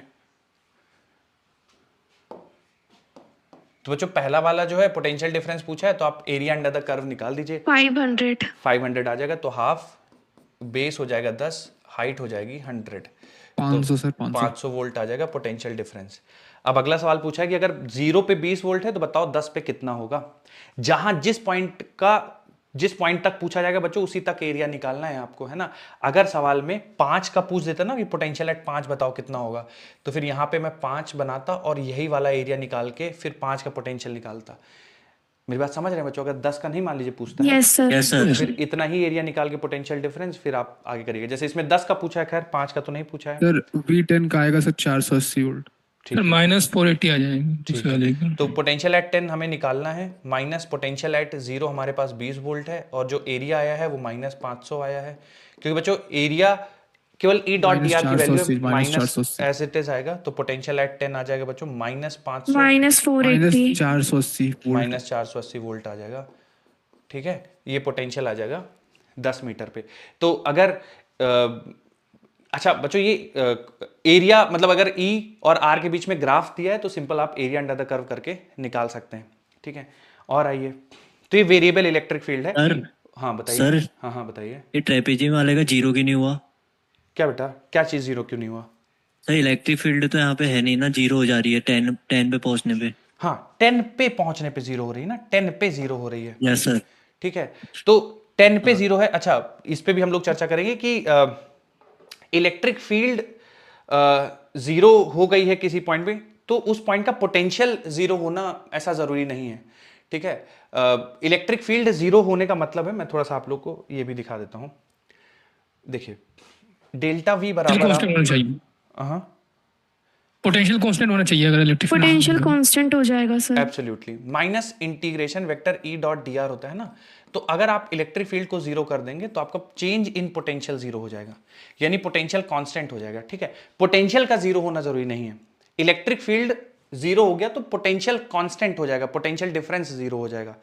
तो बच्चों पहला वाला जो है पोटेंशियल डिफरेंस पूछा है तो आप एरिया अंडर द कर्व निकाल दीजिए। 500 आ जाएगा तो हाफ, बेस हो जाएगा 10, हाइट हो जाएगी 100, 500 सर, 500 वोल्ट आ जाएगा पोटेंशियल डिफरेंस। अब अगला सवाल पूछा है कि अगर 0 पे 20 वोल्ट है तो बताओ 10 पे कितना होगा। जहां जिस पॉइंट तक पूछा जाएगा बच्चों उसी तक एरिया निकालना है आपको, है ना। अगर सवाल में 5 का पूछ देता ना कि पोटेंशियल एट 5 बताओ कितना होगा, तो फिर यहाँ पे मैं 5 बनाता और यही वाला एरिया निकाल के फिर 5 का पोटेंशियल निकालता। मेरी बात समझ रहे हैं बच्चों? अगर 10 का नहीं मान लीजिए पूछता है, यस सर। तो फिर इतना ही एरिया निकाल के पोटेंशियल डिफरेंस फिर आप आगे करिएगा। जैसे इसमें 10 का पूछा है, खैर 5 का तो नहीं पूछा है। सर V10 का आएगा सर 480 वोल्ट। सर -480 आ जाएगा दूसरे वाले का। तो पोटेंशियल एट 10 हमें निकालना है, माइनस पोटेंशियल एट 0 हमारे पास 20 वोल्ट है और जो एरिया आया है वो -500 आया है। क्योंकि बच्चों एरिया केवल E डॉट डी आर की वैल्यू है, माइनस एज इट इज आएगा, तो पोटेंशियल एट 10 आ जाएगा बच्चों -500 -480 480 वोल्ट। -480 वोल्ट आ जाएगा। ठीक है, ये पोटेंशियल आ जाएगा 10 मीटर पे। तो अगर अच्छा बच्चों ये एरिया मतलब अगर E और R के बीच में ग्राफ दिया है तो सिंपल आप एरिया अंडर द कर्व करके निकाल सकते हैं। ठीक है, और आइए, तो ये वेरिएबल इलेक्ट्रिक फील्ड है। सर, हाँ बताइए सर, हाँ बताइए। ये ट्रेपेजियम वाले का 0 क्यों नहीं हुआ? क्या बेटा, क्या चीज 0 क्यों नहीं हुआ? सर इलेक्ट्रिक फील्ड तो यहाँ पे है नहीं ना, 0 हो जा रही है 10 पे पहुंचने पे। हाँ 10 पे पहुंचने पे 0 हो रही है ना, 10 पे 0 हो रही है। Yes sir. ठीक है, तो 10 पे 0 है। अच्छा इस पे भी हम लोग चर्चा करेंगे कि इलेक्ट्रिक फील्ड 0 हो गई है किसी पॉइंट पे तो उस पॉइंट का पोटेंशियल 0 होना ऐसा जरूरी नहीं है। ठीक है, इलेक्ट्रिक फील्ड 0 होने का मतलब है, मैं थोड़ा सा आप लोग को ये भी दिखा देता हूं। देखिए डेल्टा V बराबर कांस्टेंट होना चाहिए, हाँ पोटेंशियल कांस्टेंट होना चाहिए अगर इलेक्ट्रिक पोटेंशियल कांस्टेंट हो जाएगा sir. Absolutely, minus integration vector E dot D R होता है ना, तो अगर आप इलेक्ट्रिक फील्ड को 0 कर देंगे तो आपका चेंज इन पोटेंशियल 0 हो जाएगा, यानी पोटेंशियल कांस्टेंट हो जाएगा। ठीक है, पोटेंशियल का 0 होना जरूरी नहीं है। इलेक्ट्रिक फील्ड 0 हो गया तो पोटेंशियल कांस्टेंट हो जाएगा, पोटेंशियल डिफरेंस 0 हो जाएगा।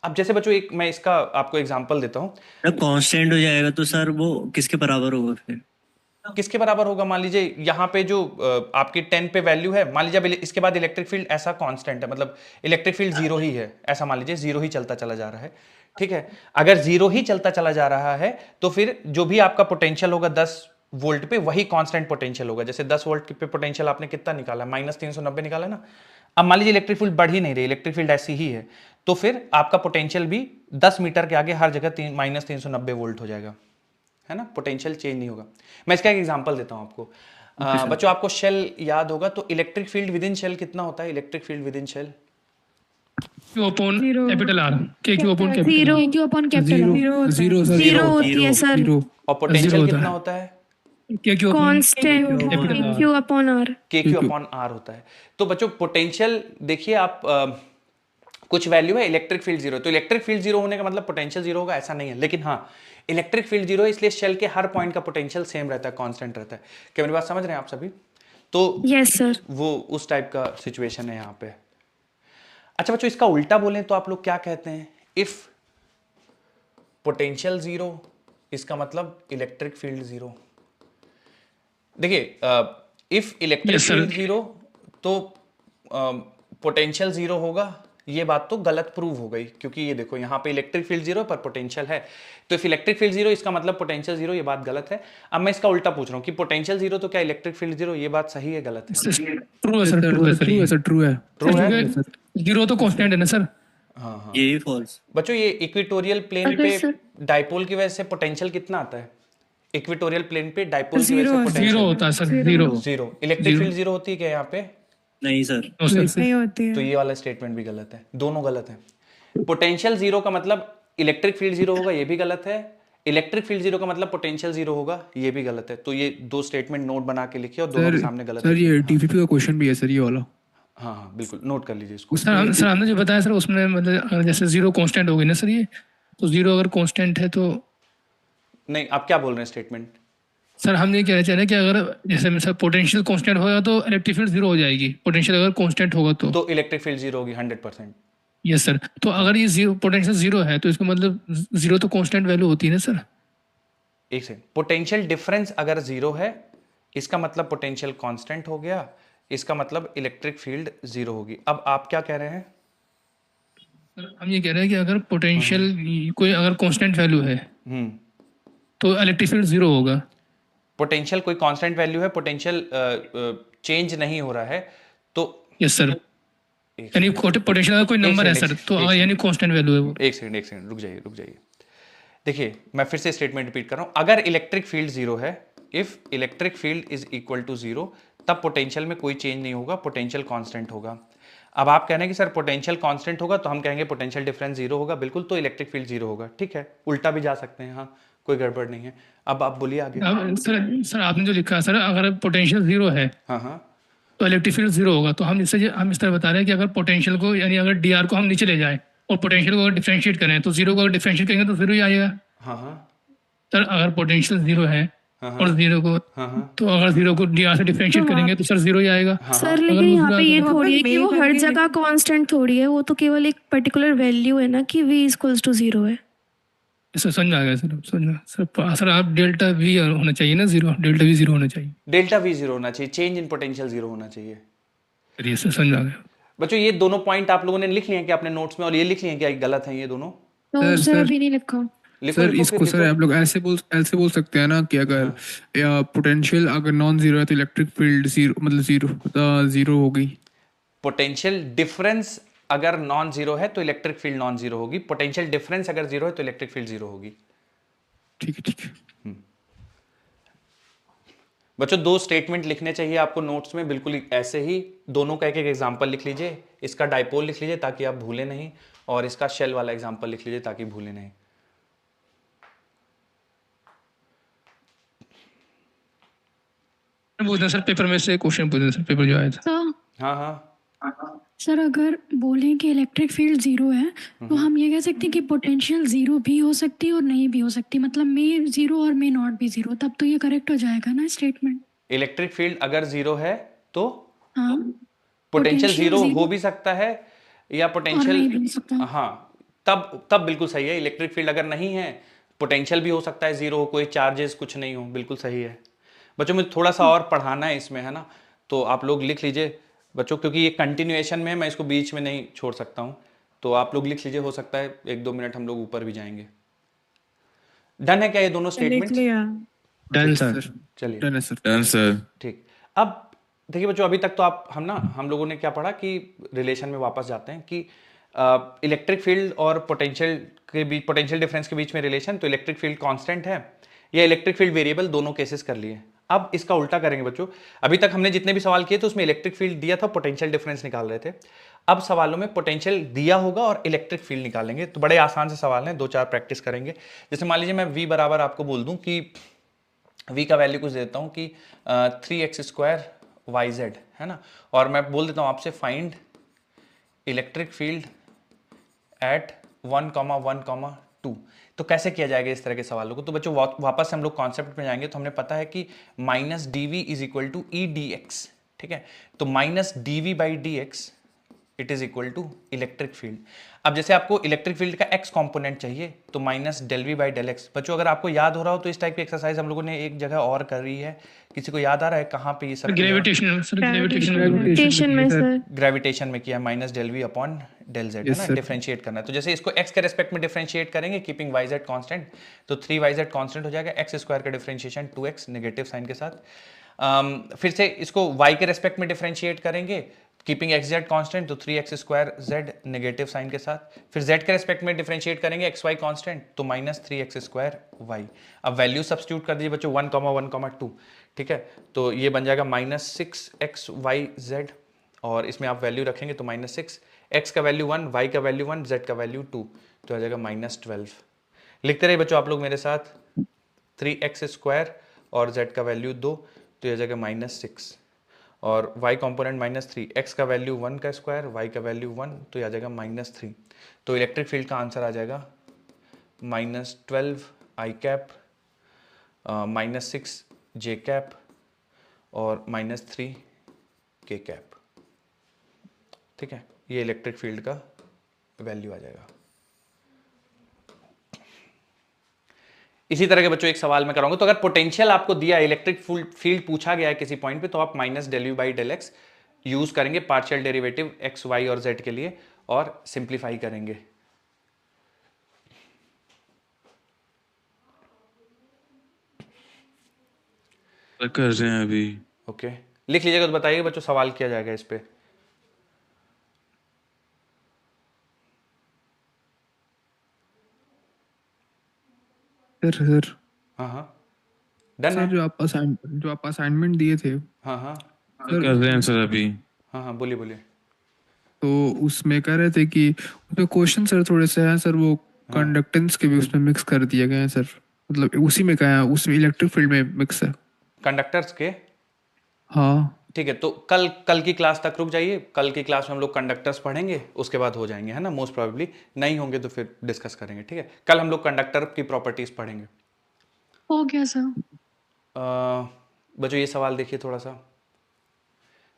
अब जैसे बच्चों एक मैं इसका आपको एग्जांपल देता हूं। जब कांस्टेंट हो जाएगा तो सर वो किसके बराबर होगा फिर? किसके बराबर होगा? मान लीजिए यहाँ पे जो आपकी 10 पे वैल्यू है, मान लीजिए अब इसके बाद इलेक्ट्रिक फील्ड ऐसा कांस्टेंट है, मतलब इलेक्ट्रिक फील्ड 0 ही है, ऐसा मान लीजिए 0 ही चलता चला जा रहा है। ठीक है, अगर 0 ही चलता चला जा रहा है तो फिर जो भी आपका पोटेंशियल होगा 10 वोल्ट पे वही कांस्टेंट पोटेंशियल होगा। जैसे 10 वोल्ट पे पोटेंशियल आपने कितना निकाला, -390 निकाला ना। अब मान लीजिए इलेक्ट्रिक फील्ड बढ़ ही नहीं रही, इलेक्ट्रिक फील्ड ऐसी ही है, तो फिर आपका पोटेंशियल भी 10 मीटर के आगे हर जगह -390 वोल्ट हो जाएगा, है ना, पोटेंशियल चेंज नहीं होगा। मैं इसका एक एग्जांपल देता हूं आपको। बच्चों आपको शेल याद होगा, तो electric field with in shell कितना होता है? Electric field with in shell Q upon capital R, Q upon capital zero Q upon capital zero sir, 0 होती है सर। और पोटेंशियल होता कितना है। होता है? Q upon constant Q upon R। KQ upon R होता है। तो बच्चों पोटेंशियल देखिए आप कुछ वैल्यू है, इलेक्ट्रिक फील्ड 0, तो इलेक्ट्रिक फील्ड 0 होने का मतलब पोटेंशियल 0 होगा ऐसा नहीं है, लेकिन हाँ इलेक्ट्रिक फील्ड 0 है इसलिए शेल के हर पॉइंट का पोटेंशियल सेम रहता है, कांस्टेंट रहता है। क्या मेरी बात समझ रहे हैं आप सभी? तो यस सर। वो उस टाइप का सिचुएशन है यहाँ पे। अच्छा बच्चों इसका उल्टा बोलें तो आप लोग क्या कहते हैं? इफ पोटेंशियल 0 इसका मतलब इलेक्ट्रिक फील्ड 0। देखिए इफ इलेक्ट्रिक फील्ड 0 तो पोटेंशियल 0 होगा, ये बात तो गलत प्रूव हो गई, क्योंकि ये देखो यहाँ पे इलेक्ट्रिक फील्ड 0 पर पोटेंशियल है, तो इफ इलेक्ट्रिक फील्ड 0 इसका मतलब पोटेंशियल 0, ये बात गलत है। अब मैं इसका उल्टा पूछ रहा हूँ कि पोटेंशियल 0 तो क्या इलेक्ट्रिक फील्ड 0, ये बात सही है गलत है? ट्रू है सर, ट्रू है ट्रू है सर, ट्रू है। ट्रू है, 0 तो कांस्टेंट है ना सर। हाँ ये भी फॉल्स। बच्चों ये इक्वेटोरियल प्लेन पे डाइपोल की वजह से पोटेंशियल कितना आता है? इक्वेटोरियल प्लेन पे डाइपोल की वजह से पोटेंशियल 0 होता है सर, 0। इलेक्ट्रिक फील्ड 0 होती है क्या यहाँ पे? नहीं सर। नहीं होती है। तो ये वाला स्टेटमेंट भी गलत है, दोनों गलत है। पोटेंशियल 0 का मतलब इलेक्ट्रिक फील्ड 0 होगा, ये भी गलत है। इलेक्ट्रिक फील्ड 0 का मतलब पोटेंशियल 0 होगा, ये भी गलत है। तो ये दो स्टेटमेंट नोट बना के लिखिए और दोनों के सामने गलत सर है। ये DPP का क्वेश्चन भी है सर, ये वाला। हाँ हाँ बिल्कुल, नोट कर लीजिए इसको। सर हमने जो बताया सर उसमें मतलब जैसे 0 कांस्टेंट हो गई ना सर, ये तो 0 अगर कांस्टेंट है तो नहीं, आप क्या बोल रहे हैं स्टेटमेंट? सर हम ये कहना चाह रहे हैं कि अगर जैसे सर पोटेंशियल कांस्टेंट होगा तो इलेक्ट्रिक फील्ड जीरो हो जाएगी, पोटेंशियल अगर कांस्टेंट होगा तो इलेक्ट्रिक फील्ड जीरो होगी 100%। Yes sir. तो अगर ये जीरो पोटेंशियल जीरो है तो इसका मतलब जीरो तो कांस्टेंट वैल्यू होती है ना सर? एक सेकंड, पोटेंशियल डिफरेंस अगर जीरो है इसका मतलब पोटेंशियल कांस्टेंट हो गया, इसका मतलब इलेक्ट्रिक फील्ड जीरो होगी। अब आप क्या कह रहे हैं? सर हम ये कह रहे हैं कि अगर पोटेंशियल कोई अगर कांस्टेंट वैल्यू है तो इलेक्ट्रिक फील्ड जीरो होगा। पोटेंशियल कोई कांस्टेंट वैल्यू है, पोटेंशियल चेंज नहीं हो रहा है तो यस सर, यानी पोटेंशियल का कोई नंबर है सर तो यानी कांस्टेंट वैल्यू है वो। एक सेकंड रुक जाइए। देखिए मैं फिर से स्टेटमेंट रिपीट कर रहा हूं, अगर इलेक्ट्रिक फील्ड जीरो है, if electric field is equal to zero, तब पोटेंशियल में कोई चेंज नहीं होगा, पोटेंशियल कांस्टेंट होगा। अब आप कह रहे हैं कि सर पोटेंशियल कांस्टेंट होगा तो हम कहेंगे पोटेंशियल डिफरेंस जीरो होगा, बिल्कुल, तो इलेक्ट्रिक फील्ड जीरो होगा। ठीक है, उल्टा भी जा सकते हैं, हाँ कोई गड़बड़ नहीं है। अब आप बोलिए आगे। अब सर आपने जो लिखा है सर, अगर पोटेंशियल जीरो है हाँ तो इलेक्ट्रिक फील्ड जीरो होगा। तो हम इस तरह बता रहे हैं कि अगर पोटेंशियल को यानी अगर डी आर को हम नीचे ले जाएं और पोटेंशियल को अगर डिफरेंशिएट करें तो जीरो को अगर डिफरेंशिएट करेंगे तो जीरो ही आएगा। हाँ सर अगर पोटेंशियल जीरो है और जीरो को तो अगर जीरो को डी आर से डिफरेंशिएट करेंगे तो सर जीरो ही आएगा। सर लेकिन यहाँ पे ये थोड़ी है कि वो हर जगह कांस्टेंट थोड़ी है, वो तो केवल एक पर्टिकुलर वैल्यू है ना कि v इक्वल्स टू जीरो है। सर समझ आ गया सर, सर आप डेल्टा वी होना चाहिए ना जीरो, डेल्टा वी जीरो होना चाहिए। डेल्टा वी जीरो होना चाहिए, चेंज इन पोटेंशियल जीरो होना चाहिए। चलिए सर समझ आ गया। बच्चों ये दोनों पॉइंट आप लोगों ने लिख लिए हैं क्या अपने नोट्स में, और ये लिख लिए हैं क्या गलत है ये दोनों? तो सर अभी नहीं लिखा। सर इसको सर आप लोग ऐसे बोल सकते हैं ना कि अगर पोटेंशियल अगर नॉन जीरो है तो इलेक्ट्रिक फील्ड जीरो, मतलब जीरो होगी। पोटेंशियल डिफरेंस अगर नॉन जीरो है तो इलेक्ट्रिक फील्ड नॉन जीरो होगी, पोटेंशियल डिफरेंस अगर जीरो है तो इलेक्ट्रिक फील्ड जीरो होगी। ठीक है। बच्चों दो स्टेटमेंट लिखने चाहिए आपको नोट्स में, बिल्कुल ऐसे ही दोनों का एक एग्जांपल लिख लीजिए, इसका डाइपोल लिख लीजिए ताकि आप भूले नहीं, और इसका शेल वाला एग्जांपल लिख लीजिए ताकि भूले नहीं। पूछना सर पेपर में से क्वेश्चन पूछना सर, पेपर जो आया था। तो हाँ सर अगर बोलें कि इलेक्ट्रिक फील्ड जीरो है तो हम ये कह सकते हैं कि पोटेंशियल जीरो भी हो सकती है और नहीं भी हो सकती, मतलब मे जीरो और मे नॉट भी जीरो, तब तो ये करेक्ट हो जाएगा ना स्टेटमेंट। इलेक्ट्रिक फील्ड अगर जीरो है तो हाँ पोटेंशियल जीरो हो भी सकता है या पोटेंशियल, हाँ तब बिल्कुल सही है। इलेक्ट्रिक फील्ड अगर नहीं है, पोटेंशियल भी हो सकता है जीरो हो, कोई चार्जेस कुछ नहीं हो, बिल्कुल सही है। बच्चों मुझे थोड़ा सा और पढ़ाना है इसमें, है ना, तो आप लोग लिख लीजिए बच्चों, क्योंकि ये कंटिन्यूएशन में मैं इसको बीच में नहीं छोड़ सकता हूँ, तो आप लोग लिख लीजिए, हो सकता है 1-2 मिनट हम लोग ऊपर भी जाएंगे। डन है क्या ये दोनों स्टेटमेंट? Done sir. चलिए डन है सर। Done sir. ठीक। अब देखिए बच्चों, अभी तक तो हम लोगों ने क्या पढ़ा कि रिलेशन में वापस जाते हैं कि इलेक्ट्रिक फील्ड और पोटेंशियल डिफरेंस के बीच में रिलेशन, तो इलेक्ट्रिक फील्ड कांस्टेंट है या इलेक्ट्रिक फील्ड वेरिएबल, दोनों केसेस कर लिए। अब इसका उल्टा करेंगे बच्चों। अभी तक हमने जितने भी सवाल किए थे उसमें इलेक्ट्रिक फील्ड दिया था, पोटेंशियल डिफरेंस निकाल रहे थे। अब सवालों में पोटेंशियल दिया होगा और इलेक्ट्रिक फील्ड निकालेंगे, तो बड़े आसान से सवाल हैं, 2-4 प्रैक्टिस करेंगे। जैसे मान लीजिए मैं v बराबर आपको बोल दूं कि v का वैल्यू कुछ देता हूं कि 3x² yz, है ना, और मैं बोल देता हूं आपसे फाइंड इलेक्ट्रिक फील्ड एट 1,1,2। तो कैसे किया जाएगा इस तरह के सवालों को? तो बच्चों वापस हम लोग कॉन्सेप्ट में जाएंगे, तो हमने पता है कि -dv is equal to E d X, ठीक है, तो -dv/dx it is equal to electric field. अब जैसे आपको इलेक्ट्रिक फील्ड का x कंपोनेंट चाहिए तो -∂v/∂x। बच्चों अगर आपको याद हो रहा हो तो इस टाइप की एक्सरसाइज हम लोगों ने एक जगह और कर रही है, किसी को याद आ रहा है कहाँ पे ये सब? ग्रेविटेशन में सर, ग्रेविटेशन में किया, -∂v/∂z, है ना, डिफरेंशिएट करना है। तो जैसे इसको x के रेस्पेक्ट में डिफरेंशिएट करेंगे कीपिंग yz कांस्टेंट, तो 3yz कांस्टेंट हो जाएगा, x² का डिफरेंशिएशन 2x नेगेटिव साइन के साथ। फिर से इसको y के रेस्पेक्ट में डिफरेंशिएट करेंगे कीपिंग xz कांस्टेंट, तो 3x² नेगेटिव साइन के साथ। फिर z के रेस्पेक्ट में डिफरेंशिएट करेंगे xy कांस्टेंट, तो -3x²y। अब वैल्यू सब्स्टिट्यूट कर दीजिए बच्चों 1,1,2, ठीक है, तो ये बन जाएगा -6xyz, और इसमें आप वैल्यू रखेंगे तो -6, x का वैल्यू 1, y का वैल्यू 1, z का वैल्यू 2, तो आ जाएगा -12। लिखते रहे बच्चों आप लोग मेरे साथ, 3x² और z का वैल्यू 2, तो आ जाएगा -6, और y कंपोनेंट -3, x का वैल्यू 1 का स्क्वायर, y का वैल्यू 1, तो ये आ जाएगा -3। तो इलेक्ट्रिक फील्ड का आंसर आ जाएगा -12 i कैप -6 जे कैप और -3 के कैप। ठीक है, ये इलेक्ट्रिक फील्ड का वैल्यू आ जाएगा। इसी तरह के बच्चों एक सवाल मैं कराऊंगा, तो अगर पोटेंशियल आपको दिया, इलेक्ट्रिक फील्ड पूछा गया है किसी पॉइंट पे, तो आप -∂u/∂x यूज करेंगे पार्शियल डेरिवेटिव x, y और z के लिए और सिंप्लीफाई करेंगे। कर रहे हैं अभी। ओके, लिख लीजिएगा तो बताइए बच्चों, सवाल किया जाएगा इस पे। सर हाँ हाँ, डन सर है। जो आप असाइनमेंट दिए थे, हाँ हाँ कर रहे हैं सर अभी। हाँ हाँ, बोलिए बोलिए। तो उसमें कह रहे थे कि उसमें क्वेश्चन सर थोड़े से हैं सर, वो कंडक्टेंस के भी उसमें मिक्स कर दिए गए हैं सर, मतलब उसी में क्या है, उसमें इलेक्ट्रिक फील्ड में मिक्स है। कंडक्टर्स के, हाँ ठीक है, तो कल की क्लास तक रुक जाइए। कल की क्लास में हम लोग कंडक्टर्स पढ़ेंगे, उसके बाद हो जाएंगे, है ना, मोस्ट प्रोबेबली। नहीं होंगे तो फिर डिस्कस करेंगे। ठीक है, कल हम लोग कंडक्टर की प्रॉपर्टीज पढ़ेंगे। हो गया सर। बच्चों ये सवाल देखिए थोड़ा सा।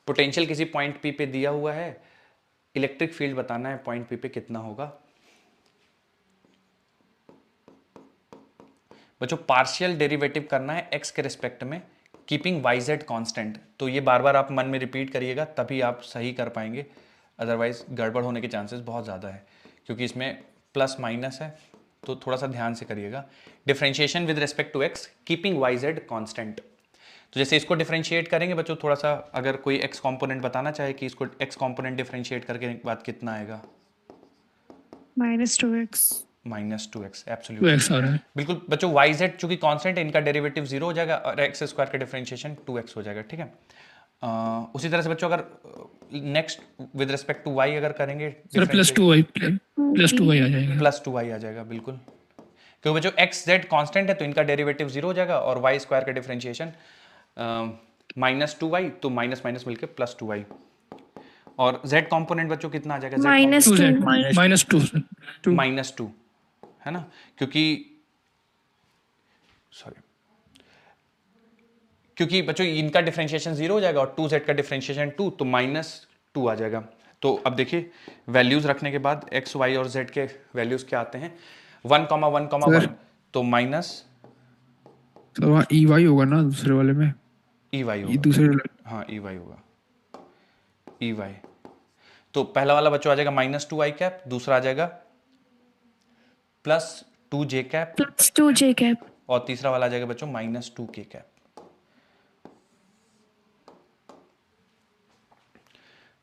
पोटेंशियल किसी पॉइंट पी पे दिया हुआ है, इलेक्ट्रिक फील्ड बताना है पॉइंट पी पे कितना होगा। बच्चों पार्शियल डेरिवेटिव करना है एक्स के रिस्पेक्ट में, कीपिंग वाई जेड कॉन्स्टेंट। तो ये बार बार आप मन में रिपीट करिएगा, तभी आप सही कर पाएंगे, अदरवाइज गड़बड़ होने के चांसेस बहुत ज़्यादा है, क्योंकि इसमें प्लस माइनस है, तो थोड़ा सा ध्यान से करिएगा। Differentiation with respect to X, keeping Y Z constant. तो जैसे इसको डिफरेंशिएट करेंगे बच्चों, थोड़ा सा अगर कोई एक्स कॉम्पोनेंट बताना चाहे कि इसको एक्स कॉम्पोनेंट डिफरेंशिएट करके बाद कितना आएगा, -2x। -2x, 2x एब्सोल्युटली आ रहा है। बिल्कुल बच्चों। वाई जेड चूंकि कांस्टेंट है, इनका डेरिवेटिव 0 हो जाएगा और एक्स स्क्वायर का डिफरेंशिएशन 2x हो जाएगा। ठीक है, उसी तरह से बच्चों अगर next with respect to Y अगर करेंगे, सर +2y आ जाएगा। +2y आ जाएगा, बिल्कुल। क्योंकि बच्चों एक्स जेड कांस्टेंट है तो इनका डेरिवेटिव 0 हो जाएगा और वाई स्क्वायर का डिफरेंशिएशन -2y, तो माइनस माइनस मिलकर +2y। और z कंपोनेंट बच्चों कितना आ जाएगा, -2 -2, है ना, क्योंकि सॉरी, क्योंकि बच्चों इनका डिफरेंशिएशन 0 हो जाएगा और 2z का डिफरेंशिएशन 2, तो -2 आ जाएगा। तो अब देखिए वैल्यूज रखने के बाद x, y और z के वैल्यूज क्या आते हैं, 1,1,1, तो माइनस सर वहाँ EY होगा ना दूसरे वाले में, EY ये होगा। दूसरे वाले। हाँ EY होगा, EY। तो पहला वाला बच्चों आ जाएगा -2i कैप, दूसरा आ जाएगा +2j कैप, +2j कैप। और तीसरा वाला आ जाएगा बच्चों -2k कैप।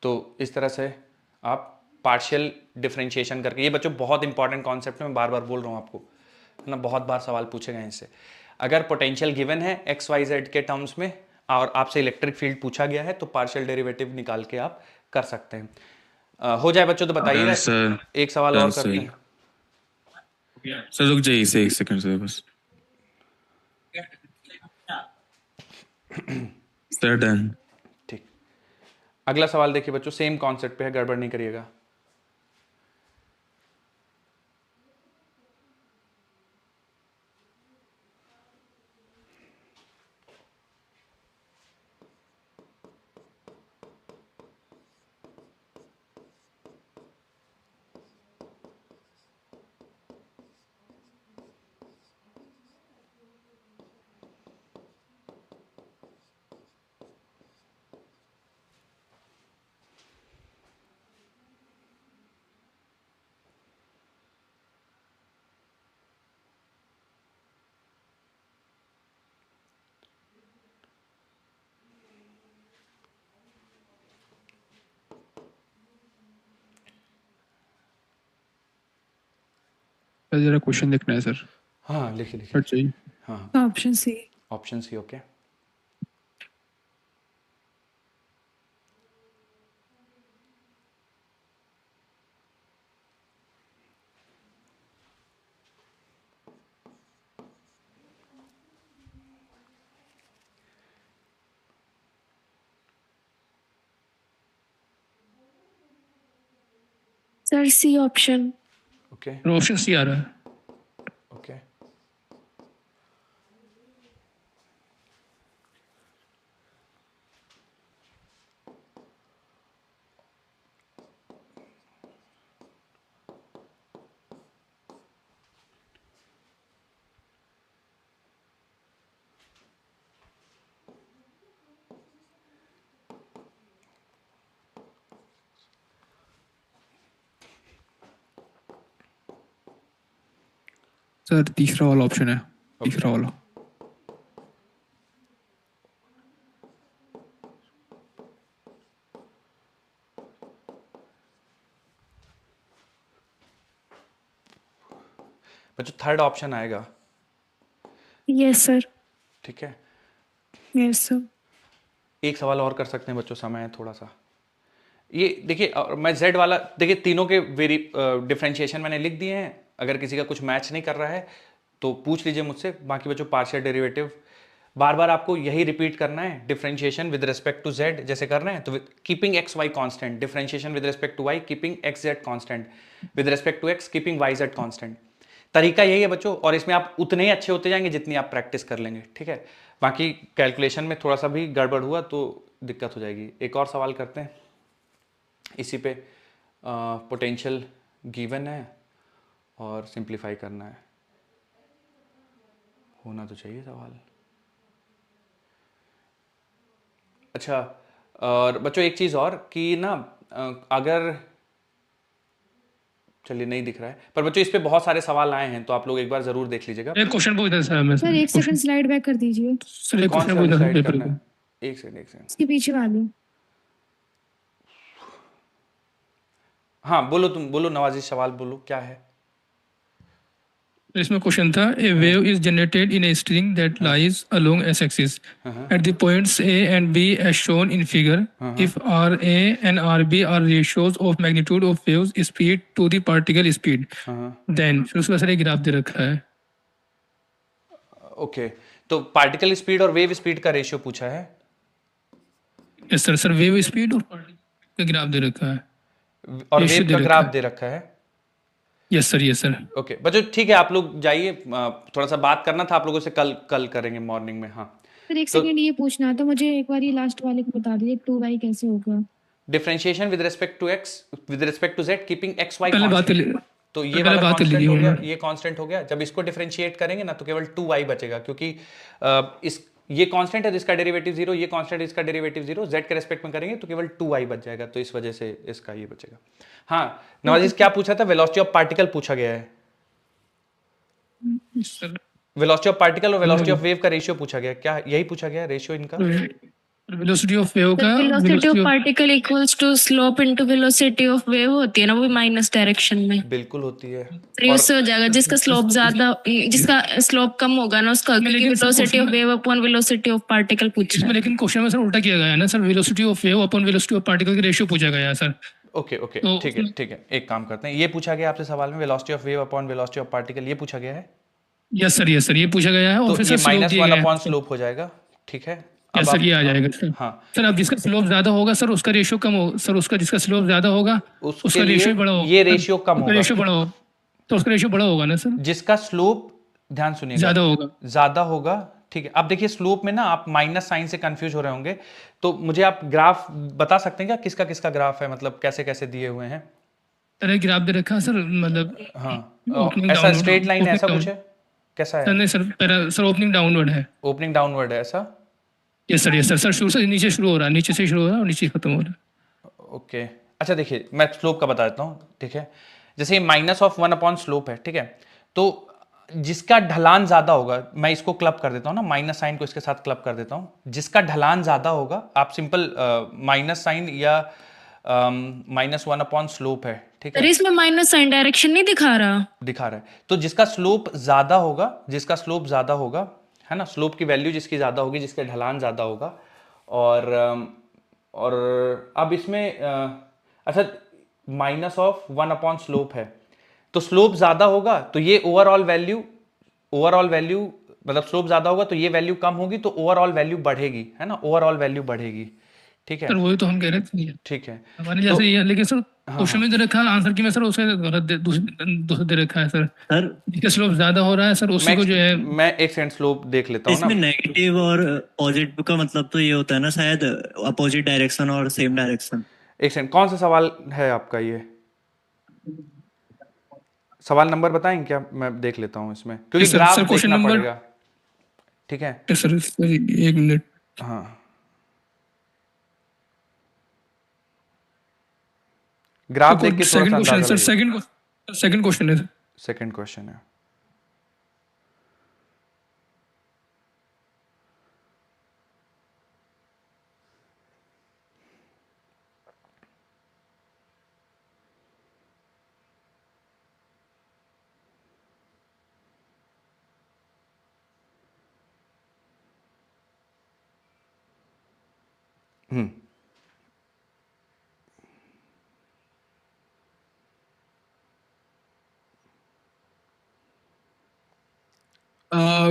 तो इस तरह से आप पार्शियल डिफरेंशिएशन करके, ये बच्चों बहुत इंपॉर्टेंट कॉन्सेप्ट है, मैं बार बार बोल रहा हूँ आपको, है ना, बहुत बार सवाल पूछे गए इससे। अगर पोटेंशियल गिवन है एक्स वाई जेड के टर्म्स में और आपसे इलेक्ट्रिक फील्ड पूछा गया है, तो पार्शियल डेरिवेटिव निकाल के आप कर सकते हैं। हो जाए बच्चों तो बताइएगा। सर एक सवाल और करते हैं। सर रुक जाइए इसे 1 सेकंड से बस। Sir done. ठीक, अगला सवाल देखिए बच्चों, सेम कॉन्सेप्ट पे है, गड़बड़ नहीं करिएगा। सर जरा क्वेश्चन देखना है सर। हाँ लिखिए लिखिए। हट चाहिए। हाँ option C. Option C, okay. Sir C option. Okay option C आ रहा है। ओके, सर तीसरा वाला ऑप्शन है, तीसरा वाला। बच्चों थर्ड ऑप्शन आएगा, यस सर। ठीक है। Yes sir. एक सवाल और कर सकते हैं बच्चों, समय है थोड़ा सा। ये देखिए, और मैं जेड वाला देखिए, तीनों के डिफरेंशिएशन मैंने लिख दिए हैं। अगर किसी का कुछ मैच नहीं कर रहा है तो पूछ लीजिए मुझसे। बाकी बच्चों पार्शियल डेरिवेटिव बार बार आपको यही रिपीट करना है। Differentiation with respect to Z जैसे करना है तो keeping X Y constant, differentiation with respect to Y keeping X Z constant, with respect to X keeping Y Z constant. तरीका यही है बच्चों, और इसमें आप उतने ही अच्छे होते जाएंगे जितनी आप प्रैक्टिस कर लेंगे, ठीक है। बाकी कैलकुलेशन में थोड़ा सा भी गड़बड़ हुआ तो दिक्कत हो जाएगी। एक और सवाल करते हैं इसी पे। पोटेंशियल गिवन है और सिंप्लीफाई करना है, होना तो चाहिए सवाल। अच्छा, और बच्चों एक चीज़ और कि ना, अगर चलिए नहीं दिख रहा है, पर बच्चों इस पे बहुत सारे सवाल आए हैं तो आप लोग एक बार जरूर देख लीजिएगा। एक क्वेश्चन पूछ दे सर, मैं सर एक सेकंड स्लाइड बैक कर दीजिए, सर एक कौन क्वेश्चन सा पूछ दे डिसाइड पेपर करना को। है? एक सेकंड। इसके पीछे वाली। हाँ बोलो, तुम बोलो नवाजिश, सवाल बोलो क्या है। तो इसमें क्वेश्चन था, a wave is generated in a string that lies along x axis at the points A and B as shown in figure. If R A and R B are ratios of magnitude of waves speed to the particle speed, then फिर उसका sir एक graph दे रखा है। Okay, तो particle speed और wave speed का ratio पूछा है। Yes sir, sir wave speed और पार्टिकल का ग्राफ दे रखा है, और रेशियो वेव दे का रखा ग्राफ है। दे रखा है। Yes sir, yes sir. Okay बच्चों ठीक है, आप लोग जाइए, थोड़ा सा बात करना था आप लोगों से, कल करेंगे मॉर्निंग में। हाँ, सर एक तो सेकंड ये पूछना था मुझे, एक बार ये लास्ट वाले को बता दीजिए, 2y कैसे होगा? Differentiation with respect to X with respect to Z keeping X Y पहले बात कर कांस्टेंट। ली- तो ये पहले वाला बात कर कांस्टेंट लीजिए हो गया, उन्होंने। ये कांस्टेंट हो गया। जब इसको डिफरेंशिएट करेंगे ना तो केवल 2y बचेगा, क्योंकि इस ये कांस्टेंट है जिसका डेरिवेटिव 0, ये कांस्टेंट है इसका डेरिवेटिव 0, z के रेस्पेक्ट में करेंगे तो केवल 2y बच जाएगा, तो इस वजह से इसका ये बचेगा। हाँ नवाजिश, क्या पूछा था? वेलोसिटी ऑफ पार्टिकल पूछा गया है। सर वेलोसिटी ऑफ पार्टिकल और वेलोसिटी ऑफ वेव का रेशियो पूछा गया, क्या यही पूछा गया रेशियो इनका? वेलोसिटी ऑफ वेव का velocity of particle equals to slope into velocity of wave होती है ना, वो भी माइनस डायरेक्शन में। बिल्कुल होती है। तो ये उससे हो जाएगा जिसका स्लोप ज्यादा, जिसका स्लोप कम होगा ना उसका, क्योंकि velocity of wave upon velocity of particle पूछा इसमें है। लेकिन क्वेश्चन में सर उल्टा किया गया है ना sir, velocity of wave upon velocity of particle का रेशियो पूछा गया है सर। ओके ओके तो ठीक है, एक काम करते हैं, ये पूछा गया आपसे सवाल में, velocity of wave upon velocity of particle, ये पूछा गया है। यस सर, ये पूछा गया है। और तो फिर ये सर स्लोप -1 दिया गया अपॉन है। स्लोप हो जाएगा, ठीक है। यस अब सर, ये आ जाएगा सर। हाँ, सर अब जिसका स्लोप ज्यादा होगा सर उसका रेशियो कम हो सर, उसका जिसका स्लोप ज्यादा होगा उसके उसका लिए रेशियो बड़ा होगा। ये रेशियो कम उसका होगा। रेशियो बड़ा होगा, तो उसका रेशियो बड़ा होगा ना सर, जिसका स्लोप, ध्यान सुनिएगा, ज्यादा होगा। ज्यादा होगा, ठीक है। अब देखिए स्लोप में ना आप माइनस साइन से कंफ्यूज हो रहे होंगे, तो मुझे आप ग्राफ बता सकते हैं क्या, किसका किसका ग्राफ है, मतलब कैसे कैसे दिए हुए हैं? तरह ग्राफ दे रखा है सर, मतलब हाँ, opening ऐसा downward, स्ट्रेट लाइन opening ऐसा down। कुछ है, कैसा सर है? नहीं सर ओपनिंग डाउनवर्ड है। ओपनिंग डाउनवर्ड है ऐसा? यस सर सर शुरू से नीचे शुरू हो रहा है, नीचे से शुरू हो रहा है और नीचे खत्म हो रहा है। ओके अच्छा, देखिए मैं स्लोप का बता देता हूँ, ठीक है। जैसे -1 अपॉन स्लोप है, ठीक है, तो जिसका ढलान ज्यादा होगा, मैं इसको क्लब कर देता हूँ ना, माइनस साइन को इसके साथ क्लब कर देता हूँ, जिसका ढलान ज्यादा होगा, आप सिंपल माइनस साइन या -1 अपॉन स्लोप है, ठीक अरे है, इसमें माइनस साइन डायरेक्शन नहीं दिखा रहा। दिखा रहा है। तो जिसका स्लोप ज्यादा होगा, जिसका स्लोप ज्यादा होगा, है ना, स्लोप की वैल्यू जिसकी ज्यादा होगी, जिसका ढलान ज्यादा होगा, और अब इसमें अच्छा -1 अपॉन स्लोप है, तो स्लोप ज्यादा होगा तो ये ओवरऑल वैल्यू मतलब स्लोप ज्यादा होगा तो ये वैल्यू कम होगी, तो ओवरऑल वैल्यू बढ़ेगी, है ना, ओवरऑल वैल्यू बढ़ेगी, ठीक है, सर वही तो हम कह रहे थे, ठीक है। हमारे जैसे ये, लेकिन सर क्वेश्चन में दे रखा है आंसर की में सर उससे गलत दूसरा दे रखा है सर। सर जिसका स्लोप ज्यादा हो रहा है सर उसी को जो है। मैं एक सेकंड स्लोप देख लेता हूँ इसमें ना। नेगेटिव और पॉजिटिव का मतलब तो ये होता है ना शायद, अपोजिट डायरेक्शन और सेम डायरेक्शन। एक सेकंड, कौन सा सवाल है आपका? ये सवाल नंबर बताएंगे क्या? मैं देख लेता हूँ इसमें, क्योंकि सर, ग्राफ सर, क्वेश्चन देखना नंबर- पड़ेगा, ठीक है। Sir 1 minute. हाँ, ग्राफ देख के थोड़ा सा सेकंड क्वेश्चन अंदाजा सर, सेकंड क्वेश्चन है सर। सेकंड क्वेश्चन है।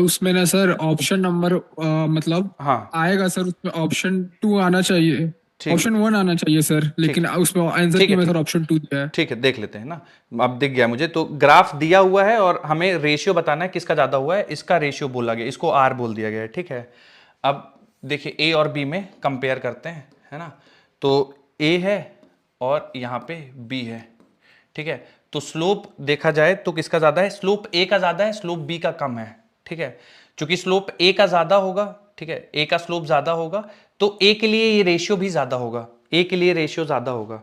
उसमें ना सर ऑप्शन नंबर मतलब हाँ आएगा सर, उसमें ऑप्शन 2 आना चाहिए, ठीक। ऑप्शन 1 आना चाहिए सर, लेकिन उसमें आंसर ठीक की है, में ठीक। सर ऑप्शन 2 दिया है। ठीक है, देख लेते हैं ना। अब दिख गया मुझे, तो ग्राफ दिया हुआ है और हमें रेशियो बताना है किसका ज्यादा हुआ है, इसका रेशियो बोला गया, इसको आर बोल दिया गया है, ठीक है। अब देखिए ए और बी में कंपेयर करते हैं, है ना। तो ए है और यहाँ पे बी है, ठीक है। तो स्लोप देखा जाए तो किसका ज्यादा है, स्लोप ए का ज्यादा है, स्लोप बी का कम है, ठीक है। चूंकि स्लोप ए का ज्यादा होगा, ठीक है, ए का स्लोप ज्यादा होगा, तो ए के लिए ये रेशियो भी ज्यादा होगा, ए के लिए रेशियो ज्यादा होगा।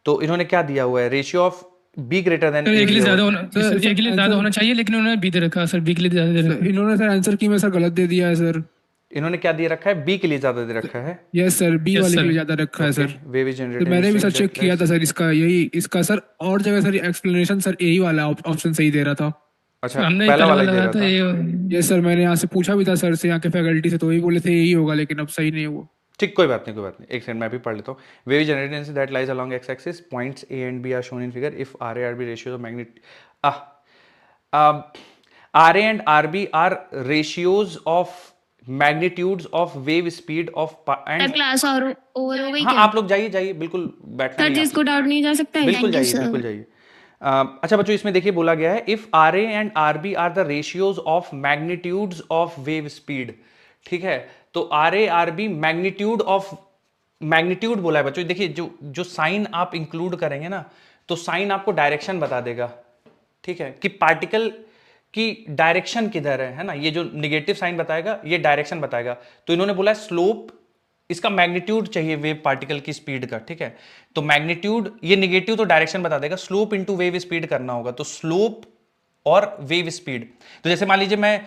तो इन्होंने क्या दिया हुआ है, ratio of B greater than sir A A के लिए ज्यादा दिया होना, सर ए के लिए ज्यादा होना चाहिए, लेकिन उन्होंने बी दे रखा है सर, बी के लिए ज्यादा दे रखा है। इन्होंने सर आंसर की में सर गलत दे दिया है सर। इन्होंने क्या दिए रखा है, बी के लिए ज्यादा दे रखा है। यस सर, बी Yes, वाले के sir. लिए ज्यादा रखा है सर। वेव इज तो जनरेटेड मैंने भी सर चेक किया था सर, इसका यही इसका सर और जगह सर एक्सप्लेनेशन सर यही वाला ऑप्शन सही दे रहा था। अच्छा, हमने पहला वाला ही दे लगाया रहा था था। ये। ये सर मैंने यहाँ से पूछा भी था सर से, यहाँ के फैकल्टी से, तो वही बोले थे यही होगा, लेकिन अब सही नहीं है वो। ठीक, कोई बात नहीं, कोई बात नहीं, एक सेकंड मैं भी पढ़ लेता हूँ। Wave generated that lies along X axis, points A and B are shown in figure if R A R B ratios of magnet R A and R B are ratios of magnitudes of wave speed of and. Class और over हो गई हाँ, क्या? आप लोग जाइए जाइए, बिल्कुल बैठना सर नहीं है जिसको डाउट नहीं जा सकता है, बिल्कुल थैंक यू जाइए, सर। बिल्कुल जाइए। अच्छा बच्चों, इसमें देखिए बोला गया है if R A and R B are the ratios of magnitudes of wave speed, ठीक है। तो R A R B magnitude of, magnitude बोला है बच्चों। देखिए जो साइन आप इंक्लूड करेंगे ना, तो साइन आपको डायरेक्शन बता देगा, ठीक है, कि पार्टिकल की डायरेक्शन किधर है ना। ये जो निगेटिव साइन बताएगा ये डायरेक्शन बताएगा। तो इन्होंने बोला स्लोप, इसका मैग्नीट्यूड चाहिए वेव पार्टिकल की स्पीड का, ठीक है। तो मैग्नीट्यूड, ये निगेटिव तो डायरेक्शन बता देगा, स्लोप इनटू वेव स्पीड करना होगा। तो स्लोप और वेव स्पीड, तो जैसे मान लीजिए मैं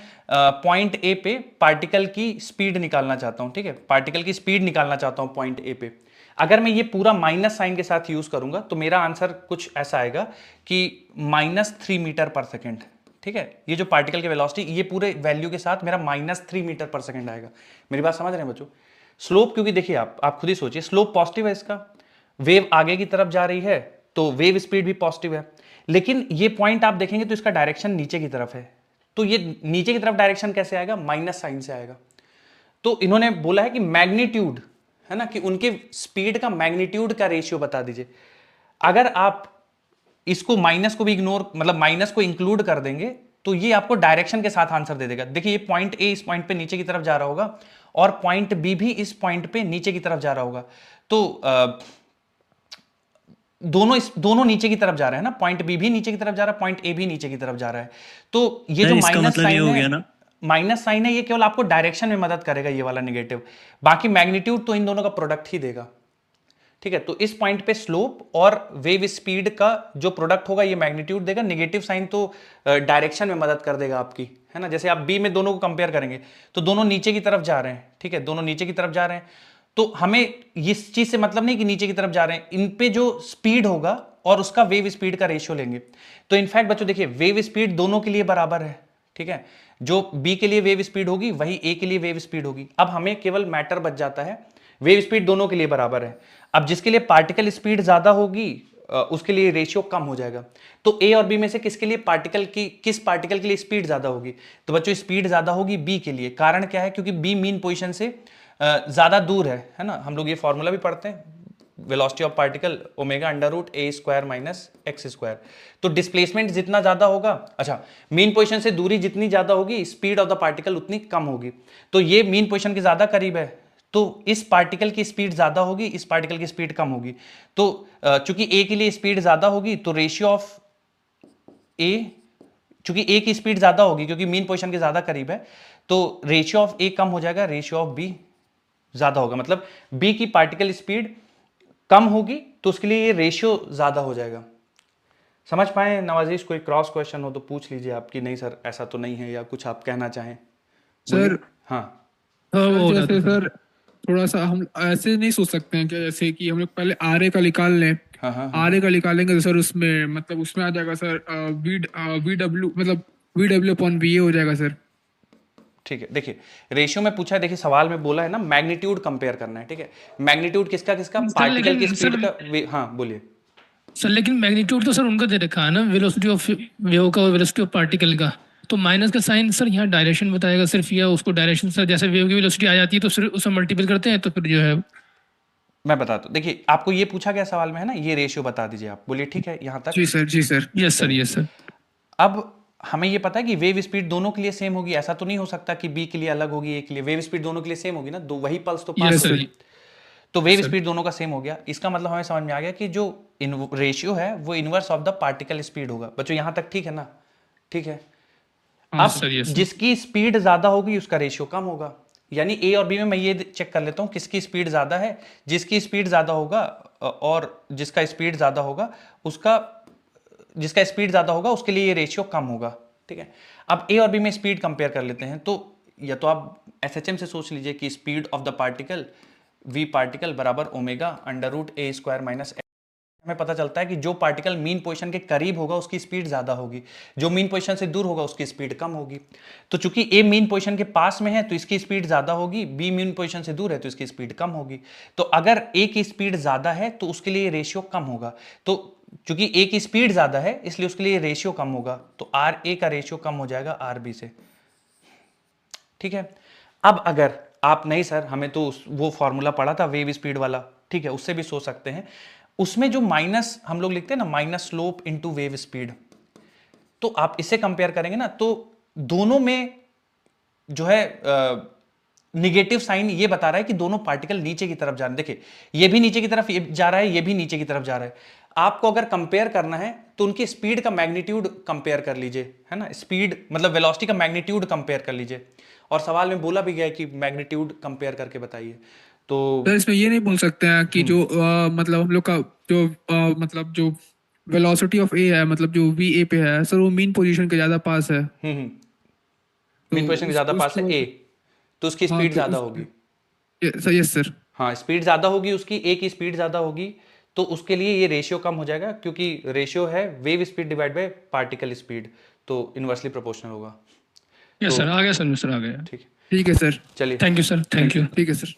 पॉइंट ए पे पार्टिकल की स्पीड निकालना चाहता हूं, ठीक है, पार्टिकल की स्पीड निकालना चाहता हूं पॉइंट ए पे। अगर मैं ये पूरा माइनस साइन के साथ यूज करूंगा तो मेरा आंसर कुछ ऐसा आएगा कि -3 मीटर पर सेकेंड, ठीक है। ये जो पार्टिकल की वेलोसिटी, ये पूरे वैल्यू के साथ मेरा -3 मीटर पर सेकेंड आएगा। मेरी बात समझ रहे हैं बच्चों। स्लोप, क्योंकि देखिए आप खुद ही सोचिए, स्लोप पॉजिटिव है इसका, वेव आगे की तरफ जा रही है तो वेव स्पीड भी पॉजिटिव है। लेकिन ये पॉइंट आप देखेंगे तो इसका डायरेक्शन नीचे की तरफ है, तो ये नीचे की तरफ डायरेक्शन कैसे आएगा, माइनस साइन से आएगा। तो इन्होंने बोला है कि मैग्नीट्यूड, है ना, कि उनके स्पीड का मैग्नीट्यूड का रेशियो बता दीजिए। अगर आप इसको माइनस को भी इग्नोर, मतलब माइनस को इंक्लूड कर देंगे, तो ये आपको डायरेक्शन के साथ आंसर दे देगा। देखिए ये पॉइंट ए इस पॉइंट पे नीचे की तरफ जा रहा होगा और पॉइंट बी भी इस पॉइंट पे नीचे की तरफ जा रहा होगा। तो दोनों नीचे की तरफ जा रहे हैं ना, पॉइंट बी भी नीचे की तरफ जा रहा है, पॉइंट ए भी नीचे की तरफ जा रहा है। तो ये जो इसका माइनस मतलब ये साइन हो गया है, ना। माइनस साइन है, ये केवल आपको डायरेक्शन में मदद करेगा, ये वाला नेगेटिव। बाकी मैग्नीट्यूड तो इन दोनों का प्रोडक्ट ही देगा, ठीक है। तो इस पॉइंट पे स्लोप और वेव स्पीड का जो प्रोडक्ट होगा ये मैग्नीट्यूड देगा। नेगेटिव साइन तो डायरेक्शन में मदद कर देगा आपकी, है ना। जैसे आप बी में दोनों को कंपेयर करेंगे तो दोनों नीचे की तरफ जा रहे हैं, ठीक है, दोनों नीचे की तरफ जा रहे हैं। तो हमें इस चीज से मतलब नहीं कि नीचे की तरफ जा रहे हैं, इन पे जो स्पीड होगा और उसका वेव स्पीड का रेशियो लेंगे। तो इनफैक्ट बच्चों देखिए, वेव स्पीड दोनों के लिए बराबर है, ठीक है। जो बी के लिए वेव स्पीड होगी वही ए के लिए वेव स्पीड होगी। अब हमें केवल मैटर बच जाता है, वेव स्पीड दोनों के लिए बराबर है। अब जिसके लिए पार्टिकल स्पीड ज्यादा होगी उसके लिए रेशियो कम हो जाएगा। तो ए और बी में से किसके लिए किस पार्टिकल के लिए स्पीड ज्यादा होगी? तो बच्चों स्पीड ज्यादा होगी बी के लिए। कारण क्या है? क्योंकि बी मीन पोजीशन से ज्यादा दूर है ना। हम लोग ये फॉर्मूला भी पढ़ते हैं, velocity of particle omega under root A square minus X square. तो डिस्प्लेसमेंट जितना ज्यादा होगा, अच्छा मीन पोजीशन से दूरी जितनी ज्यादा होगी, स्पीड ऑफ द पार्टिकल उतनी कम होगी। तो ये मीन पोजीशन के ज्यादा करीब है, तो इस पार्टिकल की स्पीड ज्यादा होगी, इस पार्टिकल की स्पीड कम होगी। तो चूंकि ए के लिए स्पीड ज्यादा होगी तो रेशियो ऑफ ए, चूंकि ए की स्पीड ज्यादा होगी क्योंकि मीन पोजीशन के ज्यादा करीब है, तो रेशियो ऑफ ए कम हो जाएगा, रेशियो ऑफ बी ज्यादा होगा। मतलब बी की पार्टिकल स्पीड कम होगी तो उसके लिए ये रेशियो ज्यादा हो जाएगा। समझ पाए नवाजीश? कोई क्रॉस क्वेश्चन हो तो पूछ लीजिए आपकी। नहीं सर ऐसा तो नहीं है, या कुछ आप कहना चाहें सर? हाँ जैसे सर थोड़ा सा हम ऐसे नहीं सोच सकते हैं क्या, जैसे कि हम लोग पहले आर ए का निकाल लें। हाँ। आर ए का निकालेंगे तो सर उसमें मतलब उसमें आ जाएगा सर वी डब्ल्यू, मतलब V W upon V A हो जाएगा सर। ठीक है, देखिए रेशियो में पूछा है, देखिए सवाल में बोला है ना मैग्नीट्यूड कंपेयर करना है, ठीक है। मैग्नीट्यूड किसका किसका, पार्टिकल की स्पीड का, हाँ बोलिए सर लेकिन मैग्नीट्यूड तो सर उनका दे रखा है ना, वेलोसिटी ऑफ वेव का और वेलोसिटी ऑफ पार्टिकल का, तो माइनस का साइन सर यहाँ डायरेक्शन बताएगा सिर्फ, या उसको डायरेक्शन सर जैसे वेव की वेलोसिटी आ जाती है तो सिर्फ उससे मल्टीपल करते हैं तो फिर जो है। मैं बताता हूँ, देखिए आपको ये पूछा गया सवाल में है ना, ये रेशियो बता दीजिए आप, बोलिए ठीक है यहाँ तक। जी सर, जी sir. Yes sir, yes sir. अब हमें ये पता है कि वेव स्पीड दोनों के लिए सेम होगी, ऐसा तो नहीं हो सकता कि बी के लिए अलग होगी, ए के लिए। वेव स्पीड दोनों के लिए सेम होगी ना, दो वही पल्स तो पास यस होगी, सर। तो वेव स्पीड दोनों का सेम हो गया। इसका मतलब हमें समझ में आ गया कि जो रेशियो है वो inverse of the particle speed होगा। बच्चों यहाँ तक ठीक है ना, ठीक है। हाँ अब सर, यस सर। जिसकी स्पीड ज्यादा होगी उसका रेशियो कम होगा, यानी ए और बी में मैं ये चेक कर लेता हूँ किसकी स्पीड ज्यादा है। जिसकी स्पीड ज्यादा होगा और जिसका स्पीड ज्यादा होगा उसका, जिसका स्पीड ज्यादा होगा उसके लिए ये रेशियो कम होगा, ठीक है। अब ए और बी में स्पीड कंपेयर कर लेते हैं, तो या तो आप एसएचएम से सोच लीजिए कि speed of the particle V particle बराबर omega under root A square minus. हमें पता चलता है कि जो पार्टिकल मीन पोजीशन के करीब होगा उसकी स्पीड ज्यादा होगी, जो मीन पोजीशन से दूर होगा उसकी स्पीड कम होगी। तो चूंकि ए मीन पोजीशन के पास में है तो इसकी स्पीड ज्यादा होगी, बी मीन पोजीशन से दूर है तो इसकी स्पीड कम होगी। तो अगर ए की स्पीड ज्यादा है तो उसके लिए रेशियो कम होगा, तो चूंकि ए की स्पीड ज्यादा है इसलिए उसके लिए रेशियो कम होगा, तो आर ए का रेशियो कम हो जाएगा आर बी से, ठीक है। अब अगर आप नहीं सर हमें तो वो फॉर्मूला पढ़ा था वेव स्पीड वाला, ठीक है, उससे भी सोच सकते हैं। उसमें जो माइनस हम लोग लिखते हैं ना, minus slope into wave speed, तो आप इससे कंपेयर करेंगे ना तो दोनों में जो है निगेटिव साइन ये बता रहा है कि दोनों पार्टिकल नीचे की तरफ जा रहे हैं। देखिए ये भी नीचे की तरफ जा रहा है, ये भी नीचे की तरफ जा रहा है। आपको अगर कंपेयर करना है तो उनकी स्पीड का मैग्नीट्यूड कंपेयर कर लीजिए, है ना, स्पीड मतलब वेलोसिटी का मैग्नीट्यूड कंपेयर कर लीजिए। और सवाल में बोला भी गया है कि मैग्नीट्यूड कंपेयर करके बताइए। तो सर इसमें ये नहीं बोल सकते हैं कि जो मतलब हम लोग का जो मतलब जो वेलोसिटी ऑफ ए है, मतलब जो वी ए पे है सर, वो मीन पोजीशन के ज्यादा पास है। मीन पोजीशन के ज्यादा पास है ए, तो उसकी हाँ, स्पीड तो ज्यादा होगी। Sir yes sir. हाँ स्पीड ज्यादा होगी उसकी, ए की स्पीड ज्यादा होगी, तो उसके लिए ये रेशियो कम हो जाएगा, क्योंकि रेशियो है wave speed divide by particle speed, तो इनवर्सली प्रोपोर्शनल होगा। यस सर, आ गया सर, आ गया। ठीक है, ठीक है सर, चलिए thank you sir, thank you. ठीक है सर।